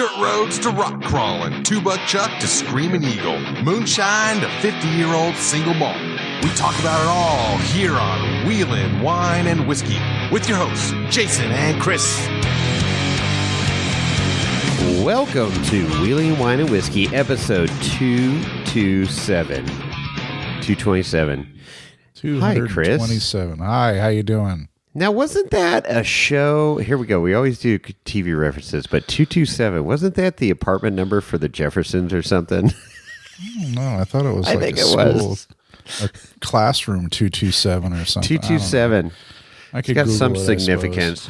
Dirt roads to rock crawling, two-buck chuck to screaming eagle, moonshine to 50-year-old single malt. We talk about it all here on Wheelin' Wine and Whiskey with your hosts, Jason and Chris. Welcome to Wheeling Wine and Whiskey, episode 227. 227. Hi, Chris. 227. Hi, how you doing? Now, wasn't that a show? Here we go. We always do TV references, but 227, wasn't that the apartment number for the Jeffersons or something? No, I thought it was I like think a it school, was. a classroom 227 or something. 227. I could It's got Google some it, I significance.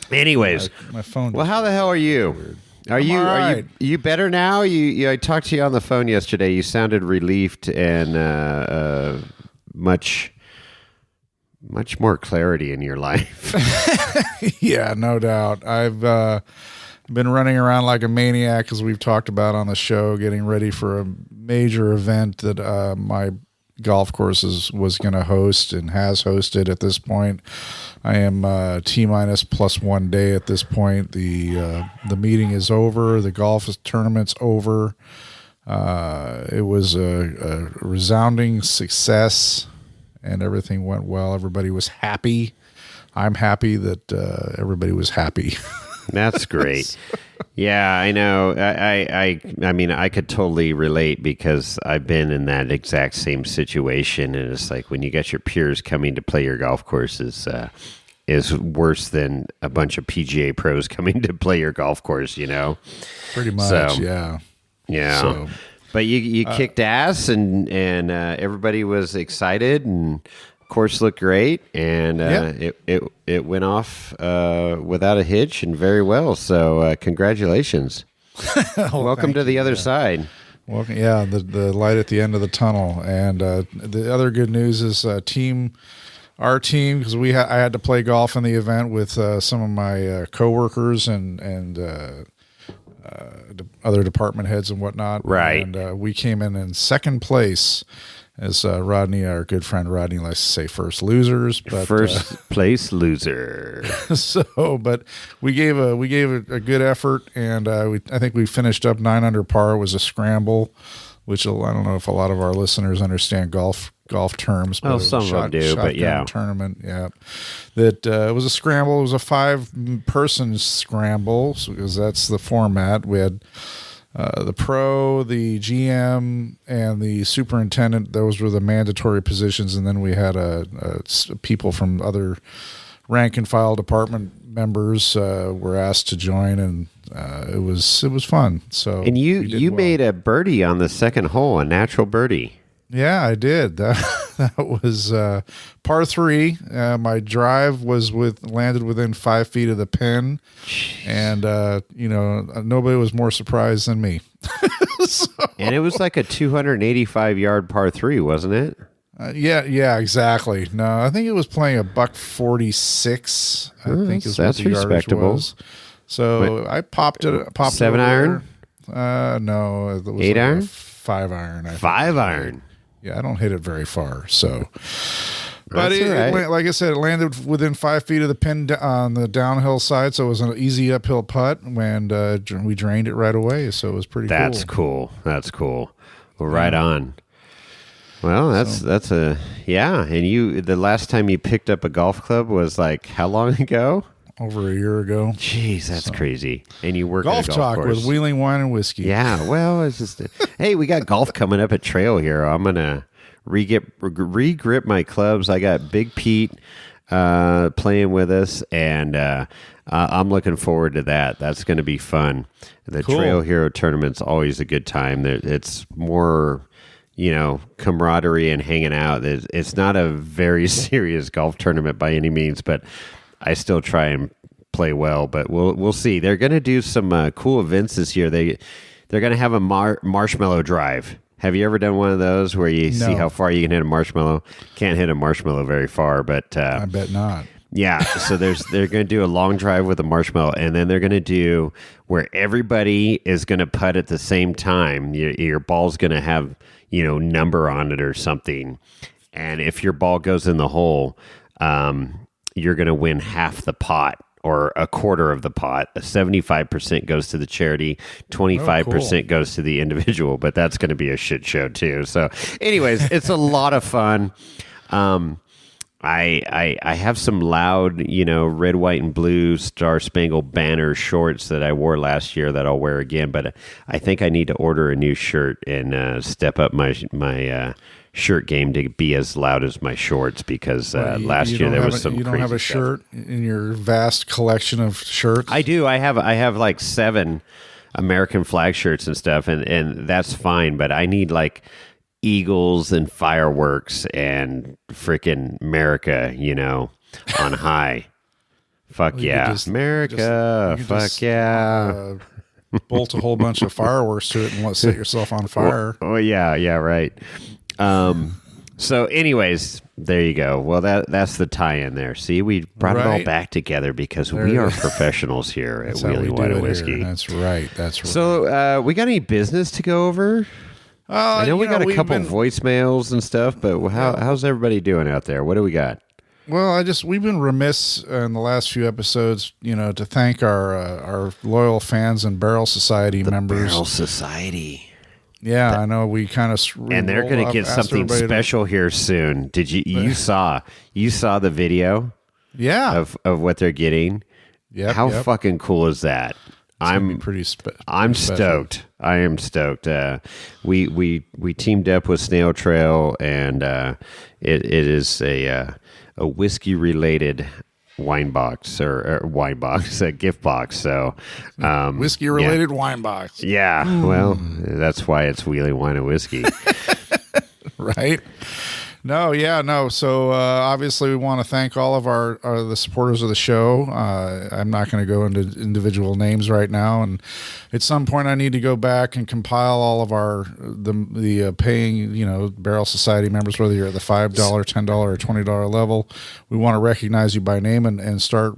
Anyways, my phone. well, how the hell are you? Are you better now? I talked to you on the phone yesterday. You sounded relieved and much more clarity in your life. Yeah, no doubt. I've been running around like a maniac, as we've talked about on the show, getting ready for a major event that my golf course was going to host and has hosted at this point. I am T-minus plus 1 day at this point. The meeting is over. The golf tournament's over. It was a resounding success, and everything went well. Everybody was happy. I'm happy that everybody was happy. That's great. Yeah, I know. I mean, I could totally relate because I've been in that exact same situation, and it's like when you get your peers coming to play your golf courses is worse than a bunch of PGA pros coming to play your golf course. You know, Pretty much, So, yeah. yeah. So, But you kicked ass, and everybody was excited, and course looked great, and it went off without a hitch and very well. So congratulations. Welcome to the other side. Welcome, yeah, the light at the end of the tunnel. And the other good news is our team, because I had to play golf in the event with some of my coworkers and other department heads and whatnot. Right. And we came in second place. As Rodney, our good friend Rodney, likes to say, first losers. But, first place loser. But we gave a good effort, and I think we finished up 9 under par. It was a scramble, which I don't know if a lot of our listeners understand golf terms. But Well, some of them do, but yeah. Tournament, yeah. That it was a scramble. It was a 5-person scramble, because that's the format. We had the pro, the GM, and the superintendent. Those were the mandatory positions, and then we had people from other rank and file department members were asked to join, and it was fun. So, And you made a birdie on the second hole, a natural birdie. Yeah, I did. That was par 3. My drive landed within 5 feet of the pin, and nobody was more surprised than me. And it was like a 285-yard par 3, wasn't it? Yeah, exactly. No, I think it was playing a $146. I think is that's what the yardage respectable. was. So I popped it. 7-iron? No, it was 8-iron? like a 5-iron. 5-iron. Yeah, I don't hit it very far, so. But That's all right. like I said, it landed within 5 feet of the pin on the downhill side, so it was an easy uphill putt, and we drained it right away, so it was pretty cool. That's cool. Well, right on. Well, that's and the last time you picked up a golf club was like how long ago? Over a year ago. Jeez, that's crazy. And you work Golf at a talk golf course. with Wheeling Wine and Whiskey. Yeah, well, it's just hey, we got golf coming up at Trail here. I'm gonna re-grip my clubs. I got Big Pete playing with us, and I'm looking forward to that. That's going to be fun. The Cool. Trail Hero tournament's always a good time. It's more, camaraderie and hanging out. It's not a very serious golf tournament by any means, but I still try and play well. But we'll see. They're going to do some cool events this year. They're going to have a marshmallow drive. Have you ever done one of those where you see how far you can hit a marshmallow? Can't hit a marshmallow very far, but I bet not. Yeah, so they're going to do a long drive with a marshmallow, and then they're going to do where everybody is going to putt at the same time. Your ball's going to have number on it or something, and if your ball goes in the hole, you're going to win half the pot or a quarter of the pot. 75% goes to the charity, 25% goes to the individual, but that's going to be a shit show too. So anyways, it's a lot of fun. I have some loud, red, white, and blue Star Spangled Banner shorts that I wore last year that I'll wear again. But I think I need to order a new shirt and step up my shirt game to be as loud as my shorts because last year there was some. You don't have a shirt in your vast collection of shirts. I do. I have like 7 American flag shirts and stuff, and that's fine. But I need like eagles and fireworks and freaking America, on high. Fuck yeah. America. Fuck yeah. Bolt a whole bunch of fireworks to it and set yourself on fire. Oh, yeah, right. So anyways, there you go. Well, that's the tie-in there. See, we brought it all back together because we are professionals here at Wheeling Wine and Whiskey. Here. That's right. So we got any business to go over? I know we got a couple voicemails and stuff, but how's everybody doing out there? What do we got? Well, we've been remiss in the last few episodes, to thank our loyal fans and Barrel Society members. Barrel Society. Yeah, I know we kind of and they're going to get something special here soon. Did you saw the video? Yeah, of what they're getting. Yeah, how fucking cool is that? I'm stoked. I am stoked. We teamed up with Snail Trail, and it is a whiskey related wine box or wine box, a gift box. So whiskey related wine box. Yeah. Well, that's why it's Wheeling Wine and Whiskey. Right. No. So obviously, we want to thank all of the supporters of the show. I'm not going to go into individual names right now, and at some point, I need to go back and compile all of the paying Barrel Society members, whether you're at the $5, $10, or $20 level. We want to recognize you by name and start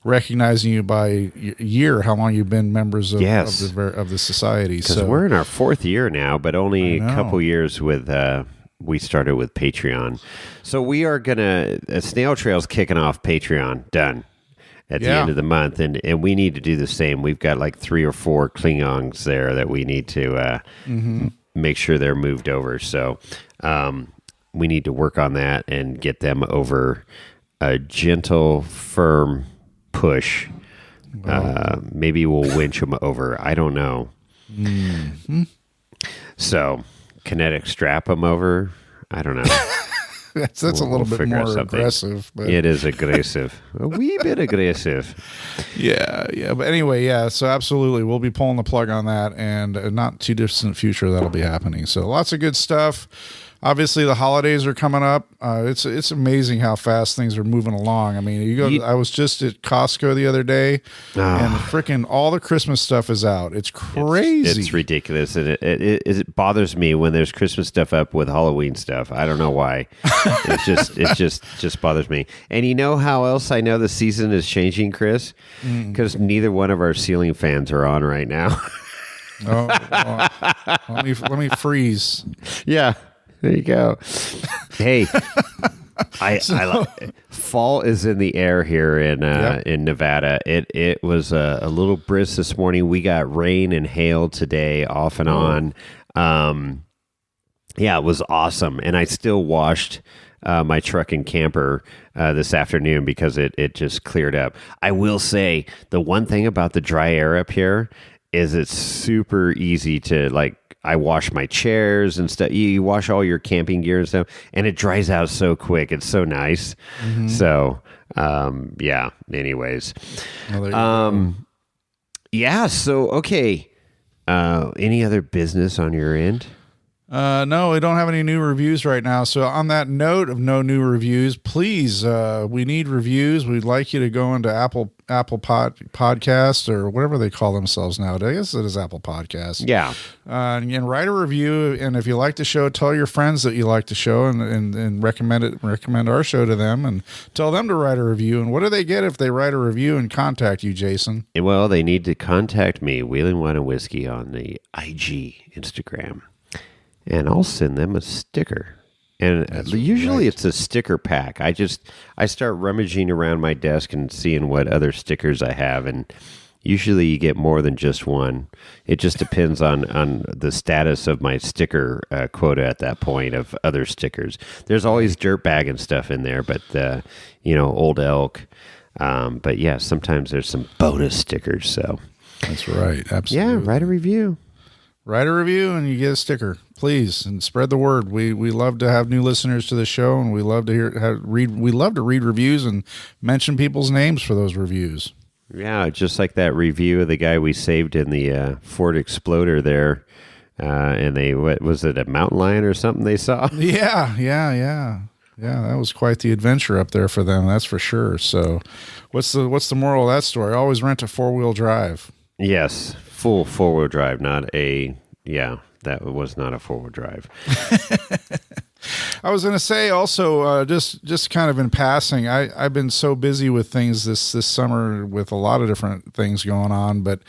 recognizing you by year, how long you've been members of the society. Because we're in our 4th year now, but only a couple years with. We started with Patreon. So we are going to... Snail Trail's kicking off Patreon. Done. At the end of the month. And we need to do the same. We've got like 3 or 4 Klingons there that we need to make sure they're moved over. So we need to work on that and get them over a gentle, firm push. Maybe we'll winch them over. I don't know. Mm-hmm. So... kinetic strap them over. I don't know. that's a little bit more aggressive. But it is aggressive. A wee bit aggressive. Yeah. But anyway, so absolutely. We'll be pulling the plug on that, and not too distant future that'll be happening. So lots of good stuff. Obviously, the holidays are coming up. It's amazing how fast things are moving along. I mean, I was just at Costco the other day, and freaking all the Christmas stuff is out. It's crazy. It's ridiculous, and it bothers me when there's Christmas stuff up with Halloween stuff. I don't know why. it just bothers me. And you know how else I know the season is changing, Chris? Because neither one of our ceiling fans are on right now. Let me freeze. Yeah. There you go. Hey, fall is in the air here in Nevada. It was a little brisk this morning. We got rain and hail today, off and on. It was awesome, and I still washed my truck and camper this afternoon because it just cleared up. I will say the one thing about the dry air up here is it's super easy to I wash my chairs and stuff. You wash all your camping gear and stuff, and it dries out so quick. It's so nice. Mm-hmm. So, anyways. So, okay. Any other business on your end? No, we don't have any new reviews right now. So on that note of no new reviews, please, we need reviews. We'd like you to go into Apple Podcast or whatever they call themselves nowadays. I guess it is Apple Podcast. Yeah. And write a review. And if you like the show, tell your friends that you like the show and recommend our show to them and tell them to write a review. And what do they get if they write a review and contact you, Jason? Well, they need to contact me, Wheeling Wine and Whiskey, on the IG Instagram. And I'll send them a sticker And That's usually right. it's a sticker pack. I start rummaging around my desk and seeing what other stickers I have, and usually you get more than just one. It just depends on the status of my sticker quota at that point of other stickers. There's always dirtbag and stuff in there, but old elk. But yeah, sometimes there's some bonus stickers. So That's right. Absolutely. yeah, write a review. Write a review and you get a sticker, please, and spread the word. We love to have new listeners to the show, and we love to we love to read reviews and mention people's names for those reviews. Yeah, just like that review of the guy we saved in the Ford Exploder there, and what was it, a mountain lion or something they saw? Yeah. That was quite the adventure up there for them. That's for sure. So, what's the moral of that story? Always rent a 4-wheel drive. Yes, full 4-wheel drive, that was not a 4-wheel drive. I was going to say also, just kind of in passing, I've been so busy with things this summer with a lot of different things going on, but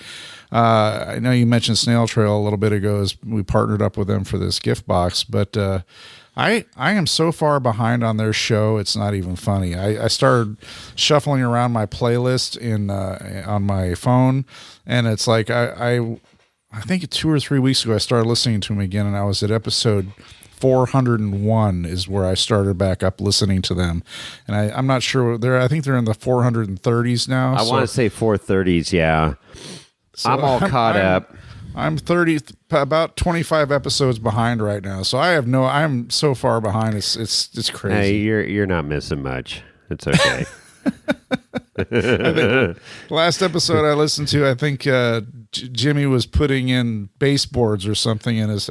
I know you mentioned Snail Trail a little bit ago as we partnered up with them for this gift box, but I am so far behind on their show, it's not even funny. I started shuffling around my playlist on my phone, and it's like I think 2 or 3 weeks ago I started listening to them again, and I was at episode 401 is where I started back up listening to them, and I'm not sure I think they're in the 430s now. I want to say 430s. Yeah, so I'm all caught up. I'm about 25 episodes behind right now, so I'm so far behind. It's crazy. Hey, you're not missing much. It's okay. Last episode I listened to, I think Jimmy was putting in baseboards or something in his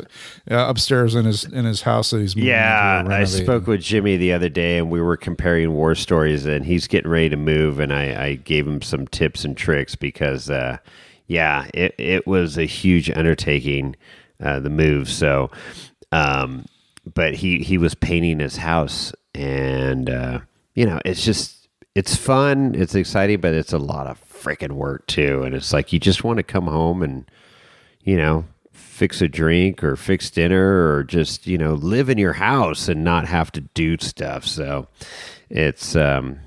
upstairs in his house that he's moving into. I spoke with Jimmy the other day, and we were comparing war stories, and he's getting ready to move, and I gave him some tips and tricks because it was a huge undertaking, the move. So but he was painting his house, and it's fun, it's exciting, but it's a lot of freaking work too. And it's like you just want to come home and fix a drink or fix dinner or just live in your house and not have to do stuff. So it's I'm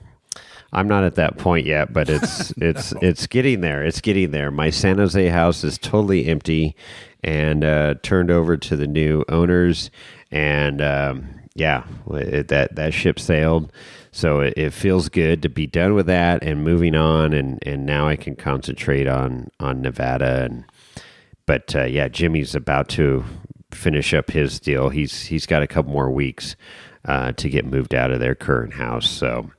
not at that point yet, but it's getting there. It's getting there. My San Jose house is totally empty and turned over to the new owners, and that ship sailed. So it feels good to be done with that and moving on, and now I can concentrate on Nevada. But Jimmy's about to finish up his deal. He's got a couple more weeks to get moved out of their current house. So,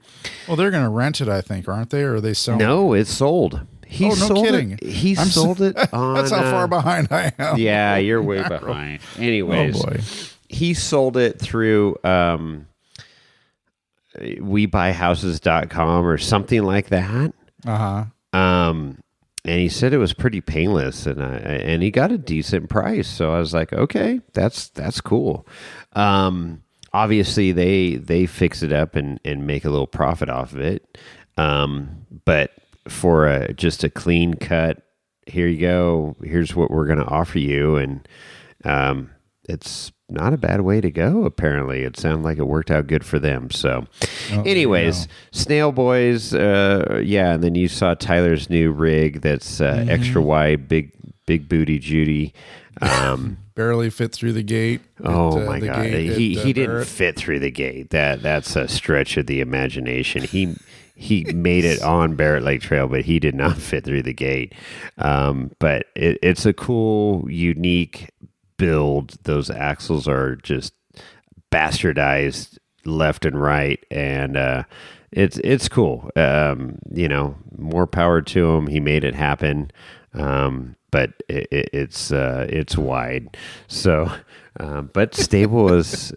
well, they're going to rent it, I think, aren't they? Or are they selling? No, it's sold. Kidding. He sold it on. That's how far behind I am. Yeah, you're way behind. Anyways, oh boy. He sold it through WeBuyHouses.com or something like that. And he said it was pretty painless, and he got a decent price. So I was like, okay, that's cool. Obviously, they fix it up and make a little profit off of it. But for just a clean cut, here you go. Here's what we're going to offer you, and it's not a bad way to go. Apparently, it sounded like it worked out good for them. So, anyways, Snail Boys, and then you saw Tyler's new rig that's extra wide, big booty Judy. Barely fit through the gate. Oh my God! He didn't fit through the gate. That's a stretch of the imagination. He made it on Barrett Lake Trail, but he did not fit through the gate. But it's a cool, unique build. Those axles are just bastardized left and right, and it's cool. More power to him. He made it happen. But it's wide. So, but stable as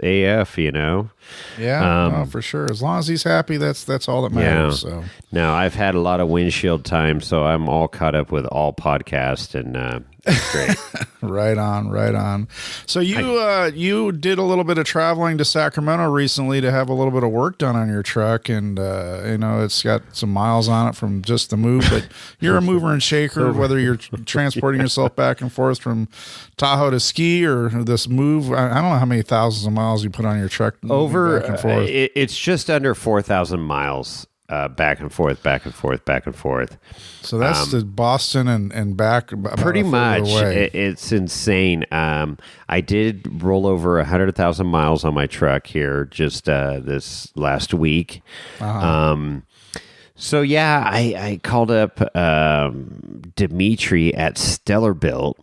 AF, Yeah, for sure. As long as he's happy, that's all that matters. So now I've had a lot of windshield time, so I'm all caught up with all podcasts, and It's great. Right on, right on. So you did a little bit of traveling to Sacramento recently to have a little bit of work done on your truck, and it's got some miles on it from just the move. But you're a mover and shaker, whether you're transporting yourself back and forth from Tahoe to Ski or this move. I don't know how many thousands of miles you put on your truck Over. back and forth. It's just under 4,000 miles. Back and forth, back and forth, back and forth. So that's to Boston and back. Pretty much. It's insane. I did roll over 100,000 miles on my truck here just this last week. So yeah, I called up Dmitriy at Stellar Built.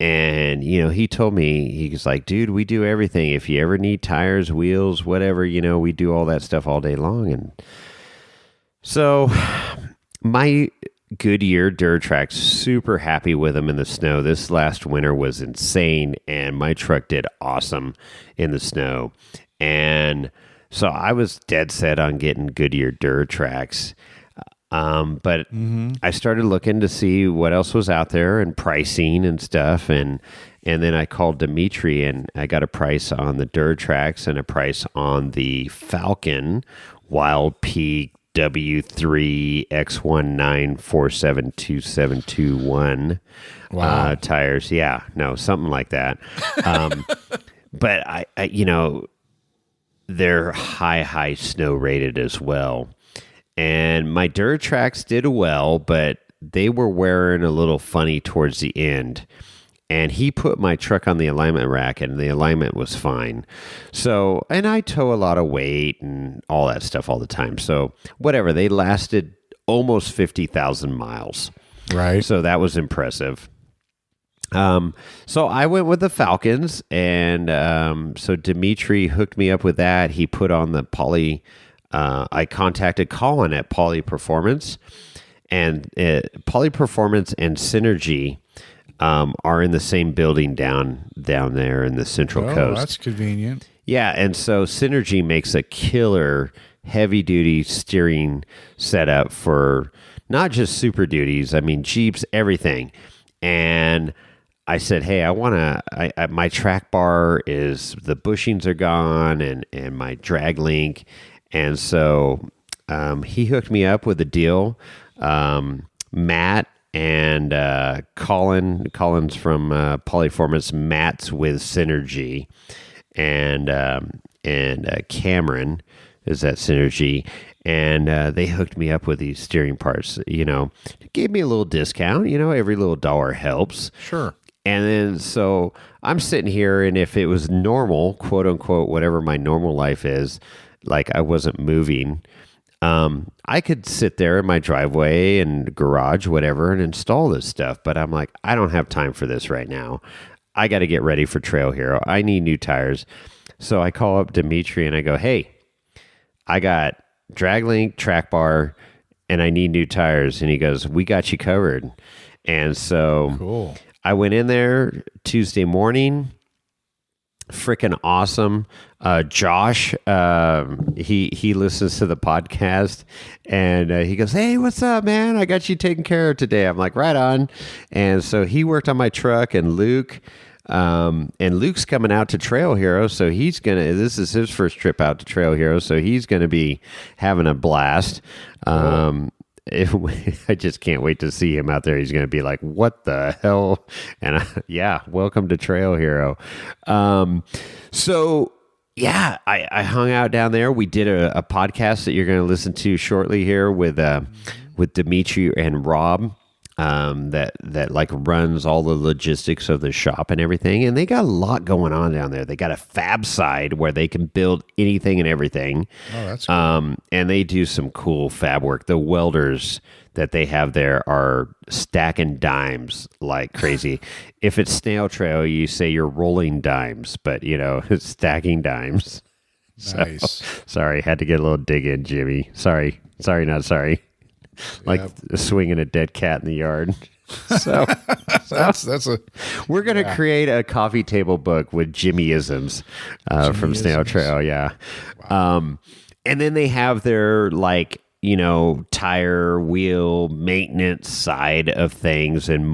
And, he told me, he's like, dude, we do everything. If you ever need tires, wheels, whatever, we do all that stuff all day long. And so my Goodyear Durtrax, super happy with them in the snow. This last winter was insane, and my truck did awesome in the snow. And so I was dead set on getting Goodyear Durtrax. But I started looking to see what else was out there and pricing and stuff. And then I called Dmitry, and I got a price on the Durtrax and a price on the Falcon Wild Peak W3 X19 472721 tires. Yeah, no, something like that. But I they're high snow rated as well. And my Durtrax did well, but they were wearing a little funny towards the end. And he put my truck on the alignment rack, and the alignment was fine. So, and I tow a lot of weight and all that stuff all the time. So, whatever, they lasted almost 50,000 miles. Right. So that was impressive. So I went with the Falcons, and so Dmitry hooked me up with that. He put on the Poly. I contacted Colin at Poly Performance, and Poly Performance and Synergy are in the same building down there in the Central Coast. That's convenient. Yeah, and so Synergy makes a killer heavy-duty steering setup for not just Super Duties, I mean Jeeps, everything. And I said, hey, I want to, my track bar is, the bushings are gone and my drag link. And so he hooked me up with a deal. Matt and Colin's from Polyformance, Matt's with Synergy, and Cameron is at Synergy, and they hooked me up with these steering parts. Gave me a little discount. Every little dollar helps. Sure. And then so I'm sitting here, and if it was normal, quote unquote, whatever my normal life is, like I wasn't moving, I could sit there in my driveway and garage, whatever, and install this stuff. But I'm like, I don't have time for this right now. I got to get ready for Trail Hero. I need new tires. So I call up Dmitry and I go, hey, I got drag link, track bar, and I need new tires. And he goes, we got you covered. And so cool. I went in there Tuesday morning. Freaking awesome. Josh, he listens to the podcast, and he goes, hey, what's up, man? I got you taken care of today. I'm like, right on. And so he worked on my truck, and Luke's coming out to Trail Hero. So this is his first trip out to Trail Hero. So he's going to be having a blast. Cool. I just can't wait to see him out there. He's going to be like, what the hell? And welcome to Trail Hero. So yeah, I hung out down there. We did a podcast that you're going to listen to shortly here with Dmitry and Rob, that like runs all the logistics of the shop and everything. And they got a lot going on down there. They got a fab side where they can build anything and everything. Oh, that's cool. And they do some cool fab work. The welders that they have there are stacking dimes like crazy. If it's snail trail, you say you're rolling dimes, but it's stacking dimes. Nice. So, sorry, had to get a little dig in, Jimmy. Sorry, not sorry. Like swinging a dead cat in the yard. So we're gonna create a coffee table book with Jimmy-isms from Snail Trail. Yeah. Wow. And then they have their tire wheel maintenance side of things and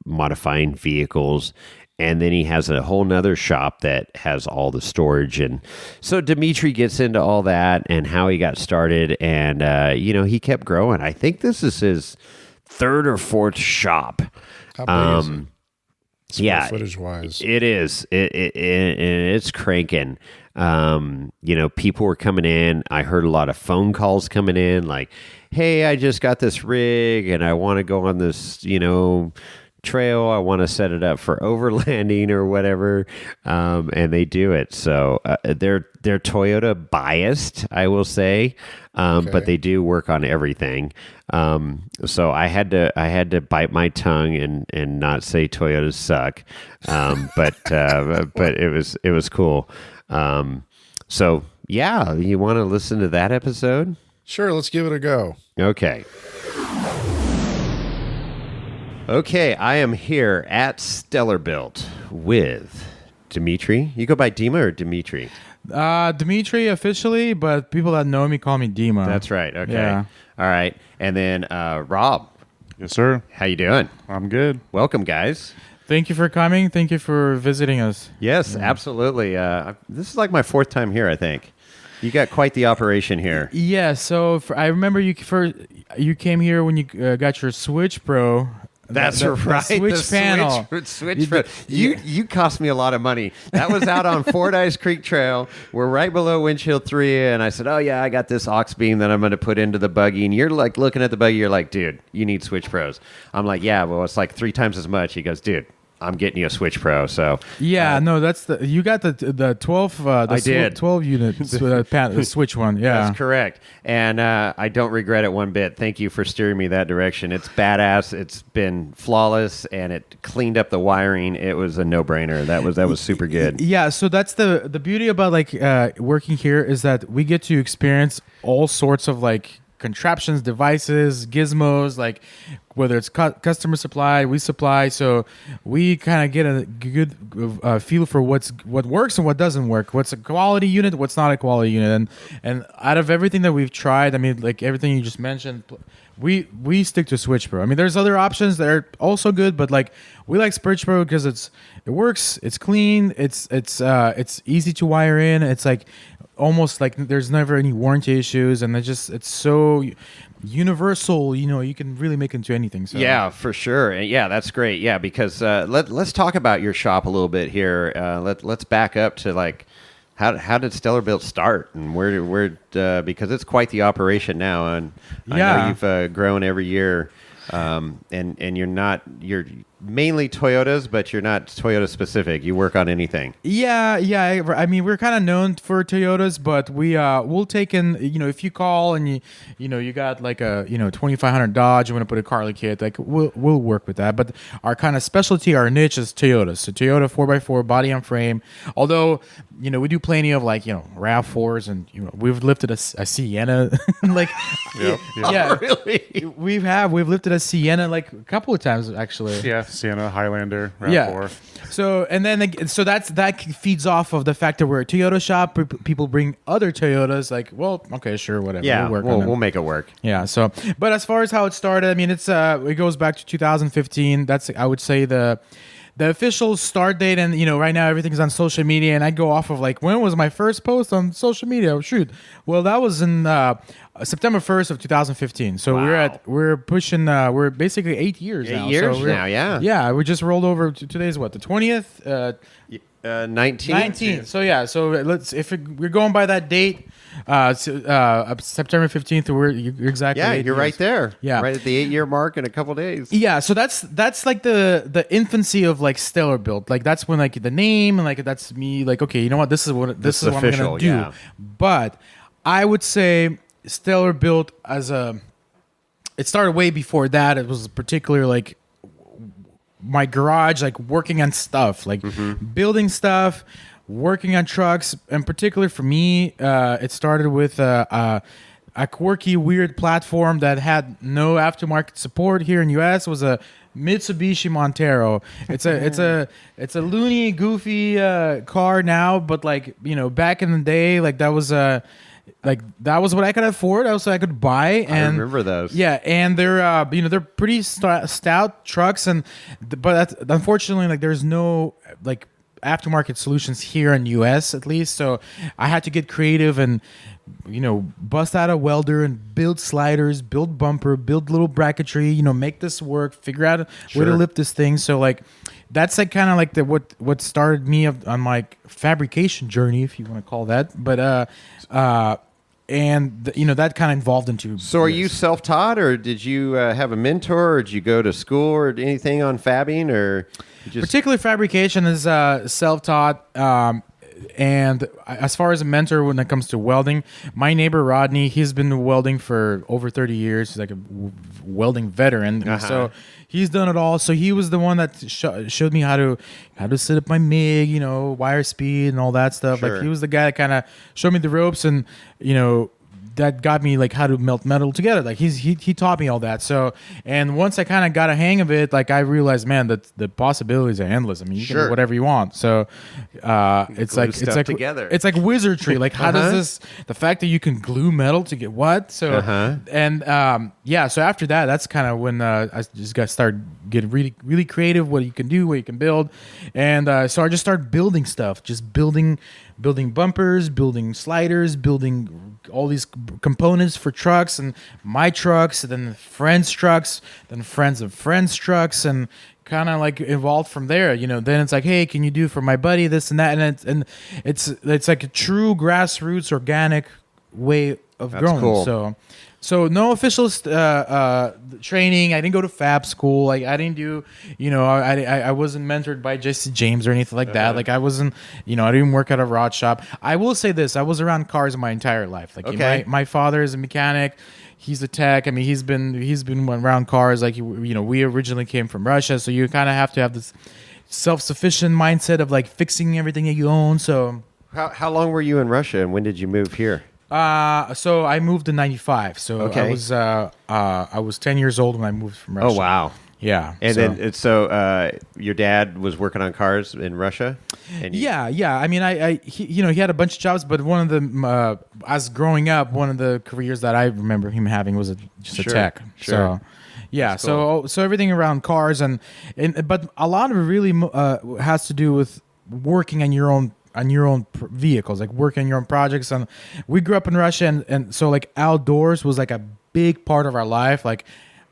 modifying vehicles. And then he has a whole nother shop that has all the storage. And so Dmitry gets into all that and how he got started. And, he kept growing. I think this is his third or fourth shop. How big is it? Yeah, footage wise, it is. It's cranking. People were coming in. I heard a lot of phone calls coming in like, hey, I just got this rig and I want to go on this, trail. I want to set it up for overlanding or whatever. And they do it. So they're Toyota biased, I will say. But they do work on everything. So I had to bite my tongue and not say Toyotas suck. But it was cool. So yeah, you want to listen to that episode? Sure. Let's give it a go. Okay, I am here at Stellar Built with Dmitry. You go by Dima or Dmitry? Dmitry officially, but people that know me call me Dima. That's right. Okay. Yeah. All right. And then Rob. Yes, sir. How you doing? I'm good. Welcome, guys. Thank you for coming. Thank you for visiting us. Yes, absolutely. This is like my fourth time here, I think. You got quite the operation here. Yeah, so I remember you came here when you got your Switch Pro. That's right. Switch the panel. Switch Pro. You cost me a lot of money. That was out on Fordyce Creek Trail. We're right below Windshield 3, and I said, oh, yeah, I got this aux beam that I'm going to put into the buggy. And you're like looking at the buggy. You're like, dude, you need Switch Pros. I'm like, yeah, well, it's like 3 times as much. He goes, dude, I'm getting you a Switch Pro. So yeah, no, that's you got the 12. I did 12 unit Switch one. Yeah, that's correct. And I don't regret it one bit. Thank you for steering me that direction. It's badass. It's been flawless, and it cleaned up the wiring. It was a no brainer. That was super good. Yeah, so that's the beauty about working here is that we get to experience all sorts of contraptions, devices, gizmos, whether it's customer supply, we supply. So we kind of get a good feel for what works and what doesn't work. What's a quality unit, what's not a quality unit. And out of everything that we've tried, I mean, everything you just mentioned, we stick to Switch Pro. I mean, there's other options that are also good, but we like Switch Pro because it works, it's clean, it's easy to wire in. It's almost there's never any warranty issues, and it's so universal. You can really make it into anything. So. Yeah, for sure. And yeah, that's great. Yeah, because let's talk about your shop a little bit here. Let's back up to how did Stellar Built start, and where because it's quite the operation now, and I know you've grown every year. And you're mainly Toyotas, but you're not Toyota specific. You work on anything. Yeah. I mean, we're kind of known for Toyotas, but we'll take in, if you call and you got a 2500 Dodge, you want to put a Carly kit, we'll work with that. But our kind of specialty, our niche is Toyotas. So Toyota 4x4 body on frame. Although, we do plenty of RAV4s, and we've lifted a Sienna. Yeah, really? We've lifted a Sienna a couple of times actually. Yeah, Sienna, Highlander, RAV4. So that feeds off of the fact that we're a Toyota shop. People bring other Toyotas. Okay, sure, whatever. Yeah, we'll make it work. Yeah. So, but as far as how it started, I mean, it goes back to 2015. That's, I would say, the official start date. And right now everything's on social media, and I go off of when was my first post on social media? Oh, shoot. Well, that was in September 1st of 2015. So wow. we're pushing we're basically 8 years now. 8 years so now, yeah. Yeah, we just rolled over to today's what? The 20th? 19th. So yeah, we're going by that date, September 15th, you're exactly. Yeah, you're right there. Yeah, right at the 8-year mark in a couple days. Yeah, so that's the infancy of Stellar Built. That's when the name and that's me. Okay, you know what? This is what I'm gonna do. Yeah. But I would say Stellar Built it started way before that. It was particularly my garage, working on stuff, building stuff, working on trucks. In particular for me, it started with a quirky, weird platform that had no aftermarket support here in US. It was a Mitsubishi Montero. It's a loony, goofy car now, but back in the day, that was like that was what I could afford. Also, I could buy. And I remember those. Yeah, and they're they're pretty stout trucks, but unfortunately, like there's no like aftermarket solutions here in U.S. at least. So I had to get creative and bust out a welder and build sliders, build bumper, build little bracketry. Make this work. Figure out where to lift this thing. So like. That's like kind of like what started me on my fabrication journey, if you want to call that. But that kind of involved into. So are you self-taught, or did you have a mentor, or did you go to school or anything on fabbing, or particularly fabrication is self-taught. And as far as a mentor when it comes to welding, my neighbor Rodney, he's been welding for over 30 years. He's like a welding veteran. And so he's done it all. So he was the one that showed me how to set up my MIG, wire speed and all that stuff. Sure. Like he was the guy that kind of showed me the ropes and, that got me like how to melt metal together. Like he taught me all that. So, and once I kind of got a hang of it, like I realized, man, that the possibilities are endless. I mean, you can do whatever you want. So, it's like together. It's like wizardry. Like how does the fact that you can glue metal to get what? So, so after that, that's kind of when I just got started getting really, really creative. What you can do, what you can build, and so I just started building stuff. Just building bumpers, building sliders, building all these components for trucks and my trucks, and then friends' trucks, then friends of friends' trucks, and kind of like evolved from there. Then it's like, hey, can you do for my buddy this and that, and it's like a true grassroots organic way of growing. Cool. So no official training. I didn't go to fab school. Like I didn't do, I wasn't mentored by Jesse James or anything like that. Like I wasn't, I didn't work at a rod shop. I will say this: I was around cars my entire life. Like my father is a mechanic. He's a tech. I mean, he's been around cars. Like we originally came from Russia, so you kind of have to have this self-sufficient mindset of like fixing everything that you own. So how long were you in Russia, and when did you move here? So I moved in '95. So I was 10 years old when I moved from Russia. Oh wow! Yeah, and then your dad was working on cars in Russia. And yeah. I mean, he had a bunch of jobs, but one of them, as growing up, one of the careers that I remember him having was just a tech. Sure. So. Yeah, cool. so everything around cars but a lot of it really has to do with working on your own vehicles, like working on your own projects. And we grew up in Russia, and so like outdoors was like a big part of our life. Like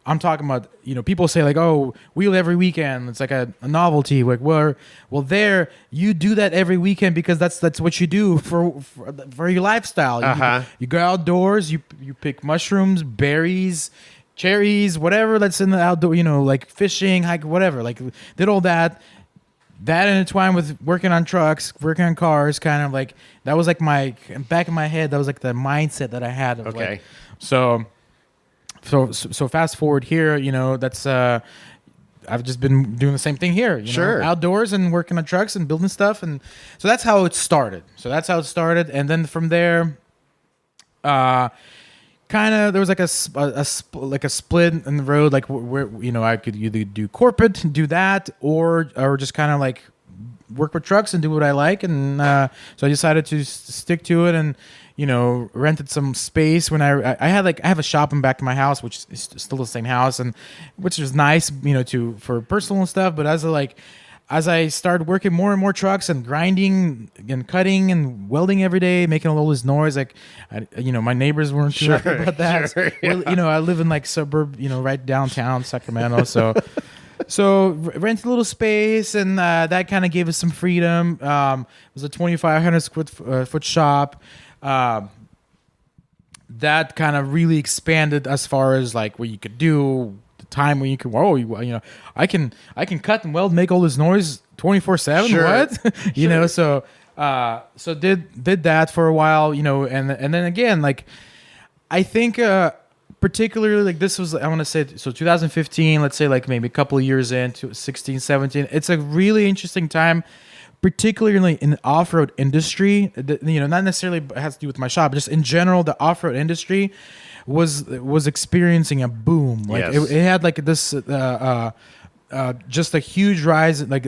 I'm talking about, people say like, oh, wheel every weekend. It's like a novelty. Like, well, there you do that every weekend because that's what you do for your lifestyle. You go outdoors, you pick mushrooms, berries, cherries, whatever that's in the outdoor, like fishing, hike, whatever. Like did all that. That intertwined with working on trucks, working on cars, kind of like that was like my back in my head. That was like the mindset that I had. Of like, so fast forward here, that's I've just been doing the same thing here. Outdoors and working on trucks and building stuff, and so that's how it started. And then from there, kind of there was like a split in the road, like where I could either do corporate, do that, or just kind of like work with trucks and do what I like. And so I decided to stick to it, and rented some space when I have a shop in back of my house, which is still the same house, and which is nice for personal stuff. But as I started working more and more trucks and grinding and cutting and welding every day, making all this noise, like, my neighbors weren't too happy about that. I live in like suburb, right downtown Sacramento. So rented a little space, and that kind of gave us some freedom. It was a 2,500 square foot shop. That kind of really expanded as far as like what you could do. Time when you can, I can cut and weld, make all this noise 24/7. What? So did that for a while, and then again, like I think particularly like this was, I want to say, so 2015, let's say like maybe a couple of years into 16, 17, it's a really interesting time, particularly in the off-road industry. Not necessarily has to do with my shop, but just in general, the off-road industry was experiencing a boom. Like it had like this just a huge rise. Like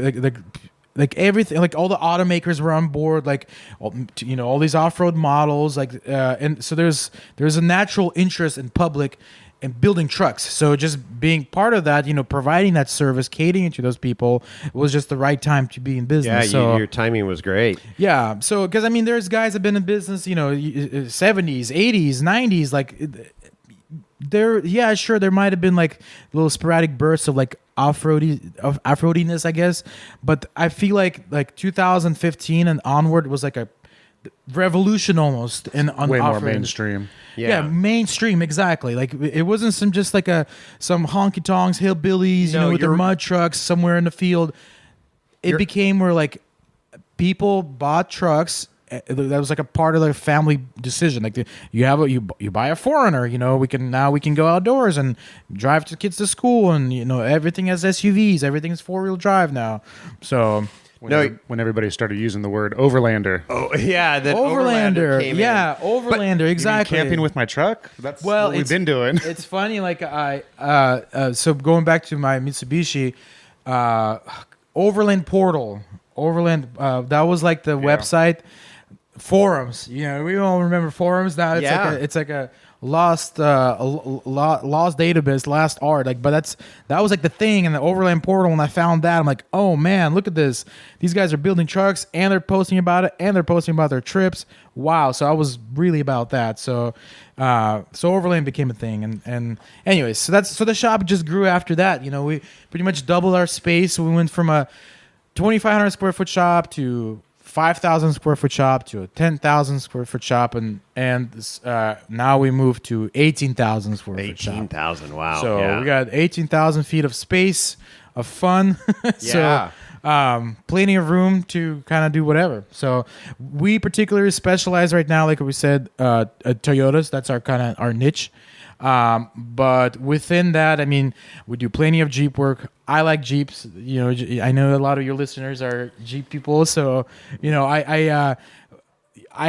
like everything, like all the automakers were on board, like all these off-road models, like and so there's a natural interest in public in building trucks. So just being part of that, providing that service, catering to those people was just the right time to be in business. Yeah, so your timing was great. yeah, so because there's guys that have been in business, 70s, 80s, 90s, like sure, there might have been like little sporadic bursts of like off-roadiness, I guess, but I feel like 2015 and onward was like a revolution almost in on Way more off-road. mainstream. Yeah, mainstream, exactly. Like it wasn't some honky tonks hillbillies, with their mud trucks somewhere in the field. It became where like people bought trucks. That was like a part of their family decision. Like you buy a Foreigner, we can go outdoors and drive the kids to school, and everything has SUVs, everything's 4-wheel drive now. So when everybody started using the word overlander. Oh yeah, that Overlander came yeah, in. Overlander, You mean exactly. camping with my truck? That's what we've been doing. It's funny, like so going back to my Mitsubishi, Overland Portal, that was like the website. Forums, we all remember forums now. It's like a lost database, lost art. Like, but that was like the thing in the Overland Portal. When I found that, I'm like, oh man, look at this. These guys are building trucks and they're posting about it and they're posting about their trips. Wow. So I was really about that. So Overland became a thing. And anyways, so the shop just grew after that. We pretty much doubled our space. We went from a 2,500 square foot shop to 5,000 square foot shop to a 10,000 square foot shop, and now we moved to 18,000 square foot shop. 18,000, wow. So we got 18,000 feet of space, of fun. Yeah. So plenty of room to kind of do whatever. So we particularly specialize right now, like we said, Toyotas. That's our niche. But within that, we do plenty of Jeep work. I like Jeeps. I know a lot of your listeners are Jeep people, so I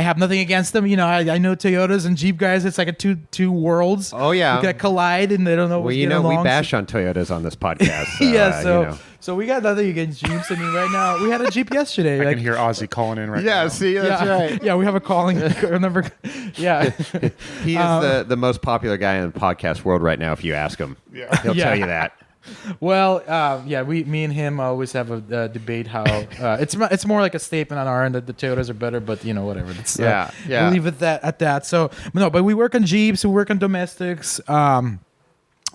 have nothing against them. I know Toyotas and Jeep guys. It's like a two worlds. Oh yeah, that collide and they don't know. Well, we bash on Toyotas on this podcast. So we got nothing against Jeeps. Right now we had a Jeep yesterday. I can hear Ozzy calling in right now. Yeah, see, that's right. Yeah, we have a calling number. Yeah, he is the most popular guy in the podcast world right now. If you ask him, he'll tell you that. Well, me and him always have a debate how it's more like a statement on our end that the Toyotas are better, but whatever. We'll leave it at that. So but we work on Jeeps, we work on domestics.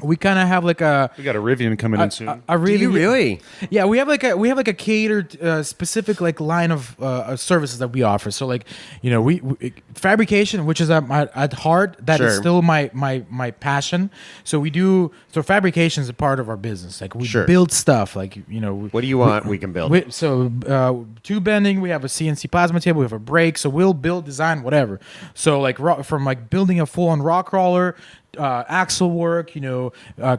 We kind of have like we got a Rivian coming in soon. Do you really? Yeah, we have like a catered specific like line of services that we offer. So like we fabrication, which is at heart, that is still my passion. So fabrication is a part of our business. Like we build stuff. Like what do you want? We can build. Tube bending. We have a CNC plasma table. We have a brake. So we'll build, design, whatever. So like from like building a full-on rock crawler. Axle work,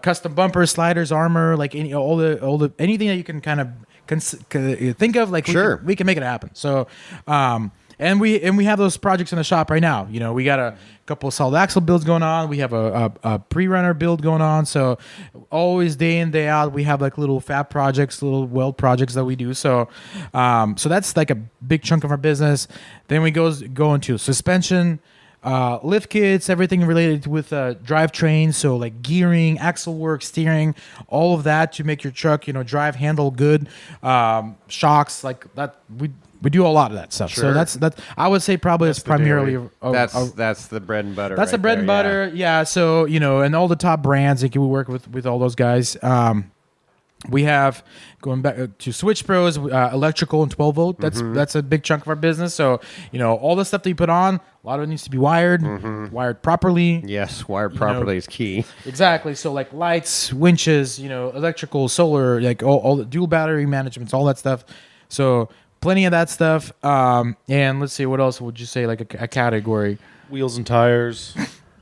custom bumpers, sliders, armor, like all the anything that you can kind of think of, like we can make it happen. So, and we have those projects in the shop right now. We got a couple of solid axle builds going on. We have a pre-runner build going on. So, always day in day out, we have like little fab projects, little weld projects that we do. So, so that's like a big chunk of our business. Then we go into suspension. Lift kits, everything related with drivetrains, so like gearing, axle work, steering, all of that to make your truck, drive, handle good. Shocks, like that, we do a lot of that stuff. Sure. So that's I would say probably that's primarily that's the bread and butter. That's the bread and butter. Yeah. So and all the top brands, like we work with all those guys. We have going back to Switch Pros, electrical and 12 volt. That's a big chunk of our business. So all the stuff that you put on, a lot of it needs to be wired, wired properly. Yes, wired properly is key. Exactly. So like lights, winches, electrical, solar, like all the dual battery managements, all that stuff. So plenty of that stuff. And let's see, what else would you say? Like a category? Wheels and tires,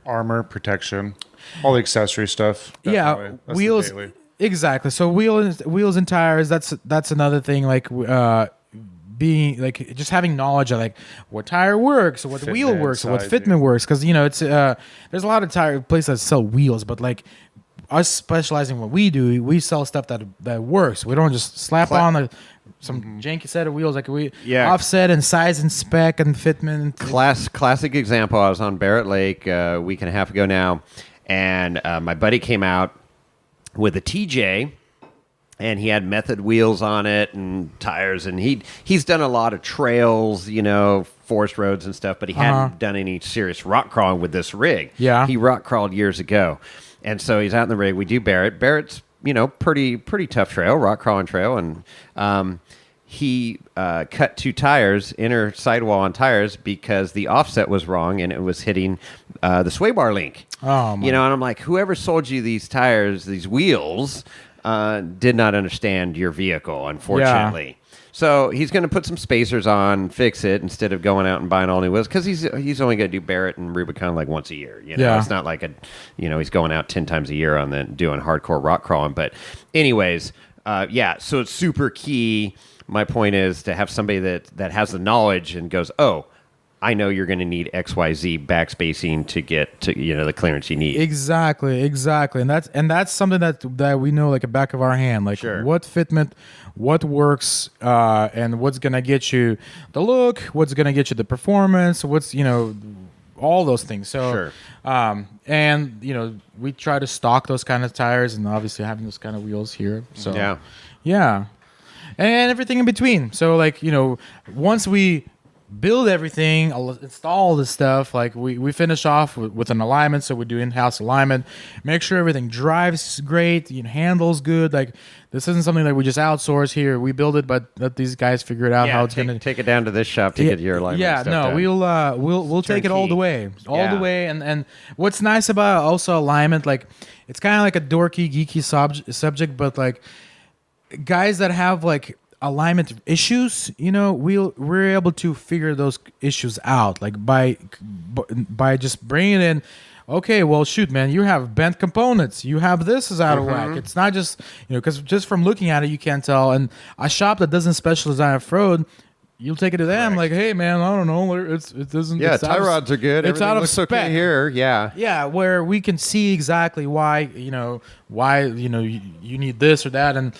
armor, protection, all the accessory stuff. Definitely. Yeah, That's wheels. the daily. Exactly. So wheels and tires. That's another thing. Like being like just having knowledge of like what tire works, or what wheel works, or what fitment works. Because it's there's a lot of tire places that sell wheels, but like us specializing in what we do, we sell stuff that works. We don't just slap on some janky set of wheels, like we Yeah. offset in size and spec and fitment. Classic example. I was on Barrett Lake a week and a half ago now, and my buddy came out with a TJ, and he had method wheels on it and tires, and he's done a lot of trails, forest roads and stuff, but he hadn't done any serious rock crawling with this rig. Yeah. He rock crawled years ago, and so he's out in the rig. We do Barrett. Barrett's pretty tough trail, rock crawling trail, and he cut 2 tires, inner sidewall on tires, because the offset was wrong and it was hitting the sway bar link. Oh, my. And I'm like, whoever sold you these tires, these wheels, did not understand your vehicle, unfortunately. Yeah. So he's going to put some spacers on, fix it, instead of going out and buying all new wheels, because he's only going to do Barrett and Rubicon like once a year. Yeah. It's not like he's going out 10 times a year on doing hardcore rock crawling. But anyways, so it's super key. My point is to have somebody that has the knowledge and goes, oh, I know you're going to need XYZ backspacing to get to the clearance you need. Exactly, and that's something that we know like a back of our hand. Like what fitment, what works, and what's gonna get you the look, what's gonna get you the performance, what's all those things. So, and we try to stock those kind of tires, and obviously having those kind of wheels here. So yeah, and everything in between. So like once we build everything, install the stuff, like we finish off with an alignment, so we do in-house alignment, make sure everything drives great, handles good. Like this isn't something that we just outsource here. We build it, but let these guys figure it out how it's gonna take it down to this shop to get your alignment. Yeah, stuff done. We'll take it all the way, the way. And what's nice about also alignment, like it's kind of like a dorky, geeky subject, but like guys that have like alignment issues, we're able to figure those issues out, like by just bringing in, okay, well, shoot, man, you have bent components, you have this is out of whack. It's not just because just from looking at it you can't tell. And a shop that doesn't specialize in off-road, you'll take it to them like, hey, man, I don't know, it doesn't. Yeah, tie rods are good. It's out of looks spec okay here. Yeah, where we can see exactly why you need this or that, and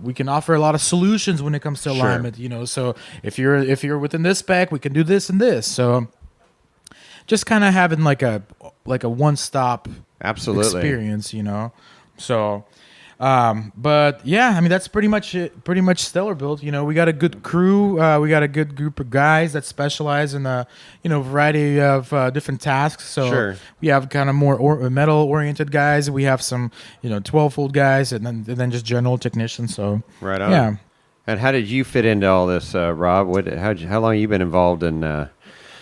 we can offer a lot of solutions when it comes to alignment. So if you're within this spec, we can do this and this. So just kind of having like a one-stop experience. So. But yeah, I mean that's pretty much it. Pretty much Stellar Build. We got a good crew. We got a good group of guys that specialize in a variety of different tasks. So we have kind of more metal oriented guys. We have some 12-volt guys, and then just general technicians. So right on. Yeah. And how did you fit into all this, Rob? How long have you been involved in?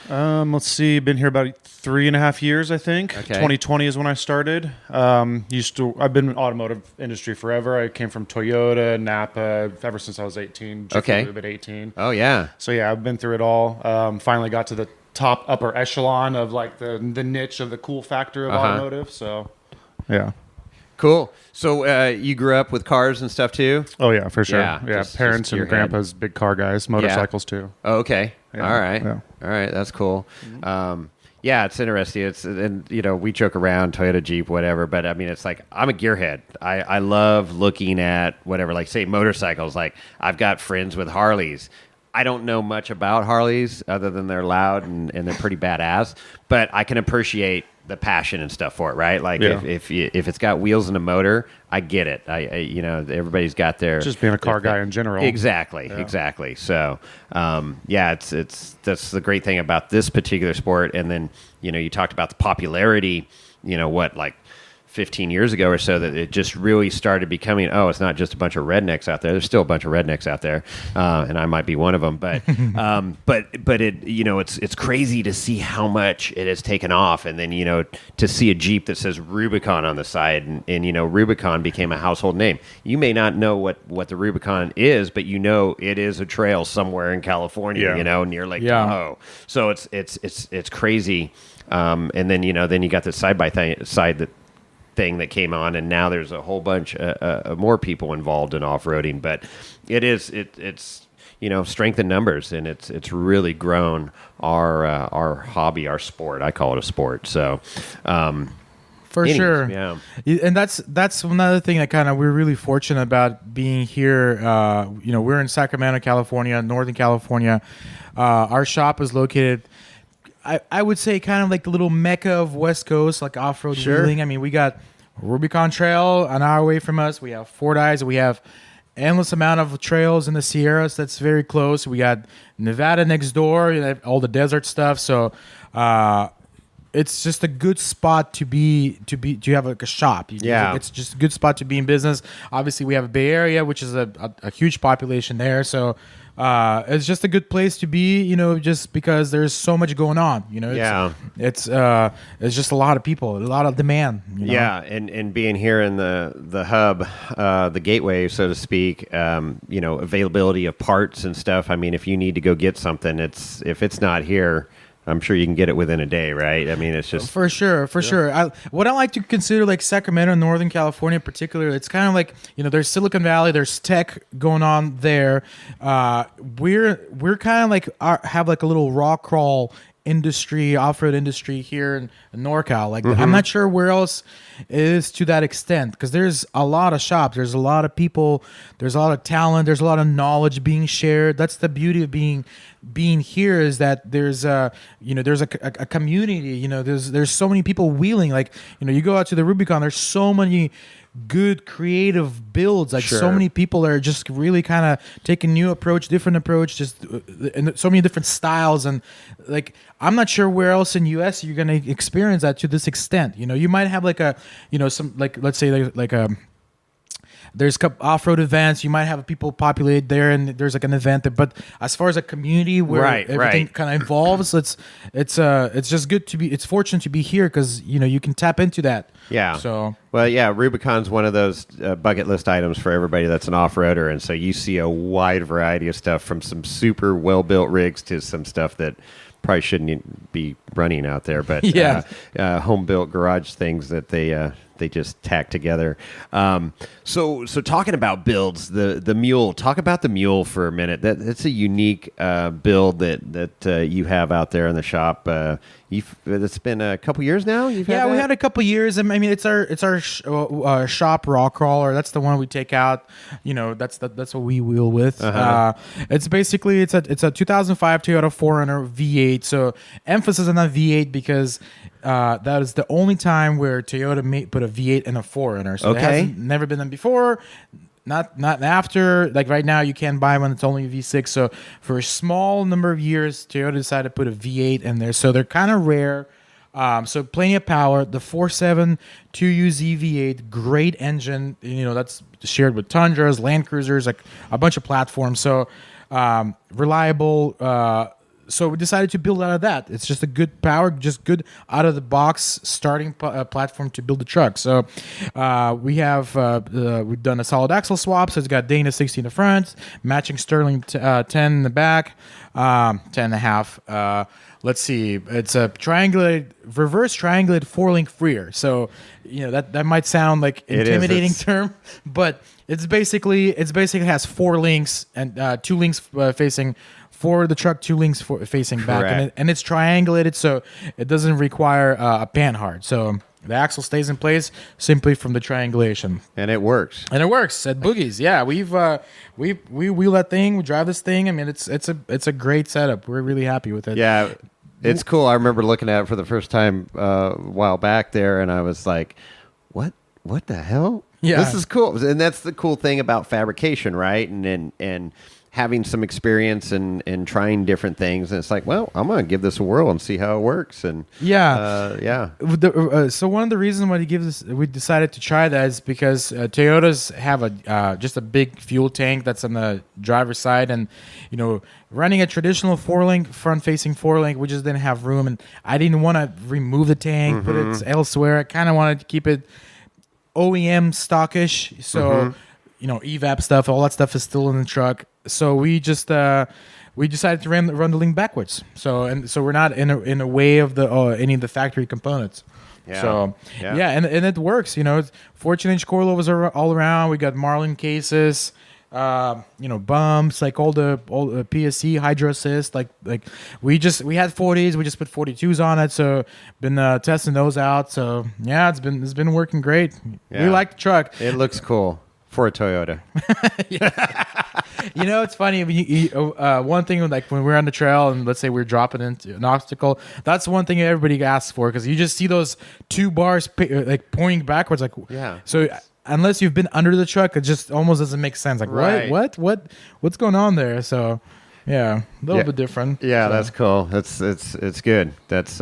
Let's see. Been here about 3.5 years, I think. Okay. 2020 is when I started. I've been in the automotive industry forever. I came from Toyota, Napa, ever since I was 18. Okay. At 18. Oh yeah. So yeah, I've been through it all. Finally got to the top upper echelon of like the niche of the cool factor of automotive. So yeah. Cool. So you grew up with cars and stuff too? Oh yeah, for sure. Yeah. Parents and grandpas, big car guys, motorcycles too. Oh, okay. Yeah. All right. Yeah. All right. That's cool. Yeah, it's interesting. And we joke around Toyota, Jeep, whatever, but I mean, it's like I'm a gearhead. I love looking at whatever, like say motorcycles. Like I've got friends with Harleys. I don't know much about Harleys other than they're loud and they're pretty badass, but I can appreciate the passion and stuff for it, right? Like if it's got wheels and a motor, I get it. I everybody's got their just being a car guy in general. Exactly. So it's that's the great thing about this particular sport. And then you talked about the popularity. Like 15 years ago or so, that it just really started becoming, it's not just a bunch of rednecks out there. There's still a bunch of rednecks out there, and I might be one of them. But but it it's crazy to see how much it has taken off, and then to see a Jeep that says Rubicon on the side, and Rubicon became a household name. You may not know what the Rubicon is, but it is a trail somewhere in California, near Lake Tahoe. So it's crazy. And then you got the side by side thing that came on, and now there's a whole bunch more people involved in off-roading. But it's strength in numbers, and it's really grown our hobby, our sport. I call it a sport. So For innings. sure. Yeah. And that's another thing that kind of we're really fortunate about being here. We're in Sacramento, California, Northern California. Our shop is located, I would say, kind of like the little mecca of West Coast, like off-road wheeling. I mean, we got Rubicon Trail an hour away from us. We have Fordyce. We have endless amount of trails in the Sierras that's very close. We got Nevada next door, all the desert stuff. So it's just a good spot to have like a shop. It's just a good spot to be in business. Obviously, we have a Bay Area, which is a huge population there. So it's just a good place to be, just because there's so much going on. It's just a lot of people, a lot of demand. Yeah, and being here in the hub, the gateway, so to speak, availability of parts and stuff. I mean, if you need to go get something, if it's not here, I'm sure you can get it within a day, right? I mean, it's just for sure. What I like to consider like Sacramento, Northern California in particular, it's kind of like there's Silicon Valley, there's tech going on there. We're kind of like have like a little rock crawl industry, off-road industry here in NorCal. Like I'm not sure where else it is to that extent, because there's a lot of shops, there's a lot of people, there's a lot of talent, there's a lot of knowledge being shared. That's the beauty of being here, is that there's a community. There's so many people wheeling. Like you go out to the Rubicon, there's so many good creative builds, like so many people are just really kind of taking different approach, just and so many different styles. And like I'm not sure where else in US you're going to experience that to this extent. You might have like a some, like, let's say like a there's off-road events, you might have people populate there, and there's like an event there. But as far as a community where everything kind of evolves, it's just good to be. It's fortunate to be here because you can tap into that. Yeah. So Rubicon's one of those bucket list items for everybody that's an off-roader, and so you see a wide variety of stuff, from some super well-built rigs to some stuff that probably shouldn't be running out there, but home-built garage things that they just tack together. So talking about builds, the mule. Talk about the mule for a minute. That's a unique build that you have out there in the shop. It's been a couple years now. We had a couple years. I mean, it's our shop rock crawler. That's the one we take out. That's what we wheel with. It's basically it's a 2005 Toyota 4Runner V8. So emphasis on that V8 because that is the only time where Toyota put a V8 in a 4Runner. So it hasn't never been done before. Not after. Like right now, you can't buy one. It's only a V6. So for a small number of years, Toyota decided to put a V8 in there. So they're kind of rare. So plenty of power. The 4.7 2UZ V8, great engine. That's shared with Tundras, Land Cruisers, like a bunch of platforms. So reliable. So we decided to build out of that. It's just a good power, just good out of the box starting platform to build the truck. So we've done a solid axle swap. So it's got Dana 60 in the front, matching Sterling 10 in the back, 10 and a half. Let's see. It's a reverse triangulated 4-link rear. So that might sound like intimidating term, but it's basically has 4 links and 2 links facing for the truck, 2 links facing back, and it's triangulated, so it doesn't require a panhard. So the axle stays in place simply from the triangulation, and it works. At Boogie's. Yeah, we wheel that thing, we drive this thing. I mean, it's a great setup. We're really happy with it. Yeah, it's cool. I remember looking at it for the first time a while back there, and I was like, "What the hell? Yeah, this is cool." And that's the cool thing about fabrication, right? And having some experience and trying different things, and it's like, well, I'm gonna give this a whirl and see how it works. And so one of the reasons why we decided to try that is because Toyotas have just a big fuel tank that's on the driver's side, and running a traditional 4-link front-facing 4-link, we just didn't have room, and I didn't want to remove the tank, put it elsewhere. I kind of wanted to keep it OEM stockish, so evap stuff, all that stuff is still in the truck. So we just we decided to run the link backwards. So we're not in a way of any of the factory components. Yeah. So and it works. It's 14-inch coilovers all around. We got Marlin cases. bumps, like all the PSC hydro assist, like we had 40s, we just put 42s on it, so been testing those out. So yeah, it's been working great. Yeah. We like the truck. It looks cool for a Toyota. It's funny when one thing, like when we're on the trail and let's say we're dropping into an obstacle, that's one thing everybody asks for, because you just see those 2 bars like pointing backwards, like Yeah. So unless you've been under the truck, it just almost doesn't make sense. Like Right. what's going on there? So yeah, a little bit different. Yeah, So. that's cool. It's good. That's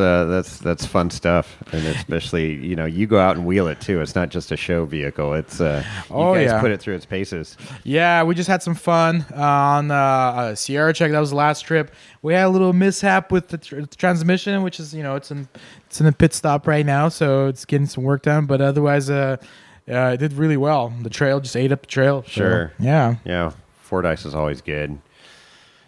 fun stuff, and especially you go out and wheel it too. It's not just a show vehicle. It's you guys put it through its paces. Yeah, we just had some fun on Sierra Check. That was the last trip. We had a little mishap with the transmission, which is it's in a pit stop right now, so it's getting some work done. But otherwise, it did really well. The trail just ate up the trail. So, Sure. yeah. Yeah. Fordyce is always good.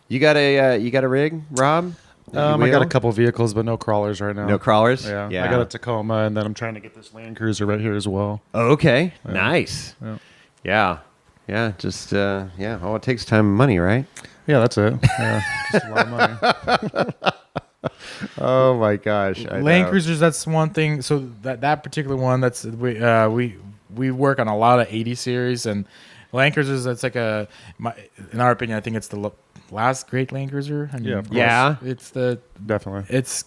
You got a rig, Rob? I got a couple vehicles, but no crawlers right now. No crawlers? Yeah. I got a Tacoma, and then I'm trying to get this Land Cruiser right here as well. Oh, okay. Nice. Yeah. Yeah. Just all it takes time and money, right? Yeah, that's it. Yeah, just a lot of money. Oh my gosh. I Land know. Cruisers, that's one thing. So that particular one, that's we work on a lot of 80 series, and Land Cruisers, that's like in our opinion, I think it's the last great Land Cruiser. I mean, Yeah, of course. Yeah. it's Definitely. it's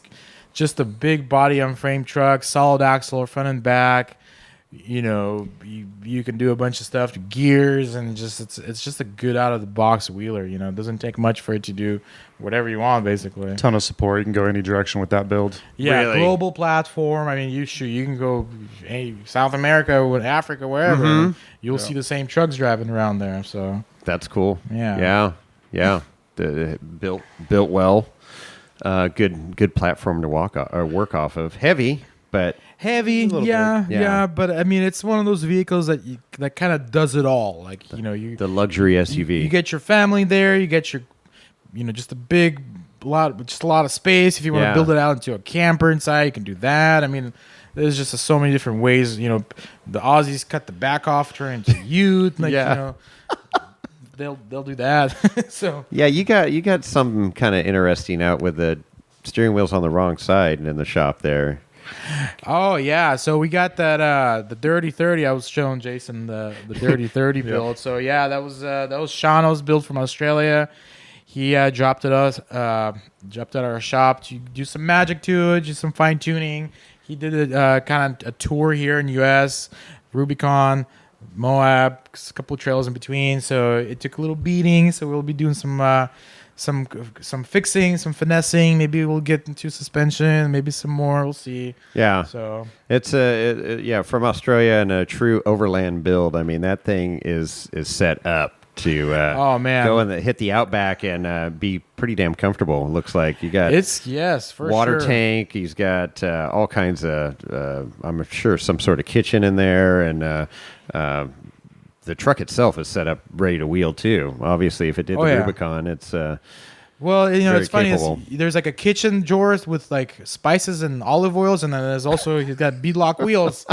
just a big body on frame truck, solid axle front and back. You can do a bunch of stuff to gears, and it's just a good out of the box wheeler. It doesn't take much for it to do whatever you want, basically. Ton of support. You can go any direction with that build. Yeah, Really? global platform. I mean, you can go South America, Africa, wherever. and you'll see the same trucks driving around there. So That's cool. Yeah. Yeah. Built well. Good platform to work off of. Heavy, but heavy, little yeah, bit. Yeah. But I mean, it's one of those vehicles that kind of does it all. Like you the luxury SUV. You get your family there. You get your just a lot of space. If you want to Yeah. build it out into a camper inside, you can do that. I mean, there's just so many different ways. The Aussies cut the back off, turn into ute. Like, Yeah. they'll do that. So Yeah, you got something kind of interesting out with the steering wheels on the wrong side in the shop there. oh yeah, so we got that the Dirty 30. I was showing Jason the Dirty 30 build. So yeah, that was Shano's build from Australia. He dropped at our shop to do some magic to it, just some fine tuning. He did kind of a tour here in U.S., Rubicon, Moab, a couple of trails in between. So it took a little beating. So we'll be doing some fixing, some finessing. Maybe we'll get into suspension. Maybe some more. We'll see. Yeah. So It's from Australia and a true overland build. I mean, that thing is set up to Oh, man. go and hit the outback and be pretty damn comfortable. It looks like you got for water sure. tank. He's got all kinds of I'm sure some sort of kitchen in there, and the truck itself is set up ready to wheel too. Obviously, if it did Oh, the yeah. Rubicon, it's Well, Very it's funny. capable. There's like a kitchen drawer with like spices and olive oils, and then there's also he's got beadlock wheels.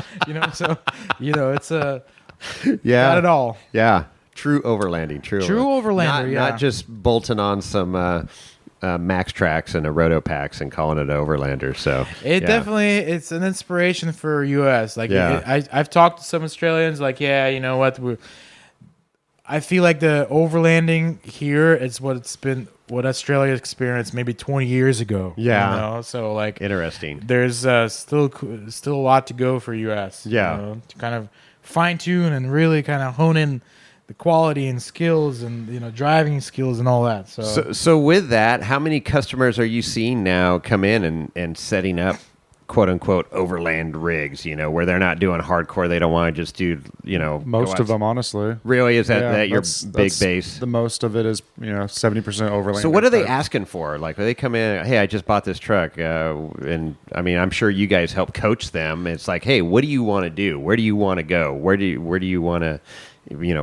So it's got it all. Yeah, true overlanding. True overlander, yeah. Not just bolting on some Max Tracks and a Roto Packs and calling it overlander. So It's an inspiration for US. Like Yeah. I've talked to some Australians. Like, yeah, you know what? I feel like the overlanding here is what Australia experienced maybe 20 years ago. Yeah. So like interesting. there's still a lot to go for US. Yeah. To kind of fine tune and really kind of hone in the quality and skills and driving skills and all that. So with that, how many customers are you seeing now come in and setting up quote unquote overland rigs? Where they're not doing hardcore. They don't want to just do Most of them, honestly. Really, is that your that's big base? The most of it is 70% overland. So what are they asking for? Like, they come in, hey, I just bought this truck, and I mean, I'm sure you guys help coach them. It's like, hey, what do you want to do? Where do you want to go? Where do you want to,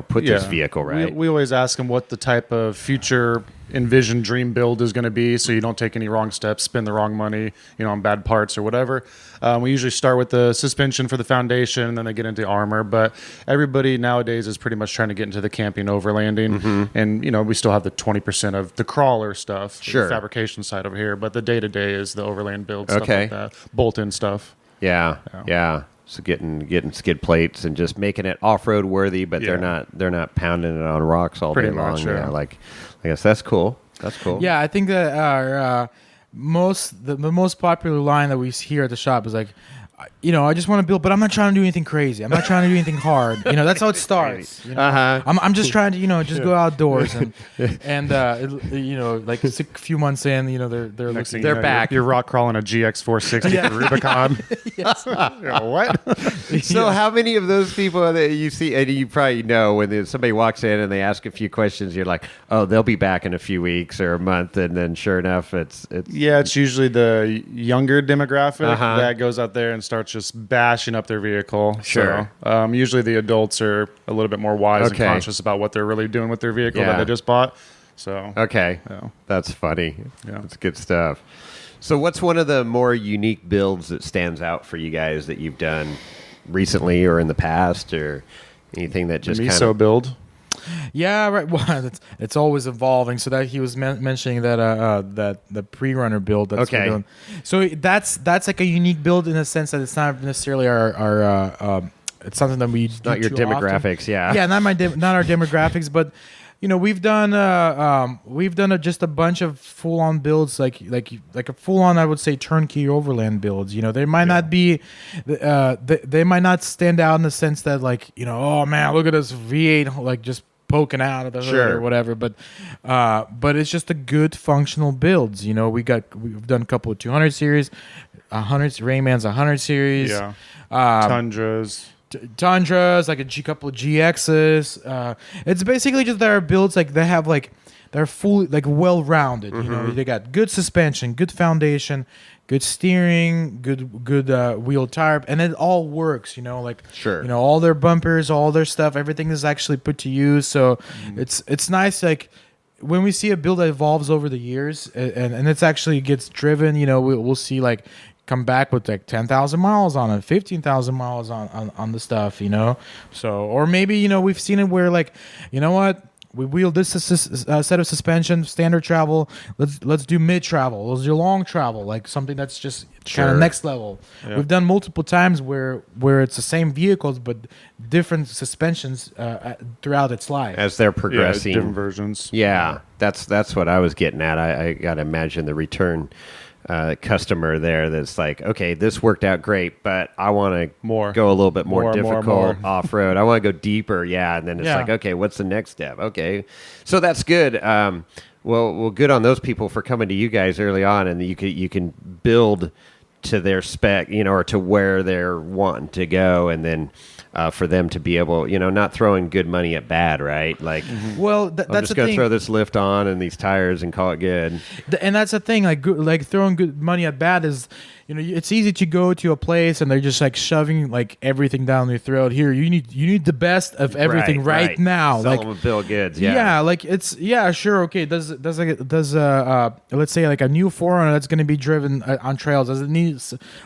put this vehicle right. We always ask them what the type of future envisioned dream build is going to be, so you don't take any wrong steps, spend the wrong money, on bad parts or whatever. We usually start with the suspension for the foundation, and then they get into armor. But everybody nowadays is pretty much trying to get into the camping overlanding, and we still have the 20% of the crawler stuff, Sure. the fabrication side over here. But the day to day is the overland build stuff Okay. like that, bolt-in stuff. Yeah. So getting skid plates and just making it off-road worthy, but they're not pounding it on rocks all Pretty day long. much, yeah. Like I guess that's cool. That's cool. Yeah, I think that our the most popular line that we hear at the shop is like, I just want to build, but I'm not trying to do anything crazy. I'm not trying to do anything hard. That's how it starts. I'm just trying to just go outdoors and like a few months in, they're Next thing They're you know, back. You're rock crawling a GX 460 for Rubicon. What? So how many of those people that you see, and you probably know when somebody walks in and they ask a few questions, you're like, oh, they'll be back in a few weeks or a month, and then sure enough, it's It's usually the younger demographic that goes out there and starts just bashing up their vehicle. Sure. So, usually the adults are a little bit more wise and conscious about what they're really doing with their vehicle that they just bought. So okay. Yeah. That's funny. Yeah. That's good stuff. So what's one of the more unique builds that stands out for you guys that you've done recently or in the past, or anything that just kind miso of build. Yeah, right. Well, it's always evolving. So that he was mentioning that that the pre-runner build. That's Okay. we're doing. So that's like a unique build in the sense that it's not necessarily our it's something that we do not your too often. demographics, yeah. Yeah, not our demographics, but we've done just a bunch of full-on builds, like a full-on, I would say, turnkey overland builds. They might not be, they might not stand out in the sense that oh man, look at this V8 like just poking out of the hood or whatever. But it's just a good functional builds. We've done a couple of 200 series, 100 Rayman's 100 series, Tundras, like couple of GXs. It's basically just their builds, like they have they're fully well-rounded. They got good suspension, good foundation, good steering, good wheel tire, and it all works. Sure. All their bumpers, all their stuff, everything is actually put to use. So it's nice. When we see a build that evolves over the years, and it's actually gets driven, we'll see come back with 10,000 miles on it, 15,000 miles on the stuff, So, or maybe, we've seen it where what? We wheeled this set of suspension, standard travel. Let's do mid travel. Let's do long travel, something that's just kind of next level. Yep. We've done multiple times where it's the same vehicles but different suspensions throughout its life as they're progressing. Different versions. Yeah, that's what I was getting at. I got to imagine the return customer there that's like, okay, this worked out great, but I want to go a little bit more difficult off-road. I want to go deeper, and then it's like, okay, what's the next step? Okay, so that's good. Well, good on those people for coming to you guys early on, and you can build to their spec, or to where they're wanting to go, and then for them to be able, not throwing good money at bad, right? Well, I'm that's just the going to thing. throw this lift on and these tires and call it good. And that's the thing, like throwing good money at bad is, it's easy to go to a place and they're just shoving everything down your throat. Here, you need the best of everything right now. Sell them with bill of goods. Sure, okay. Does let's say a new 4Runner that's going to be driven on trails, does it need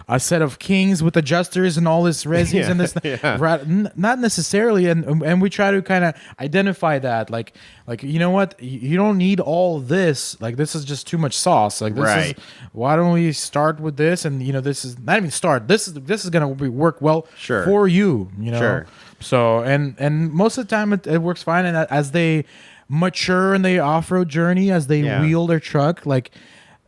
a set of Kings with adjusters and all this resins and this? Right, not necessarily. And we try to kind of identify that, you know what, you don't need all this. This is just too much sauce. This is, why don't we start with this? And this is not even start. This is going to work well for you. Sure. So and most of the time it works fine. And as they mature in the off-road journey, as they wheel their truck,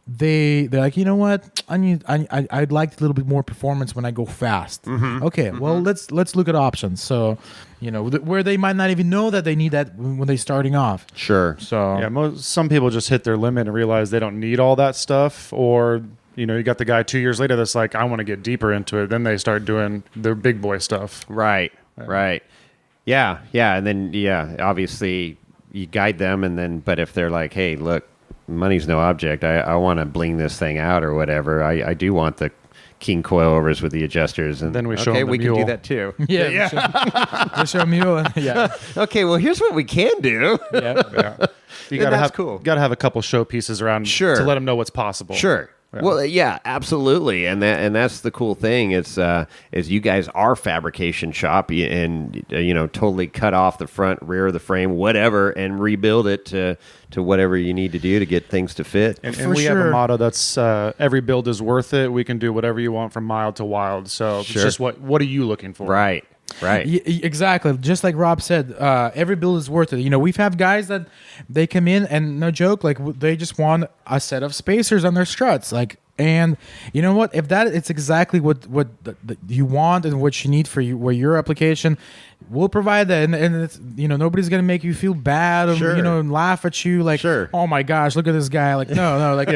they're like, you know what, I'd like a little bit more performance when I go fast. Okay, well let's look at options. So where they might not even know that they need that when they're starting off. Sure. So some people just hit their limit and realize they don't need all that stuff, or you got the guy 2 years later that's like, I want to get deeper into it. Then they start doing their big boy stuff. Right. Yeah. And then, obviously you guide them, but if they're like, hey, look, money's no object. I want to bling this thing out or whatever. I do want the king coilovers with the adjusters, and Then we show okay, them the we can do mule. that too. Yeah. We show mule. Yeah. Okay, well, here's what we can do. Yeah. Yeah. You And gotta that's have cool. Gotta have a couple showpieces around Sure. to let them know what's possible. Sure. Yeah. Well, yeah, absolutely, and that's the cool thing. Is you guys are a fabrication shop, and totally cut off the front, rear of the frame, whatever, and rebuild it to whatever you need to do to get things to fit. And For we have sure. a motto that's every build is worth it. We can do whatever you want from mild to wild. So Sure. it's just what are you looking for? Right. Exactly. Just like Rob said, every build is worth it. We've had guys that they come in and no joke, like they just want a set of spacers on their struts, like. And you know what? If that it's exactly what you want and what you need for your application, we'll provide that. And it's nobody's gonna make you feel bad or Sure. and laugh at you like, Sure. oh my gosh, look at this guy. Like no, like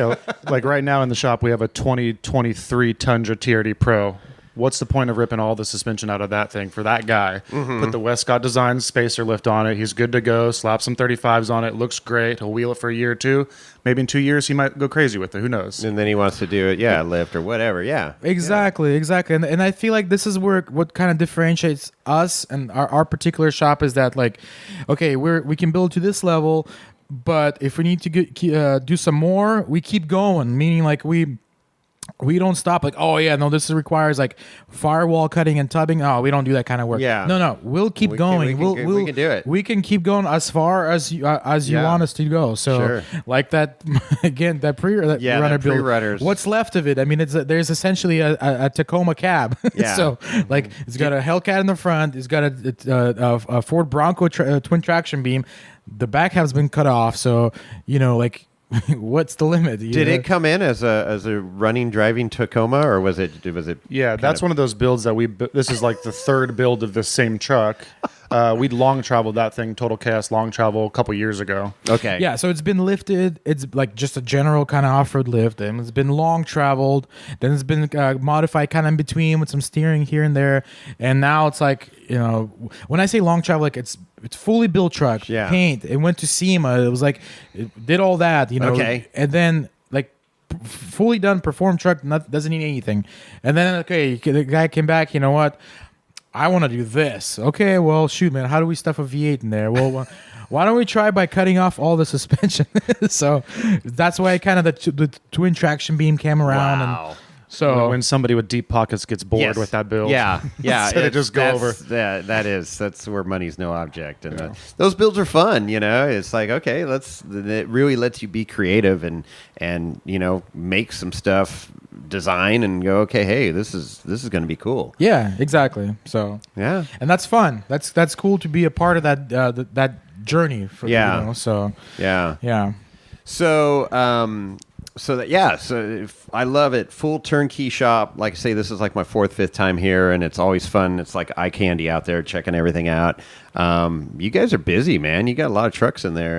Like right now in the shop, we have a 2023 Tundra TRD Pro. What's the point of ripping all the suspension out of that thing for that guy? Mm-hmm. Put the Westcott Design spacer lift on it. He's good to go. Slap some 35s on it. Looks great. He'll wheel it for a year or two. Maybe in 2 years, he might go crazy with it. Who knows? And then he wants to do it, lift or whatever, yeah. Exactly. And I feel like this is where what kind of differentiates us and our particular shop is that like, okay, we can build to this level, but if we need to do some more, we keep going. Meaning like we don't stop like, oh yeah, no, this requires like firewall cutting and tubbing. Oh, we don't do that kind of work. Yeah. No, we'll keep going. We can do it. We can keep going as far as you Yeah. want us to go. So Sure. like that again, that runner that build. pre-runners. What's left of it? I mean, there's essentially a Tacoma cab. Yeah. So like it's got a Hellcat in the front. It's got a Ford Bronco twin traction beam. The back has been cut off. So like. What's the limit? Did it come in as a running driving Tacoma, or was it Yeah, that's one of those builds that this is like the third build of the same truck. We'd long traveled that thing, Total Chaos long travel, a couple years ago. okay? Yeah, so it's been lifted. It's like just a general kind of off-road lift, and it's been long traveled. Then it's been modified kind of in between with some steering here and there. And now it's like when I say long travel, like it's fully built truck, Yeah. paint. It went to SEMA. It was like it did all that, Okay. and then like fully done perform truck. Doesn't need anything. And then okay, the guy came back. You know what? I want to do this. Okay, well, shoot, man. How do we stuff a V8 in there? Well, why don't we try by cutting off all the suspension? So that's why kind of the twin traction beam came around. Wow. And so When somebody with deep pockets gets bored Yes. with that build. Yeah. Instead of just go over. That's where money's no object, and those builds are fun. It's like okay, it really lets you be creative and make some stuff, design, and go okay, hey, this is going to be cool. yeah, exactly. So Yeah. and that's fun. That's cool to be a part of that that journey. For, Yeah. So Yeah. yeah. So, so I love it. Full turnkey shop. Like I say, this is like my 4th, 5th time here, and it's always fun. It's like eye candy out there, checking everything out. You guys are busy, man. You got a lot of trucks in there,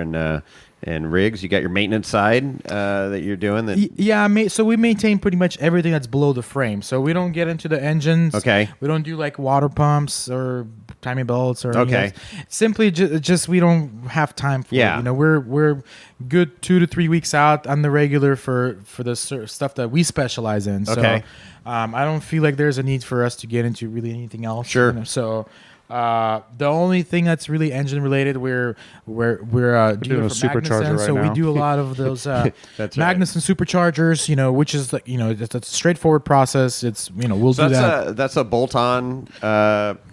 and rigs. You got your maintenance side that you're doing. So we maintain pretty much everything that's below the frame. So we don't get into the engines. Okay. We don't do like water pumps or timing belts or anything Okay. else. Simply just we don't have time for Yeah. it. We're good 2 to 3 weeks out on the regular for the stuff that we specialize in. So Okay. I don't feel like there's a need for us to get into really anything else. Sure. So the only thing that's really engine related, we're dealer doing a for supercharger Magnuson, right so now. we do a lot of those That's right. Magnuson superchargers, which is like it's a straightforward process. It's we'll So do that. that's a bolt-on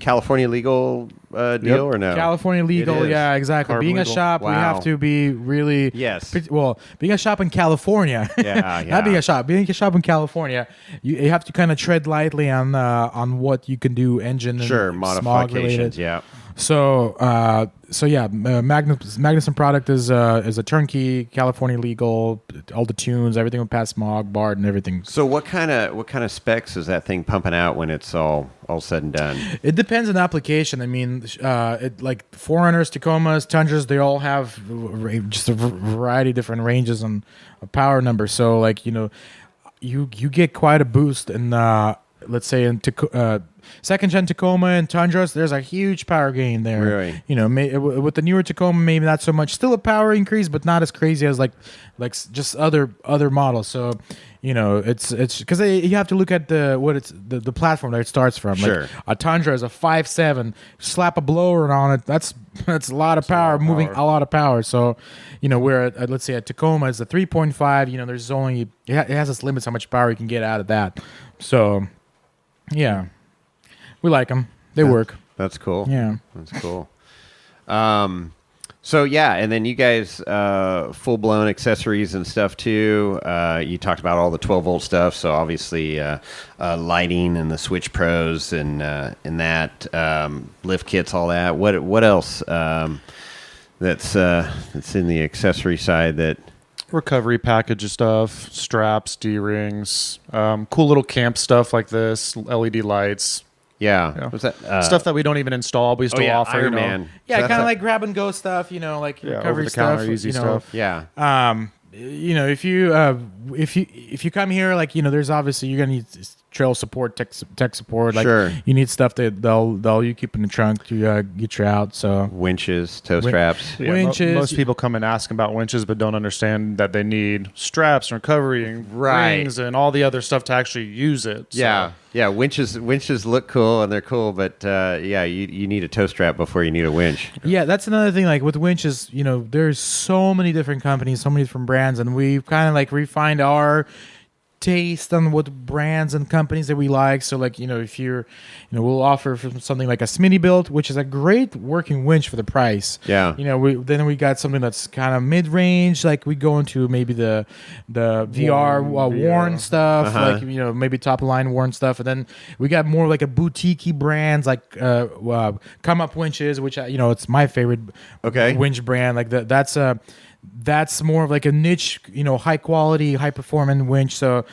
California legal deal or no? California legal, is. yeah, exactly. Carbon Being legal. a shop, we Wow. have to be really Yes. being a shop in California, Yeah, not being a shop. Being a shop in California, you have to kind of tread lightly on what you can do engine Sure, and smog related. modifications. Yeah. So, Magnuson product is a turnkey, California legal, all the tunes, everything with pass smog, BART, and everything. So what kind of specs is that thing pumping out when it's all said and done? It depends on the application. I mean, like 400s, Tacomas, Tundras, they all have just a variety of different ranges on power numbers. So, like you get quite a boost in let's say in second gen Tacoma and Tundras, there's a huge power gain there. Really? With the newer Tacoma, maybe not so much. Still a power increase, but not as crazy as like just other models. So you know, it's because you have to look at the platform that it starts from. Sure. Like a Tundra is a 5.7. Slap a blower on it. That's a lot of power, moving a lot of power. So, you know, we're at, let's say at Tacoma is a 3.5. You know, there's only it has its limits how much power you can get out of that. So, yeah, we like them. They work. That's cool. Yeah. That's cool. So yeah, and then you guys full blown accessories and stuff too. You talked about all the 12-volt stuff, so obviously lighting and the Switch Pros and that lift kits, all that. What else that's in the accessory side that? Recovery package of stuff, straps, D-rings, cool little camp stuff like this, LED lights. Yeah. What's that? Stuff that we don't even install, but we still offer. Iron you know. Man. Yeah, kind of like grab and go stuff, you know, like recovery over the stuff, counter, easy you know. stuff. Yeah. You know, if you come here, like, you know, there's obviously you're gonna need trail support, tech support. Like, Sure. you need stuff that they'll you keep in the trunk to get you out. So Winches, toe straps. Yeah, winches. Most people come and ask about winches, but don't understand that they need straps and recovery and Right. rings and all the other stuff to actually use it. So. Yeah. Winches look cool and they're cool, but you need a toe strap before you need a winch. Yeah, that's another thing. Like with winches, you know, there's so many different companies, so many different brands, and we've kind of like refined our taste on what brands and companies that we like. So like, you know, if you're, you know, we'll offer something like a Smittybilt, which is a great working winch for the price. Yeah. You know, we got something that's kind of mid-range, like we go into maybe the VR worn stuff, like, you know, maybe top of line worn stuff, and then we got more like a boutique-y brands like Come Up Winches, which you know, it's my favorite winch brand. Like that's more of like a niche, you know, high quality, high performing winch. So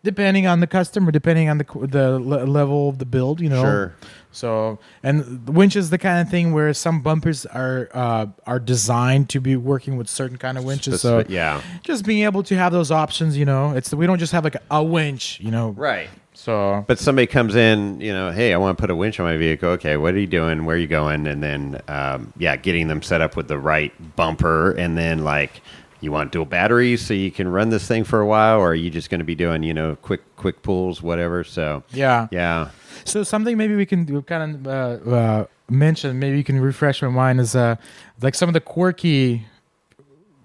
depending on the customer, depending on the level of the build, you know. Sure. So, and the winch is the kind of thing where some bumpers are designed to be working with certain kind of winches. So Yeah. just being able to have those options, you know, we don't just have like a winch, you know. Right. So, But somebody comes in, you know, hey, I want to put a winch on my vehicle. Okay, what are you doing? Where are you going? And then, getting them set up with the right bumper. And then, like, you want dual batteries so you can run this thing for a while, or are you just going to be doing, you know, quick pulls, whatever? So, yeah. So something maybe we can do, kind of mention, maybe you can refresh my mind, is like some of the quirky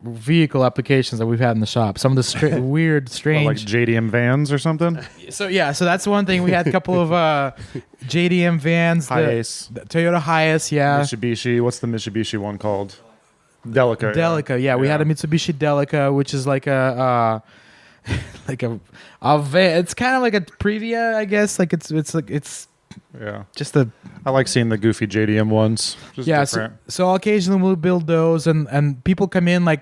vehicle applications that we've had in the shop. Some of the weird, strange, like JDM vans or something. So that's one thing. We had a couple of JDM vans, Hiace. the Toyota Hiace, Mitsubishi. What's the Mitsubishi one called? Delica. Delica, yeah. We had a Mitsubishi Delica, which is like a van. It's kind of like a Previa, I guess. Like it's just a. I like seeing the goofy JDM ones. Just different. So occasionally we'll build those, and people come in like.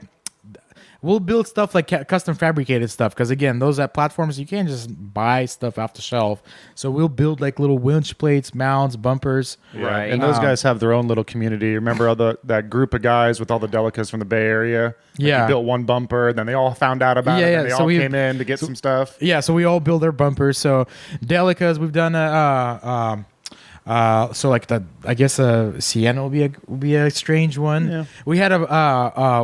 We'll build stuff like custom fabricated stuff, because again, those at platforms you can't just buy stuff off the shelf. So we'll build like little winch plates, mounts, bumpers. Right. And those guys have their own little community. Remember all that group of guys with all the Delicas from the Bay Area? Like, Yeah. you built one bumper, then they all found out about it, and they all came in to get some stuff. Yeah, so we all build our bumpers. So Delicas, we've done so like I guess a Sienna will be a strange one. Yeah. We had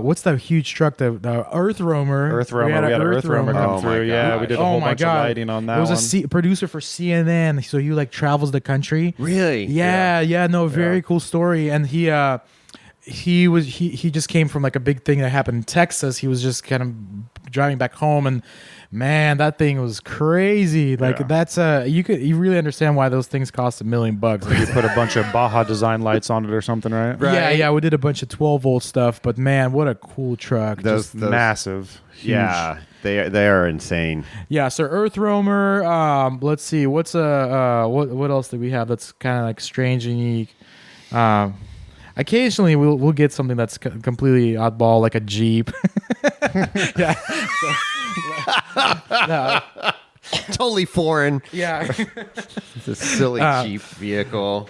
what's that huge truck? The Earth Roamer. We had an Earth Roamer come Oh my through. Yeah, gosh. we did a whole bunch of lighting on that. It was a producer for CNN, so he like travels the country. Really? Yeah. No, very cool story. And he just came from like a big thing that happened in Texas. He was just kind of driving back home, and man, that thing was crazy. Like that's you really understand why those things cost $1 million. You put a bunch of Baja design lights on it or something, right? Yeah, we did a bunch of 12-volt stuff, but man, what a cool truck. Those massive. Huge. Yeah, they are insane. Yeah, so Earth Roamer, let's see, what's what else do we have that's kind of like strange and unique? Occasionally we'll get something that's completely oddball, like a Jeep. Yeah. No. Totally foreign. Yeah. It's a silly cheap vehicle.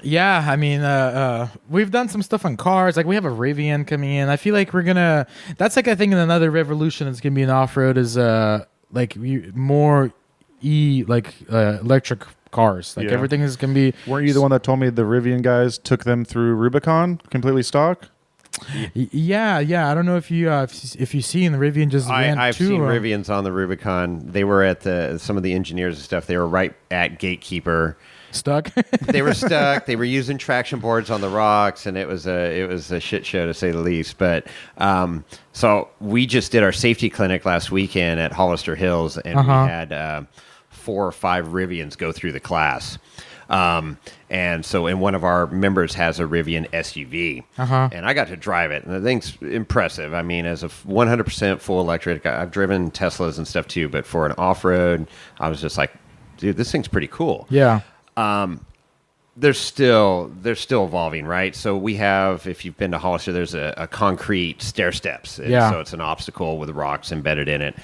Yeah, I mean, we've done some stuff on cars. Like we have a Rivian coming in. I feel like that's like I think another revolution that's gonna be in off-road is more electric cars. Like everything is gonna be. Weren't you the one that told me the Rivian guys took them through Rubicon completely stock? Yeah. I don't know if you see in the Rivian just ran I've two seen of 'em. Rivians on the Rubicon. They were at some of the engineers and stuff. They were right at Gatekeeper. Stuck. They were stuck. They were using traction boards on the rocks, and it was a shit show to say the least. But so we just did our safety clinic last weekend at Hollister Hills, and we had 4 or 5 Rivians go through the class. And so, and one of our members has a Rivian SUV, and I got to drive it, and the thing's impressive. I mean, as a 100% full electric, I've driven Teslas and stuff too, but for an off-road, I was just like, dude, this thing's pretty cool. Yeah. They're still evolving, right? So we have, if you've been to Hollister, there's a concrete stair steps. Yeah. So it's an obstacle with rocks embedded in it.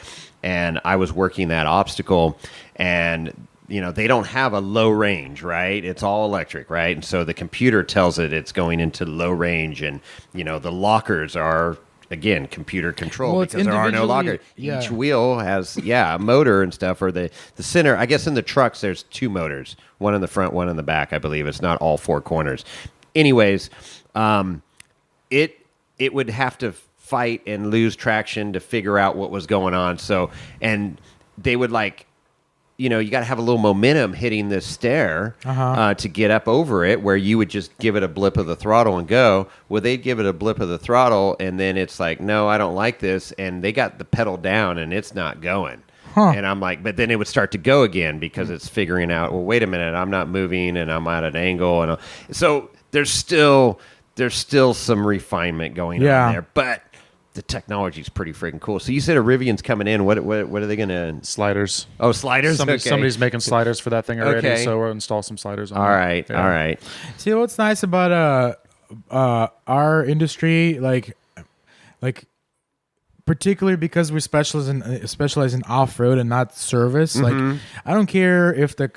And I was working that obstacle, and they don't have a low range, right? It's all electric, right? And so the computer tells it it's going into low range, and the lockers are, again, computer controlled, Well, it's because there are no individually- lockers. yeah. Each wheel has a motor and stuff, or the center. I guess in the trucks there's 2 motors, one in the front, one in the back. I believe it's not all 4 corners. Anyways, it would have to fight and lose traction to figure out what was going on. So, and they would you got to have a little momentum hitting this stair to get up over it, where you would just give it a blip of the throttle and go. Well, they'd give it a blip of the throttle, and then it's like, no, I don't like this. And they got the pedal down, and it's not going. And I'm like, but then it would start to go again, because it's figuring out, well, wait a minute, I'm not moving, and I'm at an angle. And so there's still some refinement going on there. But the technology is pretty freaking cool. So you said a Rivian's coming in. What are they going to... Sliders. Oh, sliders? Somebody's making sliders for that thing already, Okay. so we'll install some sliders on All it. right, Yeah. all right. See what's nice about our industry, like particularly because we specialize in off road and not service. Like, I don't care if the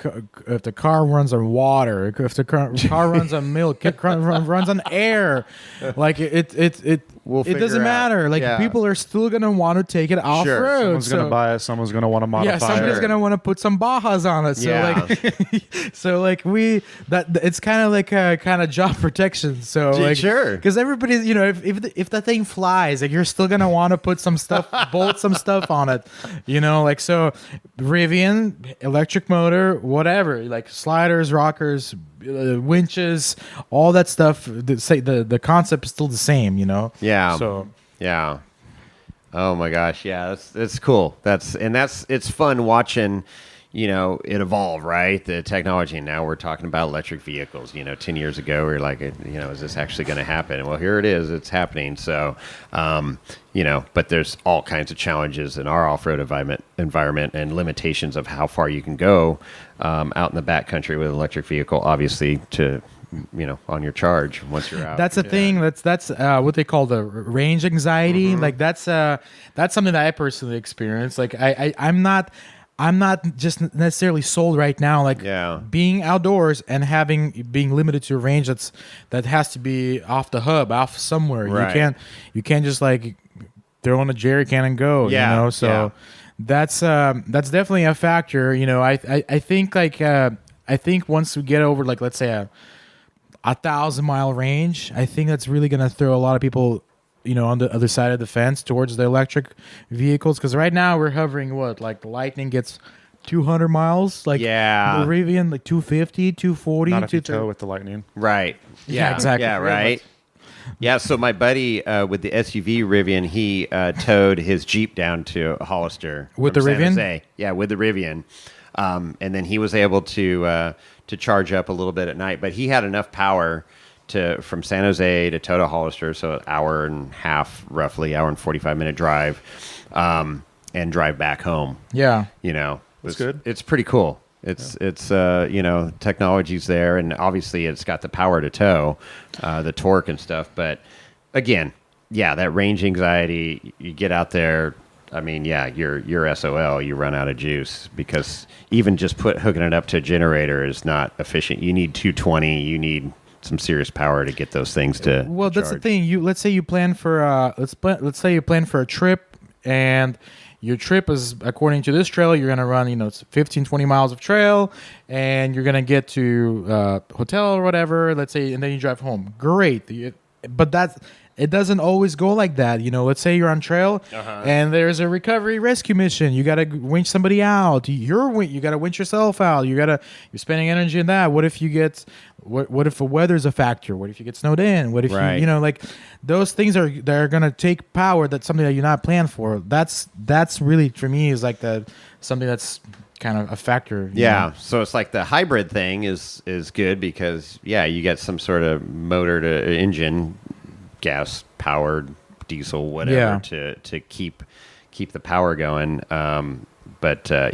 car runs on water, if the car runs on milk, runs on air. Like it We'll doesn't figure out. matter. Like, Yeah. people are still gonna want to take it off road. Someone's going to buy it. Someone's going to want to modify Yeah, somebody's it. gonna want to put some Bajas on it. So Yeah. it's kind of like a kind of job protection. So like, Sure. because everybody's, if the thing flies, like, you're still gonna want to put some stuff, bolt some stuff on it. So Rivian, electric motor, whatever, like sliders, rockers, winches, all that stuff. The concept is still the same. Yeah. So. Yeah. Oh my gosh. Yeah. That's cool. It's fun watching, it evolve, right? The technology. And now we're talking about electric vehicles. 10 years ago, we were like, is this actually going to happen? Well, here it is. It's happening. So, but there's all kinds of challenges in our off-road environment and limitations of how far you can go out in the backcountry with an electric vehicle, obviously, to on your charge once you're out. That's a thing. That's what they call the range anxiety. Like, that's something that I personally experience. Like, I'm not just necessarily sold right now. Like, being outdoors and being limited to a range that has to be off the hub, off somewhere. Right. You can't just like throw on a jerry can and go. Yeah. So that's definitely a factor. I think once we get over, like, let's say a 1,000-mile range, I think that's really going to throw a lot of people, on the other side of the fence towards the electric vehicles. Because right now we're hovering like the Lightning gets 200 miles, like the Rivian, like 250, 240. Not if you tow with the Lightning. Right. Yeah, exactly. Yeah, right. Yeah, so my buddy with the SUV Rivian, he towed his Jeep down to Hollister. With from the San Rivian? Jose. Yeah, with the Rivian. And then he was able to charge up a little bit at night. But he had enough power from San Jose to tow to Hollister, so an hour and a half, roughly, hour and 45-minute drive, and drive back home. Yeah. That's good. It's pretty cool. It's technology's there, and obviously it's got the power to tow, the torque and stuff. But again, that range anxiety, you get out there, I mean, you're SOL, you run out of juice, because even just hooking it up to a generator is not efficient. You need 220, you need some serious power to get those things to That's the charge. thing. Let's say you plan for let's say you plan for a trip, and your trip is, according to this trail, you're going to run, it's 15, 20 miles of trail, and you're going to get to hotel or whatever, let's say, and then you drive home. Great. but that's it doesn't always go like that. Let's say you're on trail and there's a recovery rescue mission. You got to winch somebody out. You got to winch yourself out. You're spending energy in that. What if you get what if the weather's a factor? What if you get snowed in? What if you like those things are going to take power. That's something that you're not planned for. That's really for me is like something that's kind of a factor. Yeah. So it's like the hybrid thing is good because you get some sort of motor to engine, gas powered, diesel, whatever to keep the power going. But the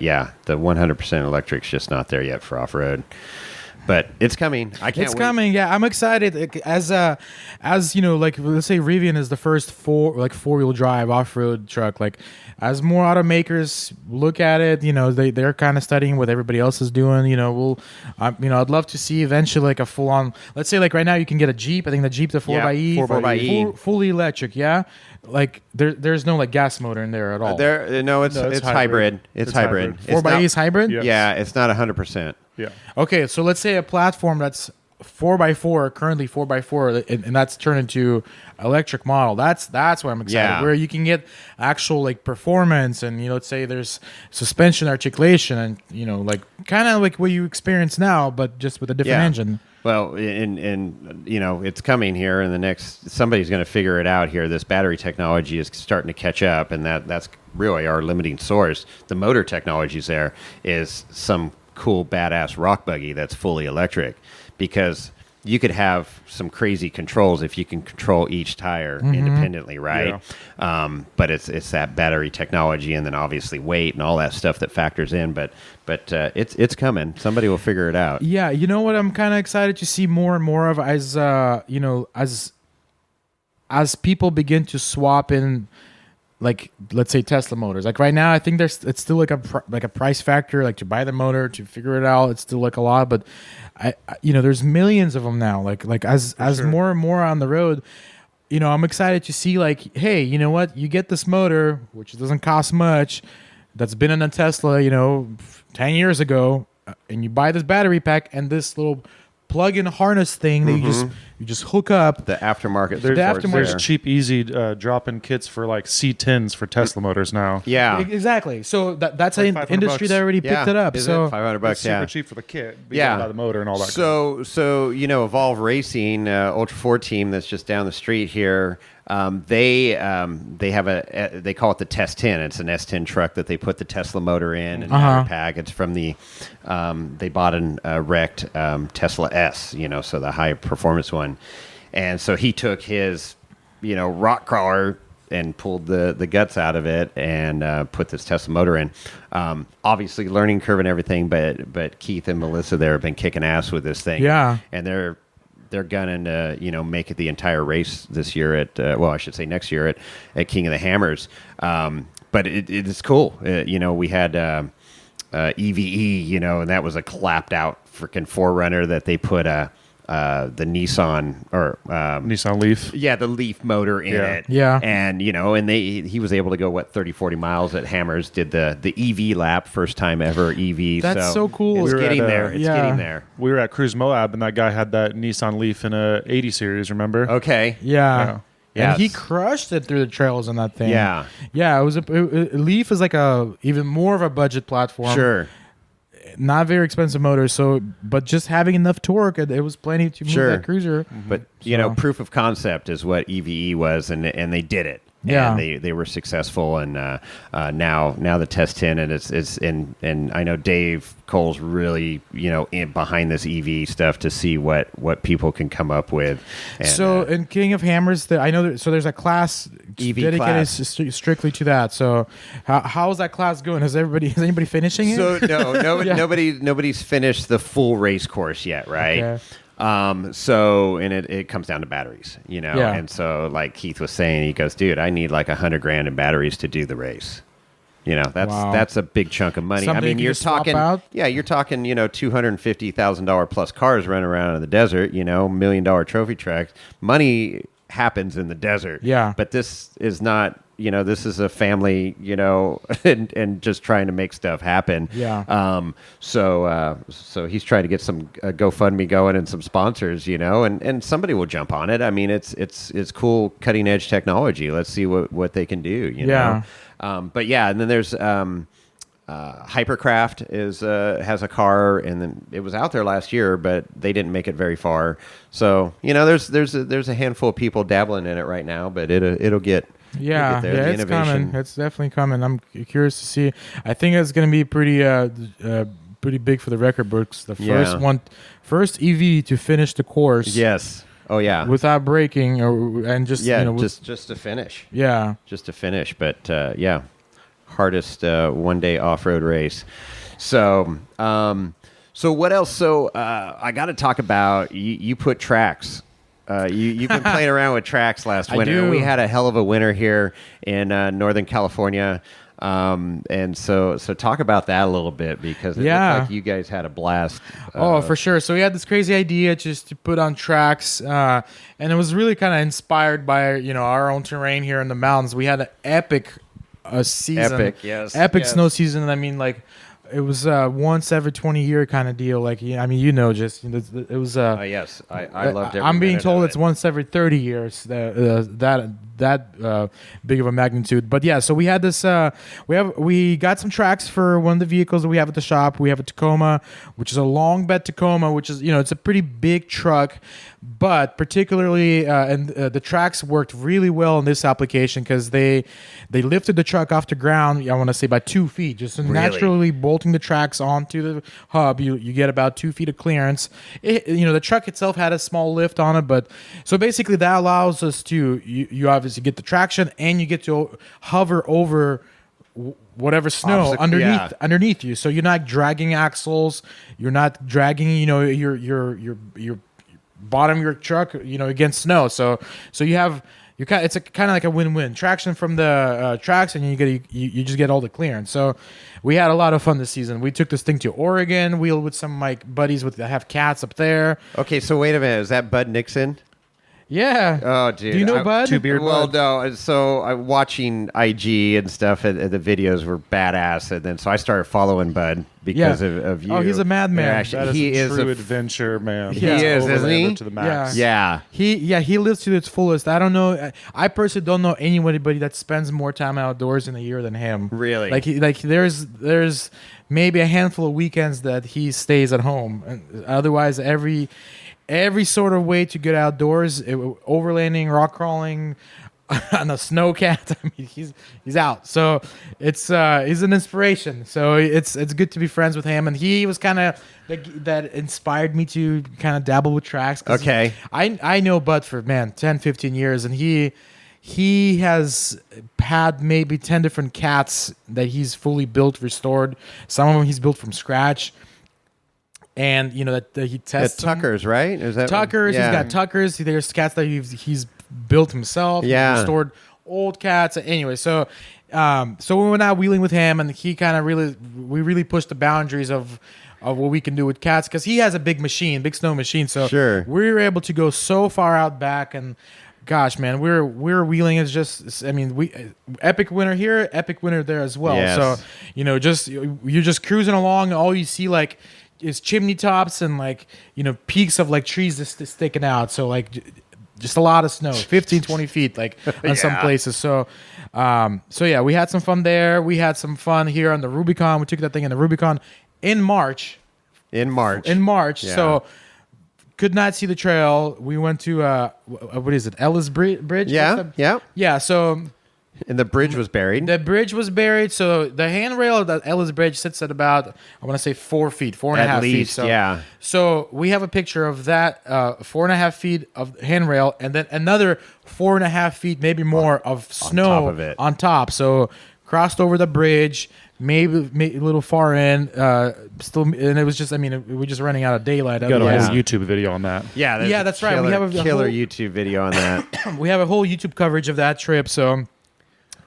100% electric's just not there yet for off road. But it's coming. I can't. It's coming. Yeah, I'm excited. As let's say Rivian is the first four-wheel drive off-road truck. Like, as more automakers look at it, they're kind of studying what everybody else is doing. I'd love to see eventually like a full-on. Let's say like right now you can get a Jeep. I think the Jeep's a 4xe, fully electric. Yeah, like there's no like gas motor in there at all. It's hybrid. It's hybrid. 4xe is hybrid. Yes. Yeah, it's not 100%. Yeah. Okay, so let's say a platform that's 4x4, currently 4x4, and that's turned into electric model. That's why I'm excited. Yeah. Where you can get actual like performance, and let's say there's suspension articulation, and like kind of like what you experience now, but just with a different engine. Well, and it's coming here, and somebody's going to figure it out here. This battery technology is starting to catch up, and that's really our limiting source. The motor technologies there is some cool badass rock buggy that's fully electric, because you could have some crazy controls if you can control each tire independently, right? Yeah. But it's that battery technology, and then obviously weight and all that stuff that factors in. But it's coming. Somebody will figure it out. Yeah, you know what? I'm kind of excited to see more and more of as people begin to swap in. Like, let's say Tesla motors. Like right now, I think it's still like a price factor. Like to buy the motor, to figure it out, it's still like a lot. But there's millions of them now. Like as more and more on the road, I'm excited to see like, hey, you know what? You get this motor, which doesn't cost much, that's been in a Tesla, 10 years ago, and you buy this battery pack and this little plug-in harness thing that you just hook up. The aftermarket. There's cheap, easy drop-in kits for like C10s for Tesla motors now. Yeah, exactly. So that's an industry that already picked it up. So $500. It's super cheap for the kit. By the motor and all that. So Evolve Racing, Ultra 4 team that's just down the street here. They have they call it the Test 10. It's an S10 truck that they put the Tesla motor in and battery pack. It's from they bought a wrecked Tesla S, so the high performance one. And so he took his, rock crawler and pulled the guts out of it and put this Tesla motor in. Obviously learning curve and everything, but Keith and Melissa there have been kicking ass with this thing. Yeah. And they're gunning to make it the entire race this year I should say next year at King of the Hammers. But it is cool. We had EVE, and that was a clapped out freaking 4Runner that they put the Nissan or Nissan Leaf. Yeah, the Leaf motor in it. Yeah. And and he was able to go 30-40 miles at Hammers, did the EV lap, first time ever EV. That's so cool. It's getting there. It's getting there. We were at Cruise Moab and that guy had that Nissan Leaf in a 80 series, remember? Okay. Yeah. Yeah. And he crushed it through the trails on that thing. Yeah. Yeah, it was Leaf is like even more of a budget platform. Sure. Not very expensive motor, but just having enough torque, it was plenty to move that cruiser. But proof of concept is what EVE was, and they did it. Yeah, and they were successful, and now the Test 10, and it's and I know Dave Cole's really in behind this EV stuff to see what people can come up with. And, in King of Hammers, I know there's a class EV dedicated class. strictly to that. So how is that class going? Is anybody finishing it? So nobody's finished the full race course yet, right? Okay. And it comes down to batteries, and so like Keith was saying, he goes, dude, I need like $100,000 in batteries to do the race. That's a big chunk of money. Something you're talking, you're talking, $250,000 plus cars running around in the desert, $1 million trophy tracks. Money happens in the desert. Yeah. But this is not, this is a family, and just trying to make stuff happen. Yeah. So he's trying to get some GoFundMe going and some sponsors, and somebody will jump on it. I mean, it's cool, cutting edge technology. Let's see what they can do. Yeah. But yeah, and then there's Hypercraft has a car, and then it was out there last year, but they didn't make it very far. So there's a handful of people dabbling in it right now, but it'll get Yeah, there. The it's innovation. coming. It's definitely coming. I'm curious to see. I think it's going to be pretty big for the record books. The first EV to finish the course. Yes. Oh yeah. Without braking just to finish. Yeah. Just to finish, but yeah. Hardest one-day off-road race. So what else? So I got to talk about you put tracks. You've been playing around with tracks last winter. do. We had a hell of a winter here in Northern California. And so talk about that a little bit, because it looked like you guys had a blast. For sure. So we had this crazy idea just to put on tracks, and it was really kind of inspired by our own terrain here in the mountains. We had an epic season, epic snow season. I mean, like, it was once every 20 year kind of deal. Like, it was. Yes, I loved it. I'm being told it's once every 30 years. That big of a magnitude. But yeah, so we had this. We got some tracks for one of the vehicles that we have at the shop. We have a Tacoma, which is a long bed Tacoma, which is it's a pretty big truck. But particularly, the tracks worked really well in this application because they lifted the truck off the ground. I want to say by 2 feet, just naturally bolting the tracks onto the hub. You get about 2 feet of clearance. The truck itself had a small lift on it, but so basically that allows us to you obviously get the traction and you get to hover over whatever snow underneath you. So you're not dragging axles. You're not dragging your bottom of your truck, against snow. So it's kind of like a win-win. Traction from the tracks, and you just get all the clearance. So we had a lot of fun this season. We took this thing to Oregon, wheeled with some of my buddies that have cats up there. Okay, so wait a minute. Is that Bud Nixon? Yeah. Oh, dude. Do you know Bud? Two-beard Bud? Well, no. So I'm watching IG and stuff, and the videos were badass. And then so I started following Bud because of you. Oh, he's a madman. He is a true adventure man. He is, isn't he? To the max. Yeah. He lives to its fullest. I don't know. I personally don't know anybody that spends more time outdoors in a year than him. Really? There's maybe a handful of weekends that he stays at home. And otherwise, every sort of way to get outdoors, overlanding, rock crawling, on a snowcat. I mean, he's out. So it's he's an inspiration. So it's good to be friends with him. And he was kind of that inspired me to kind of dabble with tracks. Okay. I know Bud for 10, 15 years, and he has had maybe 10 different cats that he's fully built, restored. Some of them he's built from scratch. And that he tests Tuckers, right? Is that Tuckers? Yeah. He's got Tuckers. There's cats that he's built himself. Yeah, restored old cats. Anyway, so we went out wheeling with him, and he kind of really pushed the boundaries of what we can do with cats, because he has a big snow machine. So sure, we were able to go so far out back, and gosh, man, we're wheeling. It's just, epic winter here, epic winter there as well. Yes. So you're just cruising along, and all you see is chimney tops and peaks of trees just sticking out. So just a lot of snow, 15, 20 feet, on some places. So yeah, we had some fun there. We had some fun here on the Rubicon. We took that thing in the Rubicon in March. Yeah. So could not see the trail. We went to what is it? Ellis Bridge? Yeah. So. And the bridge was buried. The bridge was buried. So the handrail of the Ellis Bridge sits at about, I want to say 4 feet, 4.5 feet. So, yeah. So we have a picture of that 4.5 feet of handrail, and then another 4.5 feet, maybe more, of snow on top of it. On top. So crossed over the bridge, maybe a little far in, still, and it was just, we're just running out of daylight. Got a whole YouTube video on that. Yeah, that's right. We have a killer YouTube video on that. We have a whole YouTube coverage of that trip. So.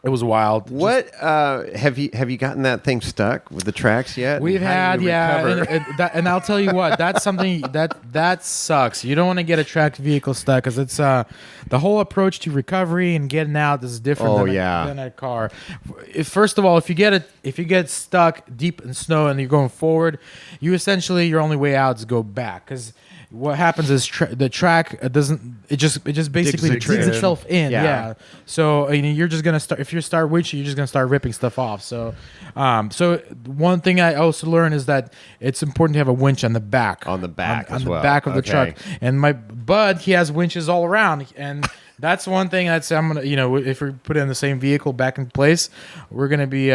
It was wild. What have you gotten that thing stuck with the tracks yet? We've How do you recover? and I'll tell you what, that's something that sucks. You don't want to get a tracked vehicle stuck because it's the whole approach to recovery and getting out is different than a car. First of all, if you get stuck deep in snow and you're going forward, your only way out is go back because what happens is the track it just basically digs itself in. Yeah. So you're just gonna start if you start winching, you're just gonna start ripping stuff off. So, so one thing I also learned is that it's important to have a winch on the back. On the back on as the well. back of the truck. And my bud, he has winches all around, and that's one thing I'm gonna if we put it in the same vehicle back in place, we're gonna be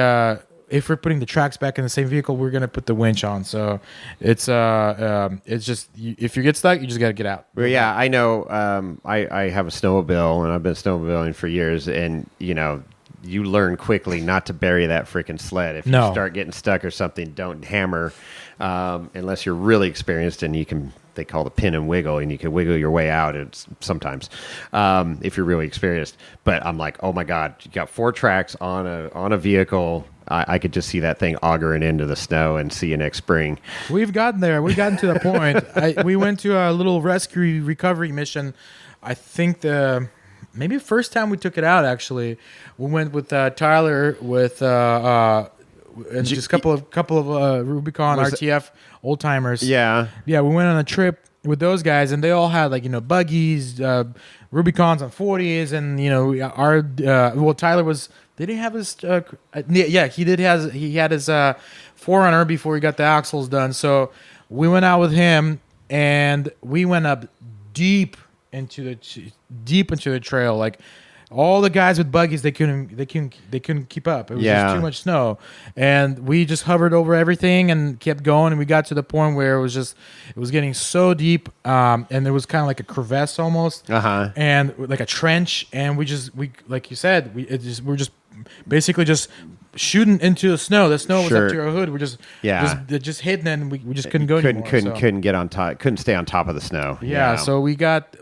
if we're putting the tracks back in the same vehicle, we're gonna put the winch on. So it's just if you get stuck, you just gotta get out. Well, yeah, I know. I have a snowmobile, and I've been snowmobiling for years, and you learn quickly not to bury that freaking sled. If you start getting stuck or something, don't hammer unless you're really experienced and you can. They call the pin and wiggle, and you can wiggle your way out. It's sometimes if you're really experienced. But I'm like, oh my god, you got 4 tracks on a vehicle. I could just see that thing augering into the snow and see you next spring. We've gotten there. We've gotten to the point. We went to a little rescue recovery mission. I think maybe first time we took it out. Actually, we went with Tyler with and just a couple of Rubicon RTF old timers. Yeah. We went on a trip with those guys, and they all had buggies, Rubicons on 40s, and Tyler was. Did he have his? He did. He had his 4Runner before he got the axles done. So we went out with him, and we went up deep into the trail. Like all the guys with buggies, they couldn't keep up. It was just too much snow, and we just hovered over everything and kept going. And we got to the point where it was getting so deep, and there was kind of like a crevasse almost, and like a trench. And we like you said, we're just basically just shooting into the snow. The snow was up to our hood. We're just hitting, and we just couldn't go anymore. Couldn't get on top. Couldn't stay on top of the snow. So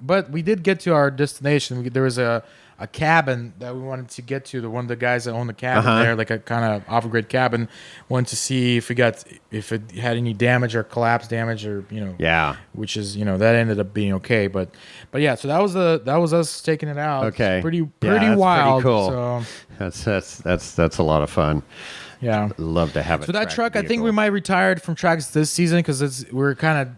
but we did get to our destination. There was a cabin that we wanted to get to. One of the guys that owned the cabin there, like a kind of off-grid cabin, wanted to see if it had any damage or collapse damage or which is that ended up being okay. But yeah, so that was us taking it out. Okay, pretty wild. Pretty cool. So that's a lot of fun. Yeah, love to have it. So that truck, vehicle. I think we might retire from tracks this season because we're kind of.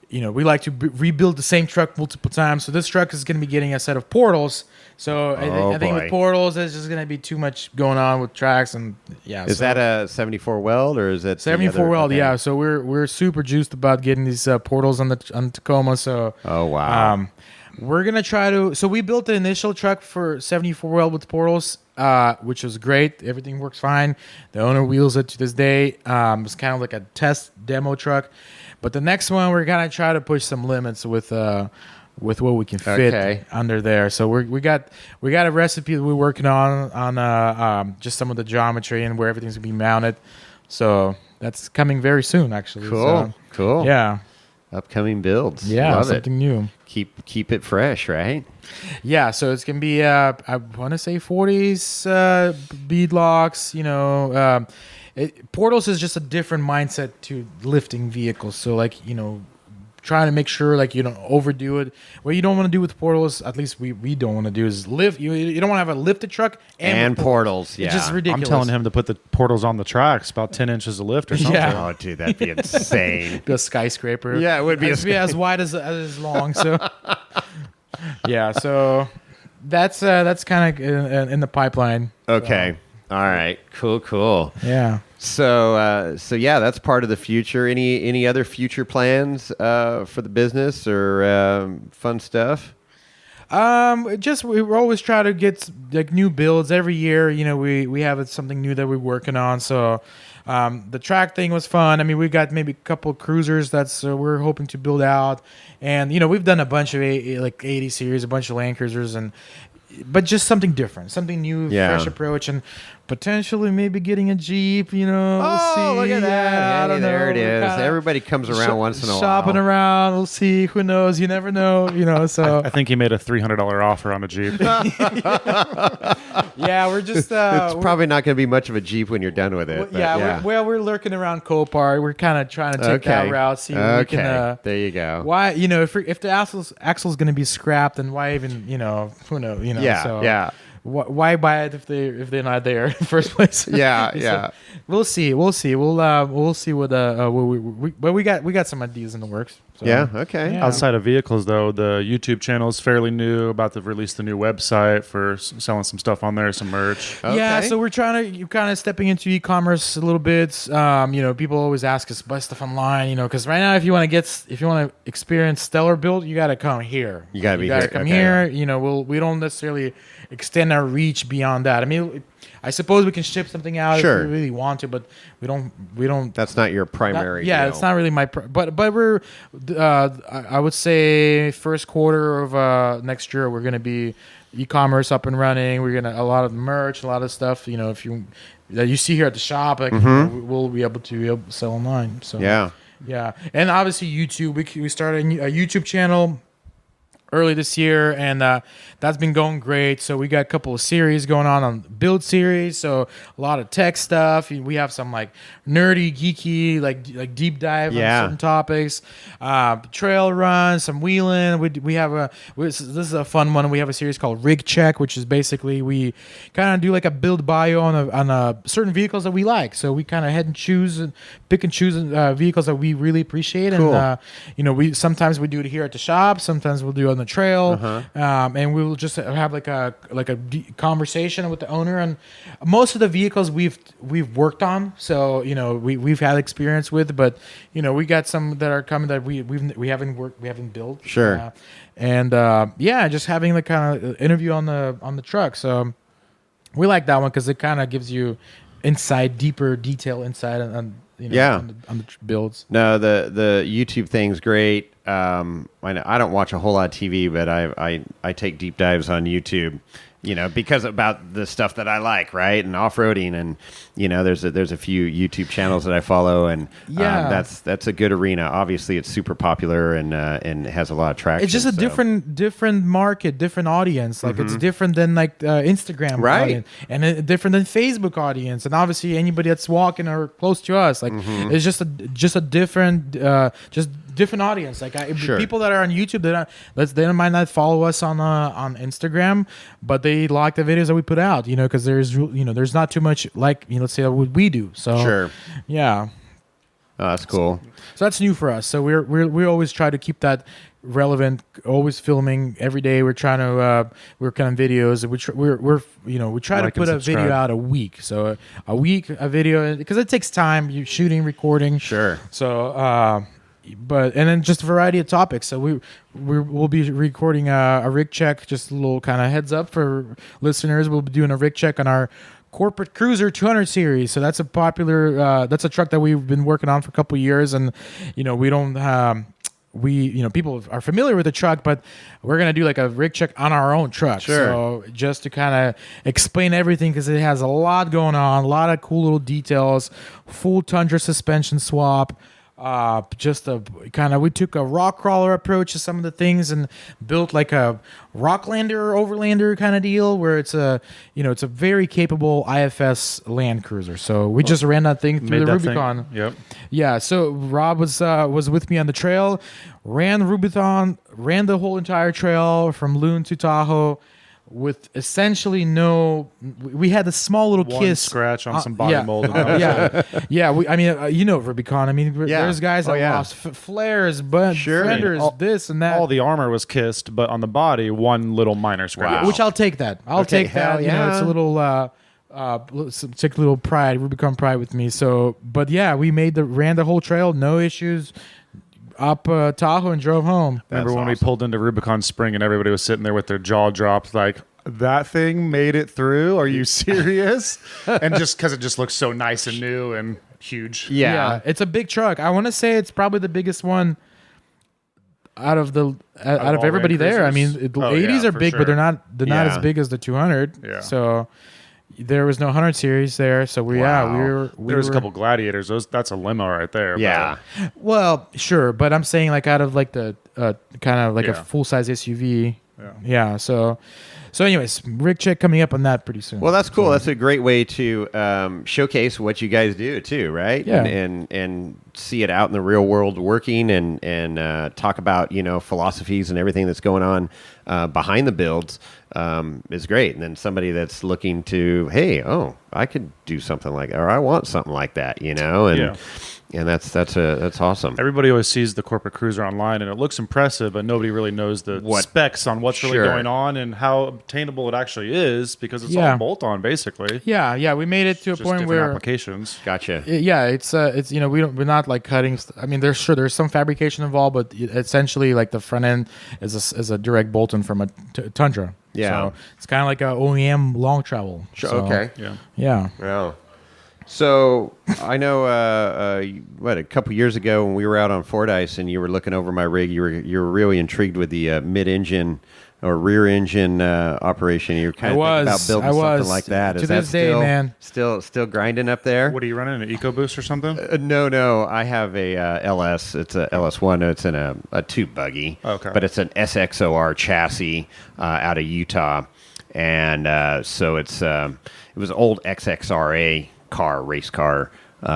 We like to rebuild the same truck multiple times. So this truck is going to be getting a set of portals. So I think with portals, there's just going to be too much going on with tracks. And is that a 74 weld or is it 74 weld? Okay. Yeah. So we're super juiced about getting these portals on Tacoma. So we're gonna try to. So we built the initial truck for 74 weld with portals, which was great. Everything works fine. The owner wheels it to this day. It's kind of like a test demo truck. But the next one, we're gonna try to push some limits with what we can fit under there. So we got a recipe that we're working on just some of the geometry and where everything's gonna be mounted. So that's coming very soon, actually. Cool. Yeah. Upcoming builds. Yeah, love something new. Keep it fresh, right? Yeah. So it's gonna be I want to say 40s beadlocks. Portals is just a different mindset to lifting vehicles. So trying to make sure you don't overdo it. What you don't want to do with portals, at least we don't want to do, is lift. You don't want to have a lifted truck and portals. Yeah, it's just ridiculous. I'm telling him to put the portals on the tracks, about 10 inches of lift or something. Yeah. Oh, dude, that'd be insane. The skyscraper. Yeah, it would be as wide as long. So yeah, so that's kind of in the pipeline. Okay. All right. Cool. Yeah. So yeah, that's part of the future. Any other future plans for the business or fun stuff? We always try to get new builds every year. We have something new that we're working on. So the track thing was fun. I mean, we got maybe a couple of cruisers that's we're hoping to build out, and we've done a bunch of 80 series, a bunch of Land Cruisers, but just something different, something new, fresh approach. And potentially maybe getting a Jeep, you know. Oh, we'll see. look at that. I don't There know. it is. Kinda Everybody comes around once in a while. shopping around. We'll see. Who knows? You never know, you know. So I think he made a $300 offer on a Jeep. yeah, we're just It's probably not going to be much of a Jeep when you're done with it. but yeah. We're lurking around Copart. We're kind of trying to take that route. See if we can. There you go. Why, you know, if the axle's going to be scrapped, then why even, you know, who knows, you know? Yeah, so yeah. Why buy it if they're not there in the first place? Yeah, So, yeah. we'll see. We'll see what we got some ideas in the works. So, Yeah, okay. Yeah. Outside of vehicles, though, the YouTube channel is fairly new. About to release the new website for selling some stuff on there, some merch. Yeah, Okay. so we're trying to kind of stepping into e-commerce a little bit. You know, people always ask us buy stuff online. You know, because right now, if you want to experience Stellar build, you got to come here. You gotta be here. come Okay. here. You know, we don't necessarily extend our reach beyond that. I mean, I suppose we can ship something out Sure. if we really want to, but we don't. That's not your primary deal. It's not really my. But we're, I would say first quarter of next year we're gonna be e-commerce up and running. We're gonna a lot of merch, a lot of stuff. You know, if you that you see here at the shop, like we'll be able to sell online. So Yeah. yeah, and obviously YouTube. We started a YouTube channel early this year, and that's been going great. So we got a couple of series going on build series, so a lot of tech stuff. We have some like nerdy, geeky, like deep dive on certain topics, trail runs, some wheeling. We have this is a fun one. We have a series called Rig Check, which is basically we kind of do like a build bio on certain vehicles that we like. So we kind of pick and choose vehicles that we really appreciate. Cool. And you know, sometimes we do it here at the shop, sometimes we'll do it on the trail, and we'll just have like a conversation with the owner. And most of the vehicles we've worked on, so you know we've had experience with, but you know we got some that are coming that we haven't built. Sure. And just having the kind of interview on the truck. So we like that one because it kind of gives you deeper detail insight on on the builds. No, the YouTube thing's great. I don't watch a whole lot of TV, but I take deep dives on YouTube, you know, because about the stuff that I like, right? And off-roading, and you know, there's a few YouTube channels that I follow, and that's a good arena. Obviously, it's super popular and has a lot of traction. It's just a different market, different audience. Like it's different than like Instagram audience, and different than Facebook audience, and obviously anybody that's walking or close to us, like it's just a different different audience. Like people that are on YouTube, they might not follow us on Instagram, but they like the videos that we put out. You know, because there's not too much like let's say what we do. So Sure. Yeah. Oh, that's cool. So that's new for us. So we always try to keep that relevant. Always filming every day. We're trying to work on videos. We try to put a video out a week. So a week a video because it takes time. You shooting, recording. Sure. So and then just a variety of topics. So we'll be recording a rig check. Just a little kind of heads up for listeners. We'll be doing a rig check on our Corporate Cruiser 200 series. So that's a popular. That's a truck that we've been working on for a couple of years, and you know we don't. People are familiar with the truck, but we're gonna do like a rig check on our own truck. Sure. So just to kind of explain everything because it has a lot going on, a lot of cool little details. Full Tundra suspension swap. We took a rock crawler approach to some of the things and built like a Rocklander Overlander kind of deal where it's a very capable IFS Land Cruiser. So we just ran that thing through the Rubicon. Yep. Yeah. So Rob was with me on the trail, ran the whole entire trail from Loon to Tahoe. With essentially we had a small little One kiss scratch on some body mold. Rubicon. I mean, there's guys that lost flares, but fenders, this and that. All the armor was kissed, but on the body, one little minor scratch. Which I'll take that. I'll take that. Yeah. It's a little. Take a little pride, Rubicon pride with me. So, but yeah, we ran the whole trail, no issues. Up Tahoe and drove home. Remember when we pulled into Rubicon Spring and everybody was sitting there with their jaw dropped like, that thing made it through? Are you serious? And just because it just looks so nice and new and huge. Yeah. It's a big truck. I want to say it's probably the biggest one out of everybody there. I mean, the 80s are big, but they're not as big as the 200. Yeah. So There was no 100 series there, so we Wow. There was a couple Gladiators. That's a limo right there. Yeah. Well, sure, but I'm saying like out of like the kind of like a Yeah. full size SUV. Yeah. So anyways, rig check coming up on that pretty soon. Well, that's cool. That's a great way to showcase what you guys do too, right? Yeah. And see it out in the real world working, and talk about philosophies and everything that's going on behind the builds is great. And then somebody that's looking to, hey, I could do something like that, or I want something like that, and that's awesome. Everybody always sees the corporate cruiser online, and it looks impressive, but nobody really knows the specs on what's really Sure. going on and how obtainable it actually is, because it's Yeah. all bolt-on basically. yeah, we made it to a Just point different where applications. Gotcha. yeah, it's we're not like cutting. I mean, there's some fabrication involved, but essentially like the front end is a direct bolt-on from a Tundra. Yeah. So it's kind of like a OEM long travel. Sure, So, okay. Yeah. Yeah. So I know, a couple years ago when we were out on Fordyce and you were looking over my rig, you were really intrigued with the mid-engine or rear engine operation. You were kind of thinking about building something like that. To Is that this day, still, man. still grinding up there? What are you running, an EcoBoost or something? No. I have a LS. It's a LS1. It's in a tube buggy. Okay. But it's an SXOR chassis out of Utah, and so it was old XXRA race car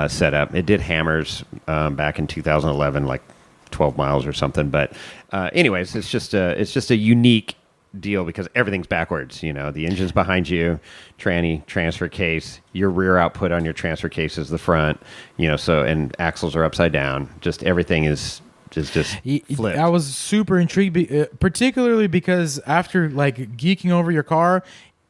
setup. It did hammers back in 2011, like 12 miles or something. But anyways, it's just a unique deal because everything's backwards. The engine's behind you, tranny, transfer case, your rear output on your transfer case is the front. So and axles are upside down. Just everything is just flipped. I was super intrigued, particularly because after like geeking over your car,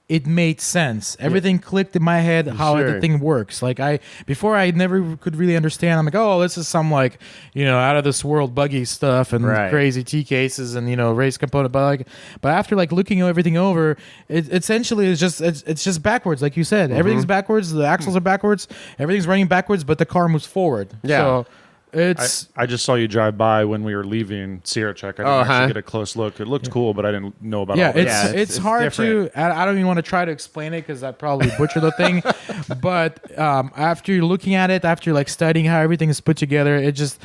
it made sense. Everything clicked in my head how Sure. the thing works. Like before I never could really understand. I'm like, oh, this is some like out of this world buggy stuff and Right. crazy T cases and race component. But after like looking everything over, it essentially is it's just backwards, like you said. Mm-hmm. Everything's backwards. The axles are backwards. Everything's running backwards, but the car moves forward. Yeah. So it's I just saw you drive by when we were leaving Sierra Check. I didn't actually get a close look. It looked cool, but I didn't know about all yeah, this. it's hard different. to. I don't even want to try to explain it because I probably butcher the thing. But after you're looking at it, after like studying how everything is put together, it just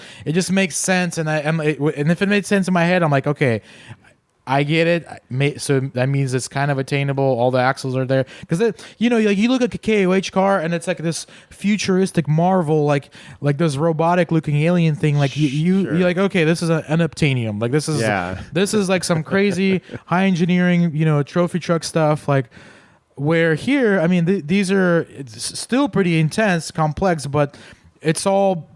makes sense. And and if it made sense in my head, I'm like, okay, I get it. So that means it's kind of attainable. All the axles are there because like you look at a KOH car and it's like this futuristic marvel, like this robotic looking alien thing. Like you're like, okay, this is an unobtainium. Like this is like some crazy high engineering, trophy truck stuff. Like where here, I mean, these are it's still pretty intense, complex, but it's all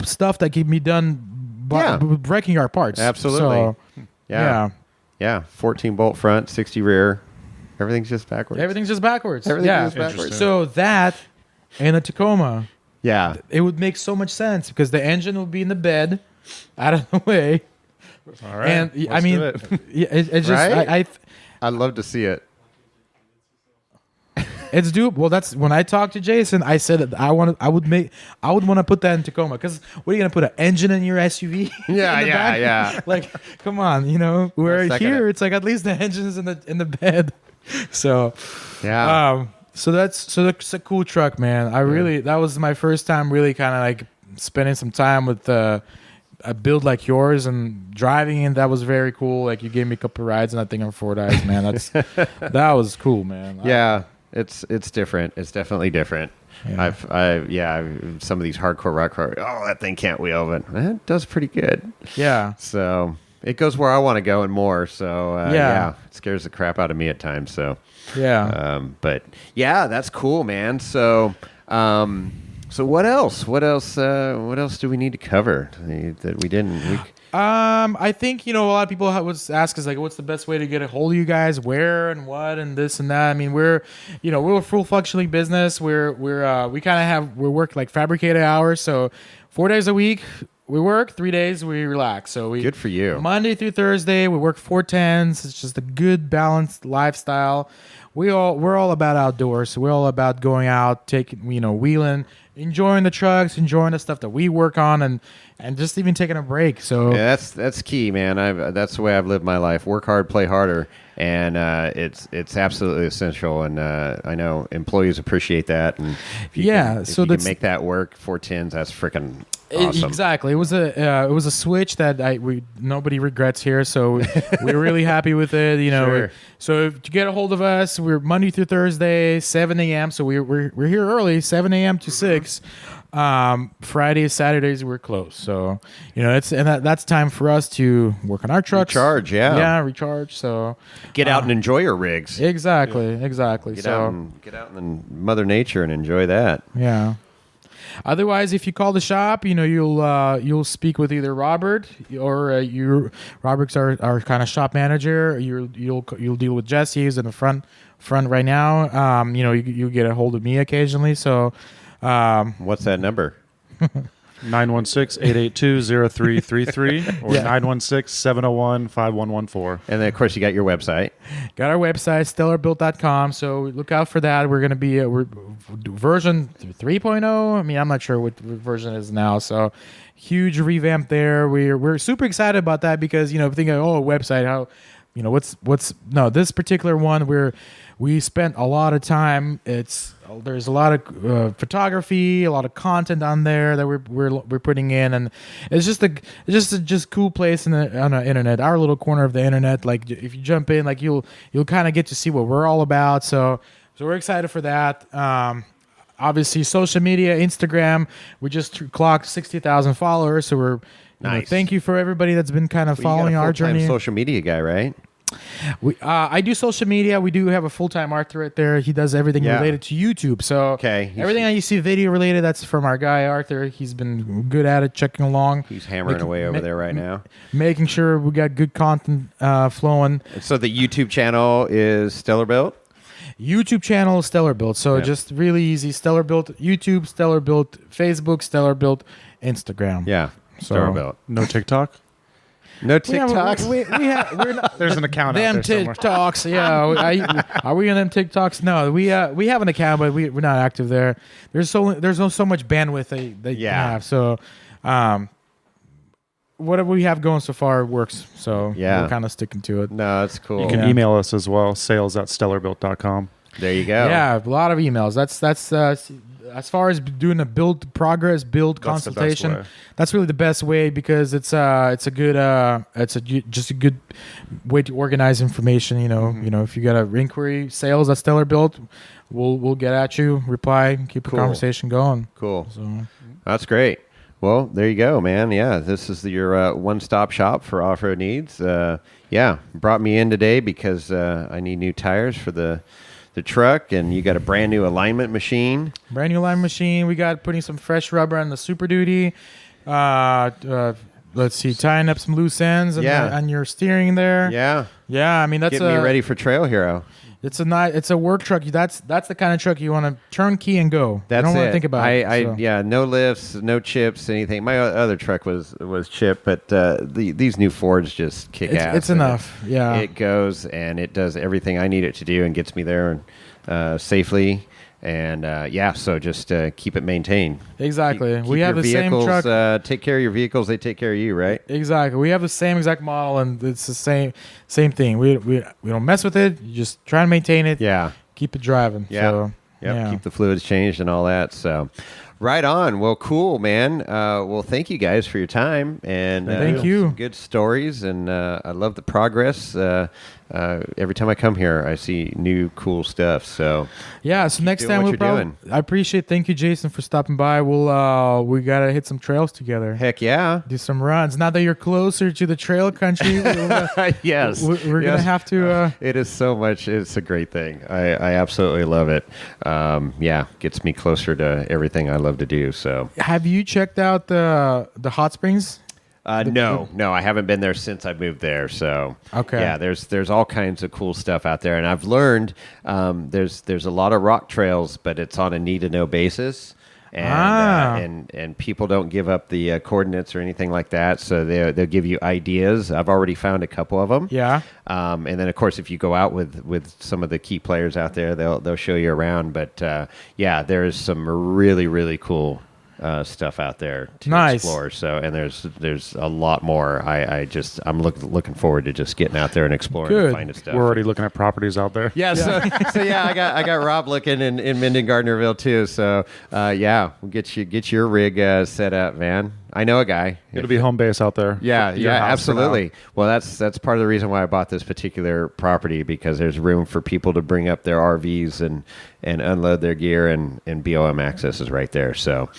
stuff that can be done by breaking our parts. Absolutely. So, Yeah. Yeah, 14 bolt front, 60 rear. Everything's just backwards. Everything's just backwards. Everything yeah. is backwards. So that and a Tacoma, Yeah. it would make so much sense because the engine would be in the bed, out of the way. All right. And I let's mean, do it. yeah, it's just Right? I'd love to see it. it's doable. Well, that's when I talked to Jason. I said that I would want to put that in Tacoma because what are you gonna put an engine in your SUV? Yeah, in the back? yeah. Like, come on, where Second here it. it's like at least the engine is in the bed. So, Yeah. so that's a cool truck, man. That was my first time really kind of like spending some time with a build like yours and driving, and that was very cool. Like you gave me a couple rides and that thing on Fordyce, man. That was cool, man. Yeah. It's different. It's definitely different. Yeah. Some of these hardcore rock cars, that thing can't wheel, but it does pretty good. Yeah. So it goes where I want to go and more. So Yeah. it scares the crap out of me at times. So Yeah. but yeah, that's cool, man. So what else? What else do we need to cover that we didn't? I think a lot of people would ask us like, what's the best way to get a hold of you guys? Where and what and this and that. I mean, we're a full functioning business. We work like fabricated hours, so 4 days a week we work, 3 days we relax. So Good for you. Monday through Thursday we work 4/10s. It's just a good balanced lifestyle. We're all about outdoors. So we're all about going out, taking wheeling, enjoying the trucks, enjoying the stuff that we work on, and just even taking a break. So Yeah, that's key, man. That's the way I've lived my life. Work hard, play harder. and it's absolutely essential. And I know employees appreciate that. And if you can make that work 410s, that's freaking awesome. Exactly. It was a switch that nobody regrets here. So we're really happy with it. Sure. So to get a hold of us, we're Monday through Thursday, 7 a.m. So we're here early, 7 a.m. to 6. Fridays, Saturdays we're closed. So that's time for us to work on our trucks. Recharge. So get out and enjoy your rigs. Exactly. Get out in Mother Nature and enjoy that. Yeah. Otherwise, if you call the shop, you'll speak with either Robert or Robert's our kind of shop manager. You'll deal with Jesse, who's in the front right now. You get a hold of me occasionally. So, what's that number? 916-882-0333 or 916-701-5114. And then, of course, you got your website. Got our website, stellarbuilt.com. So look out for that. We're going to be we're version 3.0. I mean, I'm not sure what version it is now. So huge revamp there. We're super excited about that because, thinking, a website, how, this particular one we spent a lot of time. There's a lot of photography, a lot of content on there that we're putting in, and it's just a cool place on the internet, our little corner of the internet. Like if you jump in, like you'll kind of get to see what we're all about. So we're excited for that. Obviously, social media, Instagram, we just clocked 60,000 followers. So we're nice. Thank you for everybody that's been kind of following our journey. Social media guy, right? I do social media. We do have a full-time Arthur right there. He does everything related to YouTube. So everything that you see video related, that's from our guy Arthur. He's been good at it, checking along. He's hammering away over there right now, making sure we got good content flowing. So the YouTube channel is Stellar Built. YouTube channel is Stellar Built. So just really easy. Stellar Built YouTube, Stellar Built Facebook, Stellar Built Instagram. Yeah, Stellar Built. No TikTok. No TikToks. We're not, there's an account them out there TikToks. Yeah, are we on them TikToks? No, we have an account, but we're not active there. There's so much bandwidth that you can have. So, whatever we have going so far works. So we're kind of sticking to it. No, that's cool. You can email us as well, sales@stellarbuilt.com. There you go. Yeah, a lot of emails. That's as far as doing a build consultation. That's really the best way because it's a good way to organize information. If you got a inquiry, sales at Stellar Built, we'll get at you, reply, keep the conversation going. Cool. So that's great. Well, there you go, man. Yeah, this is your one-stop shop for off-road needs. Brought me in today because I need new tires for the truck, and you got a brand new alignment machine. We got putting some fresh rubber on the Super Duty. Let's see, tying up some loose ends on your steering there. Yeah. I mean, that's getting me ready for Trail Hero. It's a work truck. That's the kind of truck you want to turn key and go. That's you don't want it. to think about it. No lifts, no chips, anything. My other truck was chipped, but these new Fords just kick ass. It's enough. It goes and it does everything I need it to do and gets me there safely. And so just keep it maintained. Exactly. Keep we have the vehicles, same truck. Take care of your vehicles; they take care of you, right? Exactly. We have the same exact model, and it's the same thing. We don't mess with it. You just try and maintain it. Yeah. Keep it driving. Yeah. So, Keep the fluids changed and all that. So, right on. Well, cool, man. Thank you guys for your time and thank you. Some good stories, and I love the progress. Every time I come here, I see new cool stuff. So so next time I appreciate. Thank you, Jason, for stopping by. We gotta hit some trails together. Heck yeah, do some runs. Now that you're closer to the trail country, yes, we're gonna have to. It is so much. It's a great thing. I absolutely love it. Gets me closer to everything I love to do. So, have you checked out the hot springs? No, I haven't been there since I moved there. So there's all kinds of cool stuff out there, and I've learned there's a lot of rock trails, but it's on a need to know basis, and people don't give up the coordinates or anything like that. So they'll give you ideas. I've already found a couple of them. Yeah. And then of course if you go out with some of the key players out there, they'll show you around. But there's some really really cool stuff out there to Nice. explore. So, and there's a lot more. I'm looking forward to just getting out there and exploring Good. and finding stuff. We're already looking at properties out there. Yeah, so yeah, I got Rob looking in Minden Gardnerville too. So yeah, we'll get your rig set up, man. I know a guy. It'll be home base out there. Yeah, Your yeah, house for now. absolutely. Well, that's part of the reason why I bought this particular property, because there's room for people to bring up their RVs and unload their gear, and BOM access is right there. So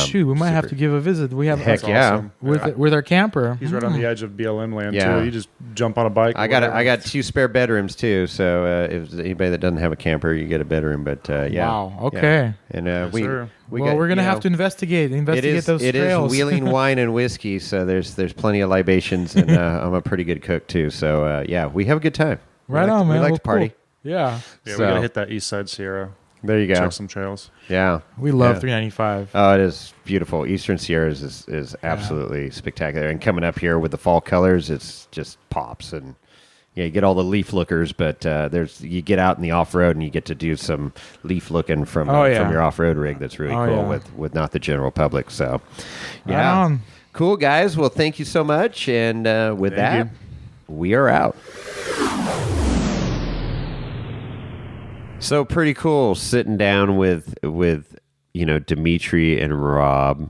Shoot, we might have to give a visit. We have Heck yeah. awesome. with our camper. He's right on the edge of BLM land Yeah. too. You just jump on a bike. I got 2 spare bedrooms too. So if anybody that doesn't have a camper, you get a bedroom. But yeah. Wow, okay. Yeah. And sir. We're gonna have to investigate those it trails. is wheeling wine and whiskey, so there's plenty of libations, and I'm a pretty good cook too. So yeah, we have a good time. Right on, man. We like Well, to party. cool. Yeah, Yeah, So- we gotta hit that East Side Sierra. There you go. Check some trails. Yeah, we love Yeah. 395. Oh, it is beautiful. Eastern Sierras is absolutely spectacular, and coming up here with the fall colors, it's just pops. And yeah, you get all the leaf lookers, but you get out in the off road and you get to do some leaf looking from your off road rig. That's really cool with not the general public. So yeah, Right on. cool guys. Well, thank you so much, and with Thank that, we are out. So pretty cool sitting down with Dmitriy and Rob.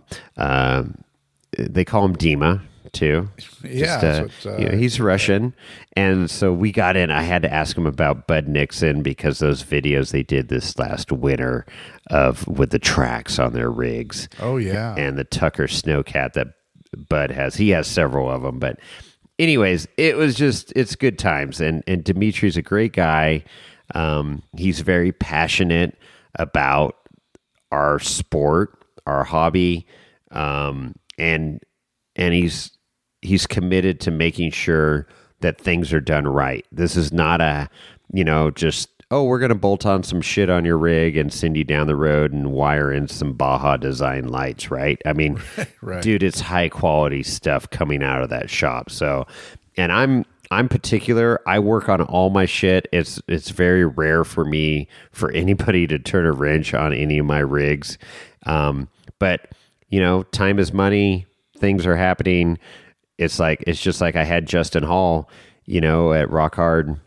They call him Dima too. Yeah, Just, that's what, he's Russian, and so we got in. I had to ask him about Bud Nixon because those videos they did this last winter with the tracks on their rigs. Oh yeah, And the Tucker Snowcat that Bud has. He has several of them, but anyways, it's good times. And Dimitri's a great guy. He's very passionate about our sport, our hobby, and he's committed to making sure that things are done right. This is not just we're going to bolt on some shit on your rig and send you down the road and wire in some Baja design lights, right? I mean, Right. dude, it's high quality stuff coming out of that shop. So, and I'm particular. I work on all my shit. It's very rare for anybody to turn a wrench on any of my rigs. But time is money. Things are happening. It's just like I had Justin Hall, at Rock Hard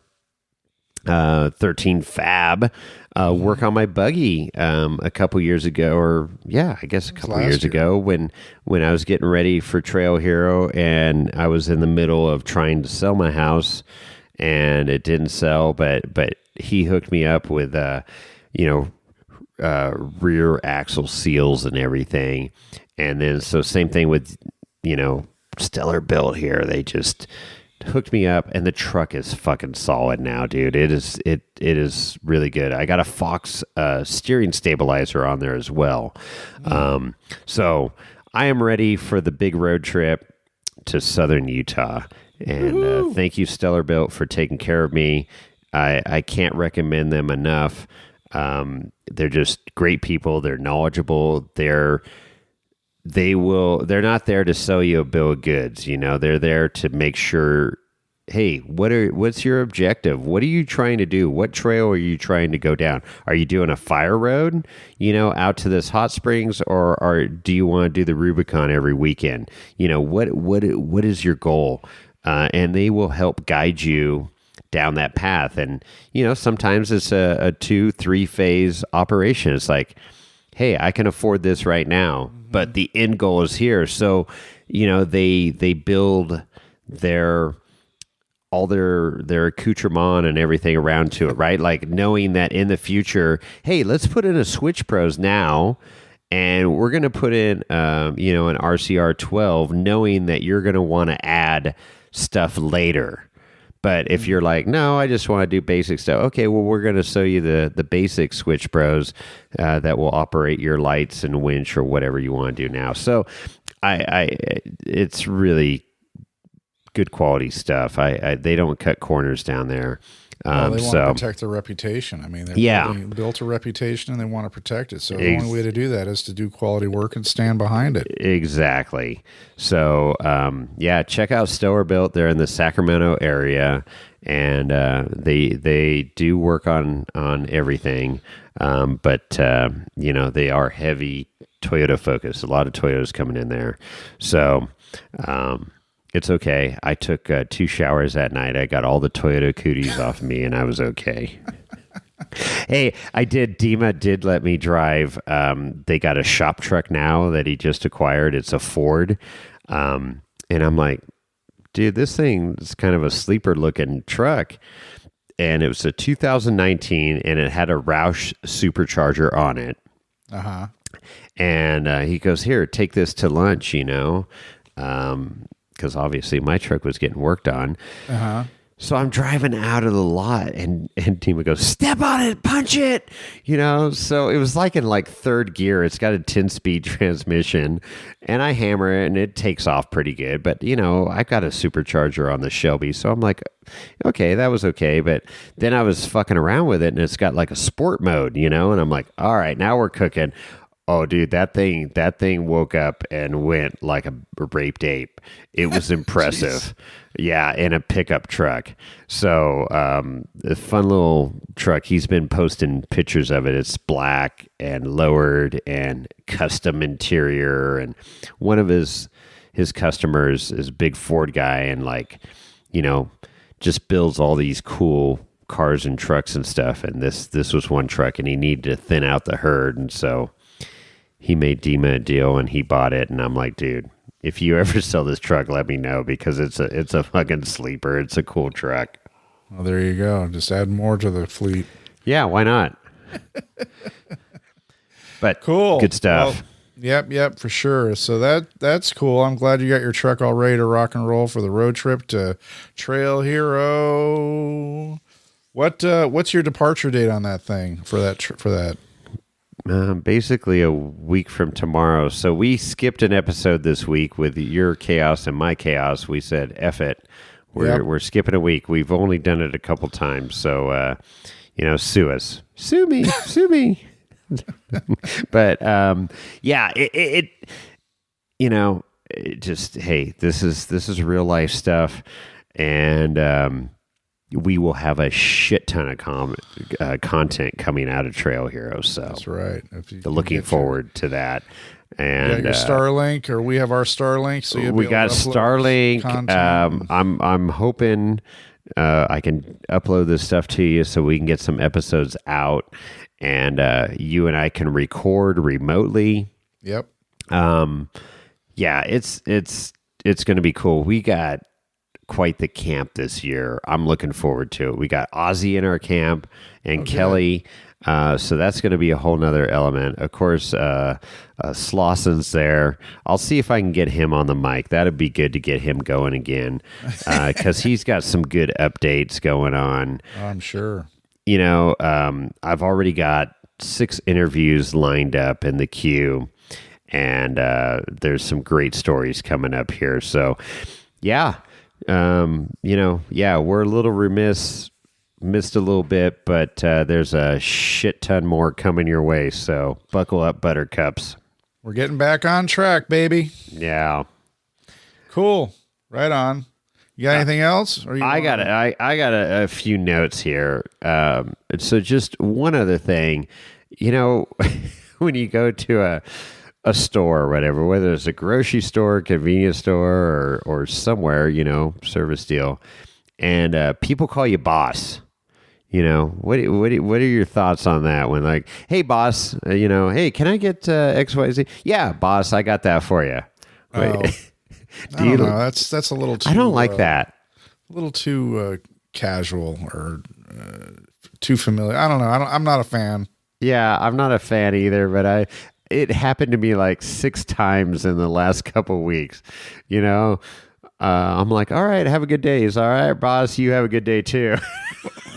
13 Fab, work on my buggy a couple years ago, I guess a couple years ago when I was getting ready for Trail Hero, and I was in the middle of trying to sell my house, and it didn't sell, but he hooked me up with rear axle seals and everything. And then so same thing with Stellar Built here. They just hooked me up, and the truck is fucking solid now, dude. It is really good. I got a Fox steering stabilizer on there as well. So I am ready for the big road trip to southern Utah. And thank you, Stellar Built, for taking care of me. I can't recommend them enough. They're just great people. They're knowledgeable. They're not there to sell you a bill of goods. They're there to make sure, hey, what's your objective? What are you trying to do? What trail are you trying to go down? Are you doing a fire road, out to this hot springs, or do you want to do the Rubicon every weekend? What is your goal? And they will help guide you down that path. And, sometimes it's a 2-3 phase operation. It's like, hey, I can afford this right now, but the end goal is here. So, they build all their accoutrement and everything around to it, right? Like knowing that in the future, hey, let's put in a Switch Pros now, and we're going to put in, an RCR 12, knowing that you're going to want to add stuff later. But if you're like, no, I just want to do basic stuff. Okay, well, we're going to show you the basic Switch Pros that will operate your lights and winch or whatever you want to do now. So it's really good quality stuff. They don't cut corners down there. They want to protect their reputation. I mean, they built a reputation and they want to protect it. So the only way to do that is to do quality work and stand behind it. Exactly. So, check out Stellar Built. They're in the Sacramento area, and they do work on everything. But they are heavy Toyota Focus. A lot of Toyotas coming in there. So it's okay. I took 2 showers that night. I got all the Toyota cooties off me, and I was okay. Hey, Dima did let me drive. They got a shop truck now that he just acquired. It's a Ford. And I'm like, dude, this thing is kind of a sleeper looking truck. And it was a 2019 and it had a Roush supercharger on it. Uh-huh. And he goes, here, take this to lunch, because obviously my truck was getting worked on. Uh-huh. So I'm driving out of the lot, and Dima goes, step on it, punch it, So it was like in third gear. It's got a 10-speed transmission, and I hammer it, and it takes off pretty good. But, I got a supercharger on the Shelby, so I'm like, okay, that was okay. But then I was fucking around with it, and it's got a sport mode, and I'm like, all right, now we're cooking. Oh, dude, that thing woke up and went like a raped ape. It was impressive. Yeah, in a pickup truck. So a fun little truck. He's been posting pictures of it. It's black and lowered and custom interior. And one of his customers is a big Ford guy and just builds all these cool cars and trucks and stuff. And this was one truck, and he needed to thin out the herd. And so he made Dima a deal and he bought it. And I'm like, dude, if you ever sell this truck, let me know, because it's a fucking sleeper. It's a cool truck. Well, there you go. Just add more to the fleet. Yeah, why not? But cool. Good stuff. Well, yep, for sure. So that's cool. I'm glad you got your truck all ready to rock and roll for the road trip to Trail Hero. What's your departure date on that thing for that? Basically a week from tomorrow. So we skipped an episode this week with your chaos and my chaos. We said, F it. We're skipping a week. We've only done it a couple times. So, sue us. Sue me. Sue me. But, it just, hey, this is real life stuff. And, we will have a shit ton of content coming out of Trail Heroes. So that's right. Looking forward to that. And you got your Starlink, or we have our Starlink. So we got Starlink. I'm hoping I can upload this stuff to you so we can get some episodes out, and you and I can record remotely. Yep. Yeah, it's going to be cool. We got quite the camp this year. I'm looking forward to it. We got Ozzy in our camp and Kelly. So that's going to be a whole nother element. Of course, Slauson's there. I'll see if I can get him on the mic. That'd be good to get him going again, because he's got some good updates going on. I'm sure. I've already got 6 interviews lined up in the queue, and there's some great stories coming up here. So, yeah. We're a little missed a little bit, but there's a shit ton more coming your way. So buckle up, buttercups. We're getting back on track, baby. Yeah. Cool. Right on. You got anything else? Or I got a few notes here. So just one other thing, when you go to a store or whatever, whether it's a grocery store, convenience store, or somewhere, service deal, and people call you boss. What are your thoughts on that? When hey boss, hey, can I get XYZ? Yeah, boss, I got that for you. Oh, I don't know. That's a little too. I don't like that. A little too casual or too familiar. I don't know. I'm not a fan. Yeah, I'm not a fan either, but it happened to me 6 times in the last couple of weeks. I'm like, all right, have a good day. He's all right, boss. You have a good day too.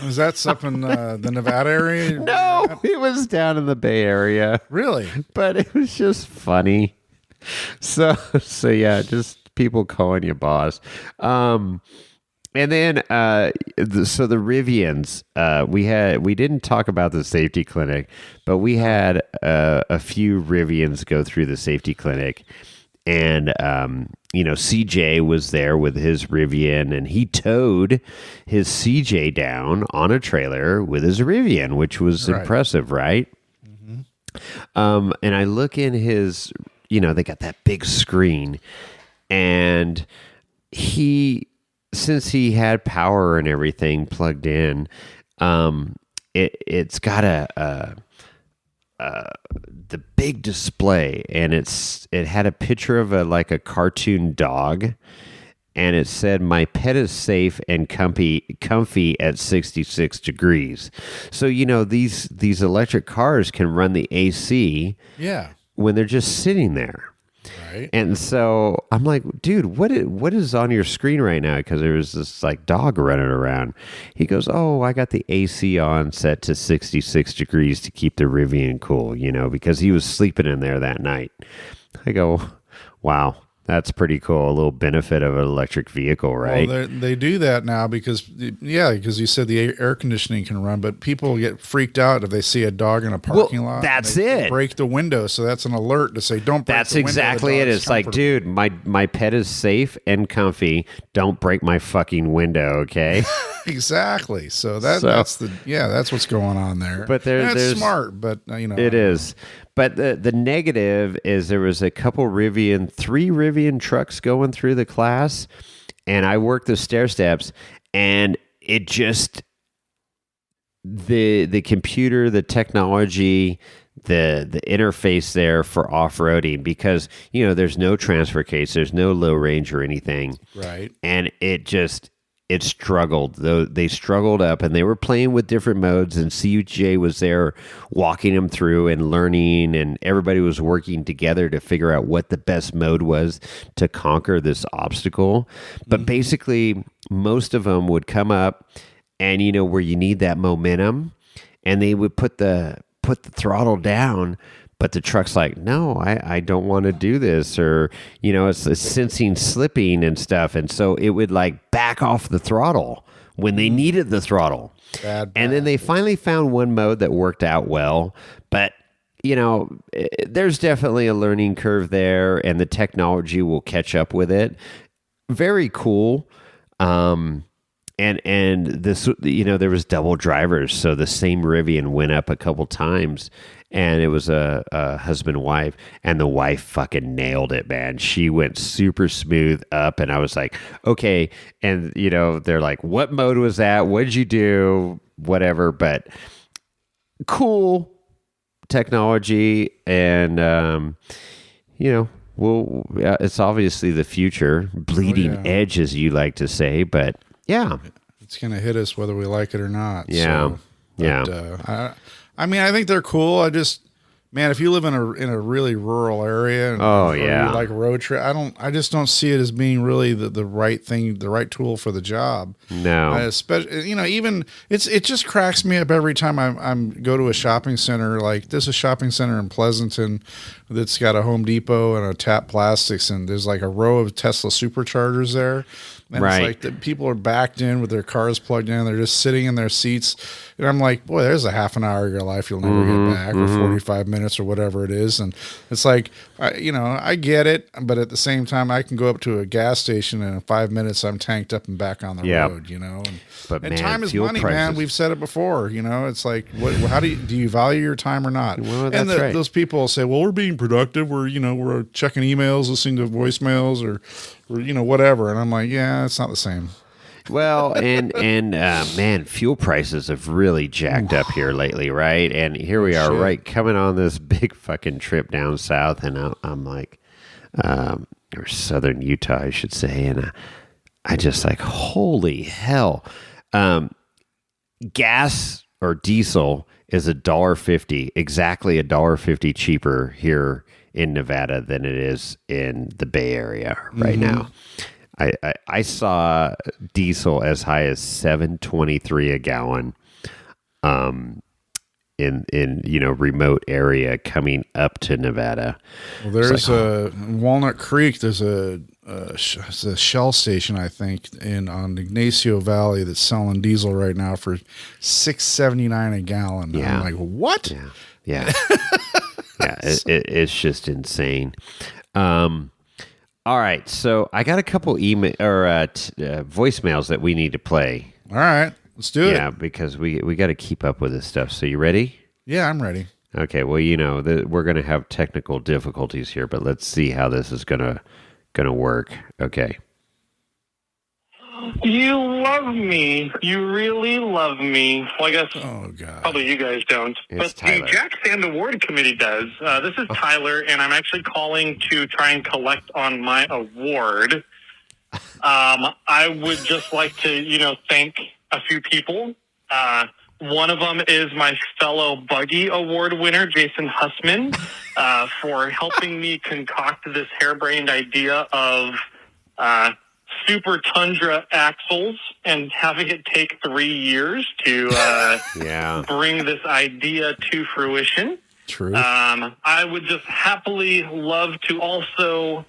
Was that up in the Nevada area? No, it was down in the Bay Area. Really? But it was just funny. So yeah, just people calling you boss. And then, so the Rivians, we didn't talk about the safety clinic, but we had a few Rivians go through the safety clinic, and CJ was there with his Rivian, and he towed his CJ down on a trailer with his Rivian, which was impressive, right? Mm-hmm. And I look in his, they got that big screen, and since he had power and everything plugged in, it's got the big display, and it had a picture of a cartoon dog, and it said, "My pet is safe and comfy at 66 degrees." So these electric cars can run the AC when they're just sitting there. Right. And so I'm like, dude, what is on your screen right now? Because there was this dog running around. He goes, "Oh, I got the AC on set to 66 degrees to keep the Rivian cool, because he was sleeping in there that night." I go, wow, that's pretty cool. A little benefit of an electric vehicle, right? Well, they do that now because you said the air conditioning can run, but people get freaked out if they see a dog in a parking lot. That's they it. Break the window, so that's an alert to say, "Don't break That's the window." exactly it. It's like, dude, my pet is safe and comfy. Don't break my fucking window, okay? Exactly. So that's what's going on there. But there's smart, but it is. But the negative is there was three Rivian trucks going through the class, and I worked the stair steps, and it just the computer, the technology, the interface there for off-roading, because there's no transfer case, there's no low range or anything, right? And it struggled. They struggled up, and they were playing with different modes, and CUJ was there walking them through and learning, and everybody was working together to figure out what the best mode was to conquer this obstacle. But basically, most of them would come up, and where you need that momentum, and they would put the throttle down. But the truck's like, "No, I don't want to do this," or it's sensing slipping and stuff, and so it would back off the throttle when they needed the throttle. Bad. And then they finally found one mode that worked out well, but there's definitely a learning curve there, and the technology will catch up with it. Very cool. And this, there was double drivers, so the same Rivian went up a couple times, and it was a husband-wife, and the wife fucking nailed it, man. She went super smooth up, and I was like, okay. And they're like, "What mode was that? What did you do?" Whatever, but cool technology, and it's obviously the future, bleeding edge, as you like to say, but. Yeah, it's going to hit us whether we like it or not. Yeah, so, yeah. I mean, I think they're cool. If you live in a really rural area, and you like road trip, I just don't see it as being really the right thing, the right tool for the job. No, especially even it just cracks me up every time I'm go to a shopping center. Like there's a shopping center in Pleasanton that's got a Home Depot and a Tap Plastics, and there's a row of Tesla superchargers there. And it's the people are backed in with their cars plugged in. They're just sitting in their seats. And I'm like, boy, there's a half an hour of your life you'll never get back, or 45 minutes or whatever it is. And it's like, I get it. But at the same time, I can go up to a gas station and in 5 minutes I'm tanked up and back on the road, And time is money, prices. Man. We've said it before. It's like, how do you value your time or not? Well, that's right. Those people will say, well, we're being productive. We're checking emails, listening to voicemails or whatever. And I'm like, yeah, it's not the same. Well, and man, fuel prices have really jacked up here lately, right? And here we are, right, coming on this big fucking trip down south, and I'm like, or southern Utah, I should say, and I just like, holy hell, gas or diesel is $1.50, exactly $1.50 cheaper here in Nevada than it is in the Bay Area right now. I saw diesel as high as $7.23 a gallon in remote area coming up to Nevada. Well, there's Walnut Creek. There's a Shell station, I think, on Ignacio Valley that's selling diesel right now for $6.79 a gallon. Yeah. I'm like, what? Yeah. Yeah, it's just insane. All right, so I got a couple email or voicemails that we need to play. All right, let's do it. Yeah, because we got to keep up with this stuff. So you ready? Yeah, I'm ready. Okay, well, we're going to have technical difficulties here, but let's see how this is going to work. Okay. You love me. You really love me. Well, I guess Oh, God. probably you guys don't. It's but Tyler. the Jack Stand Award Committee does. This is Tyler, and I'm actually calling to try and collect on my award. I would just like to, thank a few people. One of them is my fellow Buggy Award winner, Jason Hussman, for helping me concoct this harebrained idea of Super Tundra axles and having it take 3 years to bring this idea to fruition. True. I would just happily love to also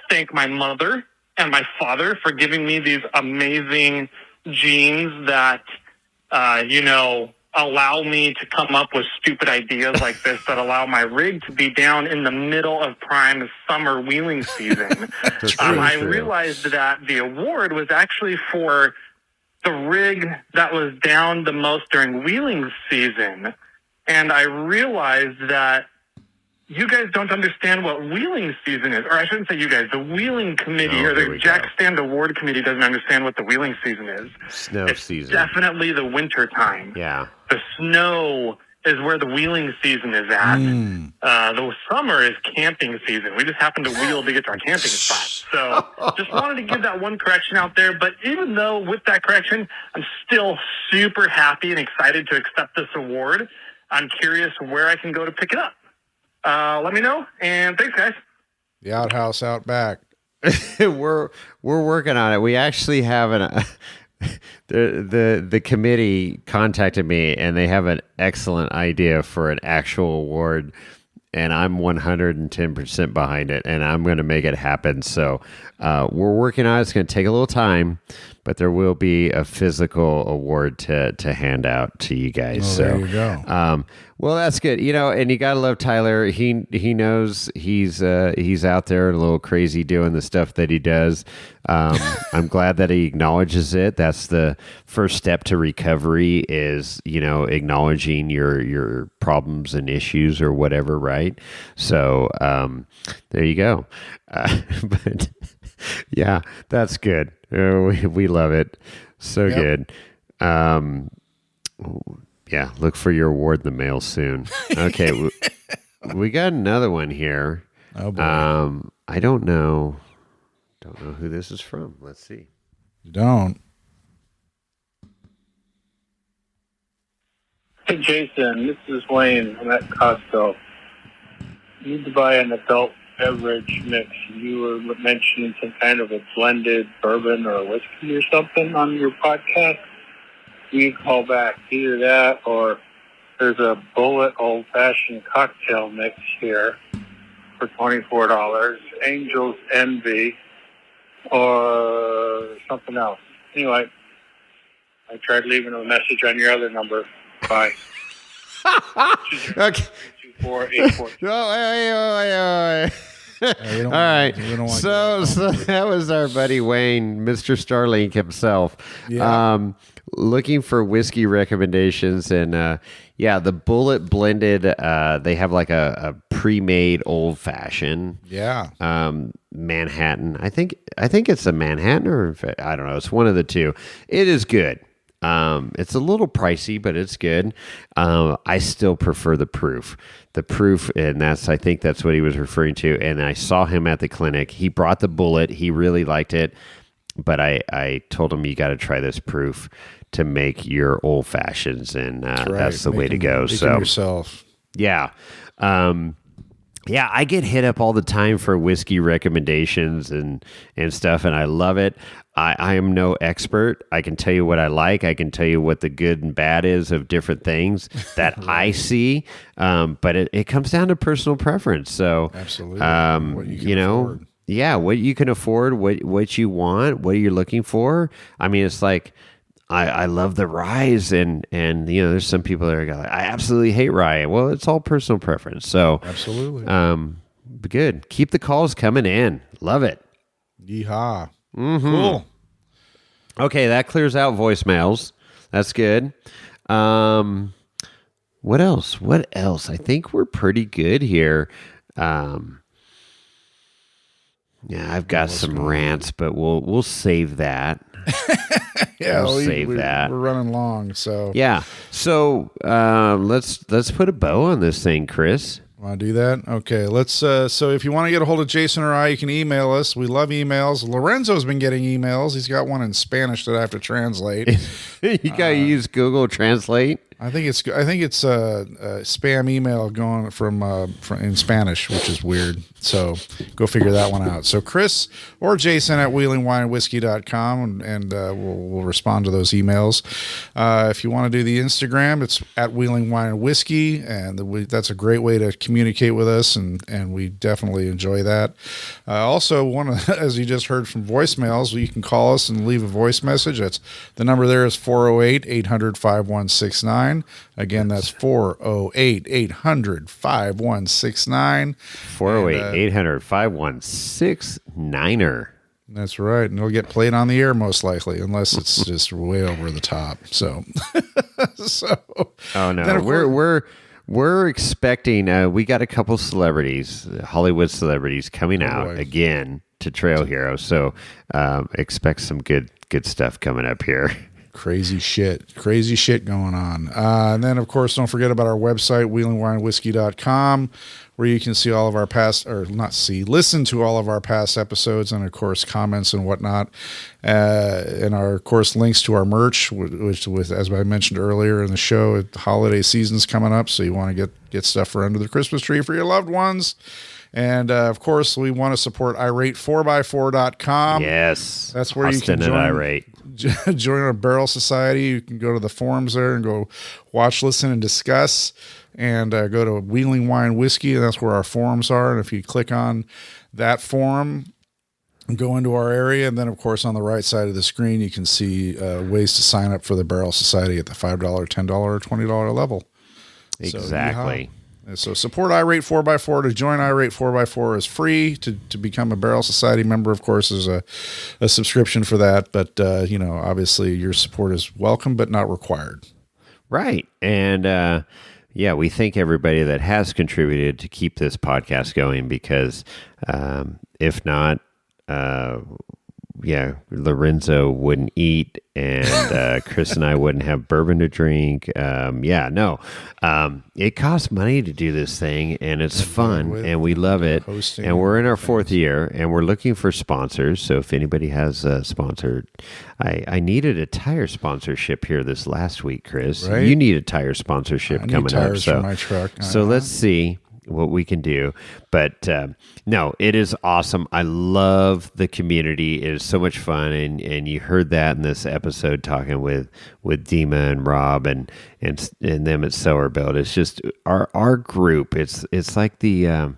thank my mother and my father for giving me these amazing genes that, allow me to come up with stupid ideas like this that allow my rig to be down in the middle of prime summer wheeling season. I realized that the award was actually for the rig that was down the most during wheeling season. And I realized that you guys don't understand what wheeling season is. Or I shouldn't say you guys. The wheeling committee or the Jack Stand Award Committee doesn't understand what the wheeling season is. Snow season. Definitely the winter time. Yeah. The snow is where the wheeling season is at. The summer is camping season. We just happen to wheel to get to our camping spot. So just wanted to give that one correction out there. But even though with that correction, I'm still super happy and excited to accept this award. I'm curious where I can go to pick it up. Let me know, and thanks, guys. The outhouse out back. we're working on it. We actually have the committee contacted me, and they have an excellent idea for an actual award, and I'm 110% behind it, and I'm going to make it happen. So we're working on it. It's going to take a little time, but there will be a physical award to hand out to you guys. There you go. Well, that's good. And you gotta love Tyler. He knows he's out there and a little crazy doing the stuff that he does. I'm glad that he acknowledges it. That's the first step to recovery is, acknowledging your problems and issues or whatever, right? So there you go. But yeah, that's good. We love it. So good. Yeah, look for your award in the mail soon. Okay, we got another one here. Oh boy. I don't know who this is from. Let's see. You don't. Hey Jason, this is Wayne. I'm at Costco. You need to buy an adult beverage mix. You were mentioning some kind of a blended bourbon or whiskey or something on your podcast. You can call back either that or there's a Bullet old-fashioned cocktail mix here for $24. Angel's Envy or something else. Anyway, I tried leaving a message on your other number. Bye. Okay. 24842. All right. So that was our buddy Wayne, Mr. Starlink himself. Yeah. Looking for whiskey recommendations, and the Bullet blended. They have like a pre-made old fashioned. Yeah. Manhattan. I think it's a Manhattan, or I don't know. It's one of the two. It is good. It's a little pricey, but it's good. I still prefer the proof. And I think that's what he was referring to. And I saw him at the clinic. He brought the Bullet. He really liked it. But I told him, you got to try this proof to make your old fashions. And that's the way to go. So yourself. Yeah. Yeah, I get hit up all the time for whiskey recommendations and stuff, and I love it. I am no expert. I can tell you what I like. I can tell you what the good and bad is of different things that I see, but it comes down to personal preference. So, absolutely, what you can afford. Yeah, what you can afford, what you want, what you're looking for. I mean, it's like I love the ryes, and there's some people that are like, I absolutely hate rye. Well, it's all personal preference. So absolutely, good. Keep the calls coming in. Love it. Yeehaw. Mm-hmm. Cool. Okay, that clears out voicemails. That's good. What else? I think we're pretty good here. Yeah, I've got some rants, but we'll save that. Yeah, we'll save that. We're running long, so yeah. So let's put a bow on this thing, Chris. Want to do that? Okay, let's. So if you want to get a hold of Jason or I, you can email us. We love emails. Lorenzo's been getting emails. He's got one in Spanish that I have to translate. You gotta use Google Translate. I think it's a spam email going from in Spanish, which is weird. So go figure that one out. So Chris or Jason at wheelingwinewhiskey.com, and we'll respond to those emails. If you want to do the Instagram, it's at Wheeling Wine and Whiskey, and that's a great way to communicate with us, and we definitely enjoy that. Also, as you just heard from voicemails, you can call us and leave a voice message. The number there is 408-800-5169. Again, that's 408-800-5169. 408-800-5169. That's right. And it'll get played on the air most likely, unless it's just way over the top. So, oh no, we're expecting. We got a couple celebrities, Hollywood celebrities, coming out again to Trail Hero. So expect some good stuff coming up here. Crazy shit going on. And then, of course, don't forget about our website, wheelingwinewhiskey.com, where you can see all of our listen to all of our past episodes and, of course, comments and whatnot. And our, of course, links to our merch, which as I mentioned earlier in the show, the holiday season's coming up, so you want to get stuff for under the Christmas tree for your loved ones. And, of course, we want to support irate4x4.com. Yes. That's where Austin you can join our Barrel Society. You can go to the forums there and go watch, listen, and discuss. And go to Wheeling Wine Whiskey, and that's where our forums are. And if you click on that forum, go into our area, and then, of course, on the right side of the screen, you can see ways to sign up for the Barrel Society at the $5, $10, or $20 level. Exactly. So support iRate 4x4. To join iRate 4x4 is free. To become a Barrel Society member, of course, is a subscription for that. But, obviously your support is welcome but not required. Right. And, we thank everybody that has contributed to keep this podcast going, because if not, Lorenzo wouldn't eat, and Chris and I wouldn't have bourbon to drink. It costs money to do this thing, and it's fun, and we love it. And we're in our fourth year, and we're looking for sponsors. So if anybody has a sponsor, I needed a tire sponsorship here this last week, Chris. Right? You need a tire sponsorship coming up. For my truck. So let's see what we can do. But no, it is awesome. I love the community. It is so much fun, and you heard that in this episode talking with Dima and Rob and them at Sower Build. It's just our group. It's like the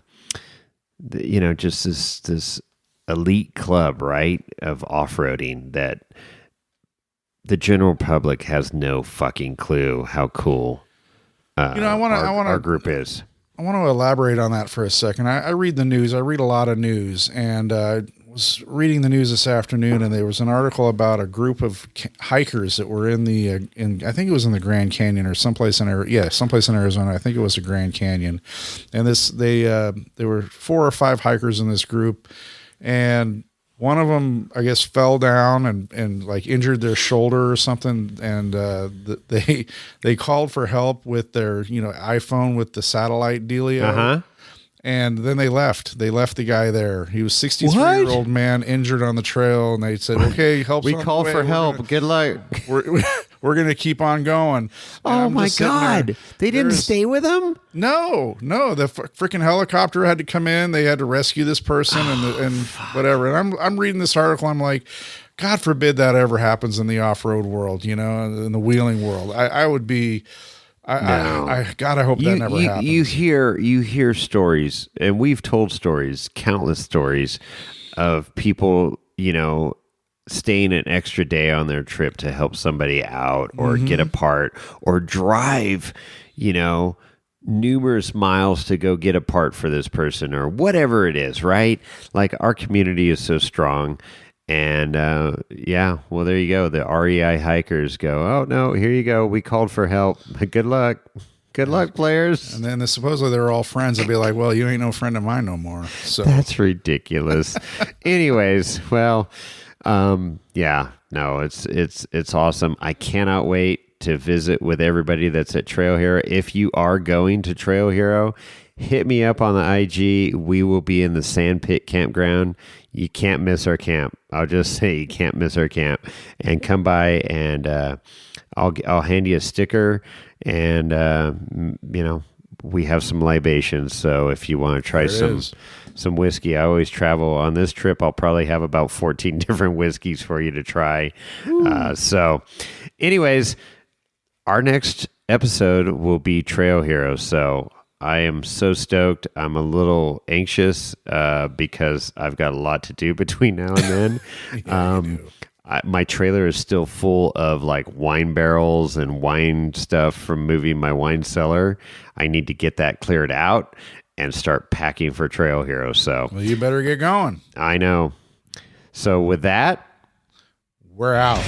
just this elite club, right, of off-roading that the general public has no fucking clue how cool our group is. I want to elaborate on that for a second. I read the news. I read a lot of news, and I was reading the news this afternoon, and there was an article about a group of hikers that were in I think it was in the Grand Canyon or someplace in Arizona. I think it was the Grand Canyon, and there were 4 or 5 hikers in this group, and one of them, I guess, fell down and like injured their shoulder or something. And they called for help with their, iPhone with the satellite dealio. Uh-huh. And then they left. They left the guy there. He was 63-year-old man injured on the trail. And they said, okay, help. We called for help. Good luck. We're going to keep on going. Oh my God. They didn't stay with him? No. The freaking helicopter had to come in. They had to rescue this person and whatever. And I'm reading this article. I'm like, God forbid that ever happens in the off-road world, in the wheeling world. I would be... I hope that never happens. You hear stories, and we've told stories, countless stories of people, staying an extra day on their trip to help somebody out or get a part or drive, numerous miles to go get a part for this person or whatever it is, right? Like, our community is so strong. And, well, there you go. The REI hikers go, oh, no, here you go. We called for help. Good luck. Good luck, players. And then supposedly they're all friends. I'd be like, well, you ain't no friend of mine no more. So That's ridiculous. Anyways, well, yeah, no, it's awesome. I cannot wait to visit with everybody that's at Trail Hero. If you are going to Trail Hero, hit me up on the IG. We will be in the Sandpit Campground. You can't miss our camp. I'll just say you can't miss our camp. And come by and I'll hand you a sticker. And we have some libations. So if you want to try some whiskey, I always travel on this trip. I'll probably have about 14 different whiskeys for you to try. So, anyways, our next episode will be Trail Hero. So I am so stoked. I'm a little anxious because I've got a lot to do between now and then. My trailer is still full of like wine barrels and wine stuff from moving my wine cellar. I need to get that cleared out and start packing for Trail Hero. So well, you better get going. I know. So with that, we're out.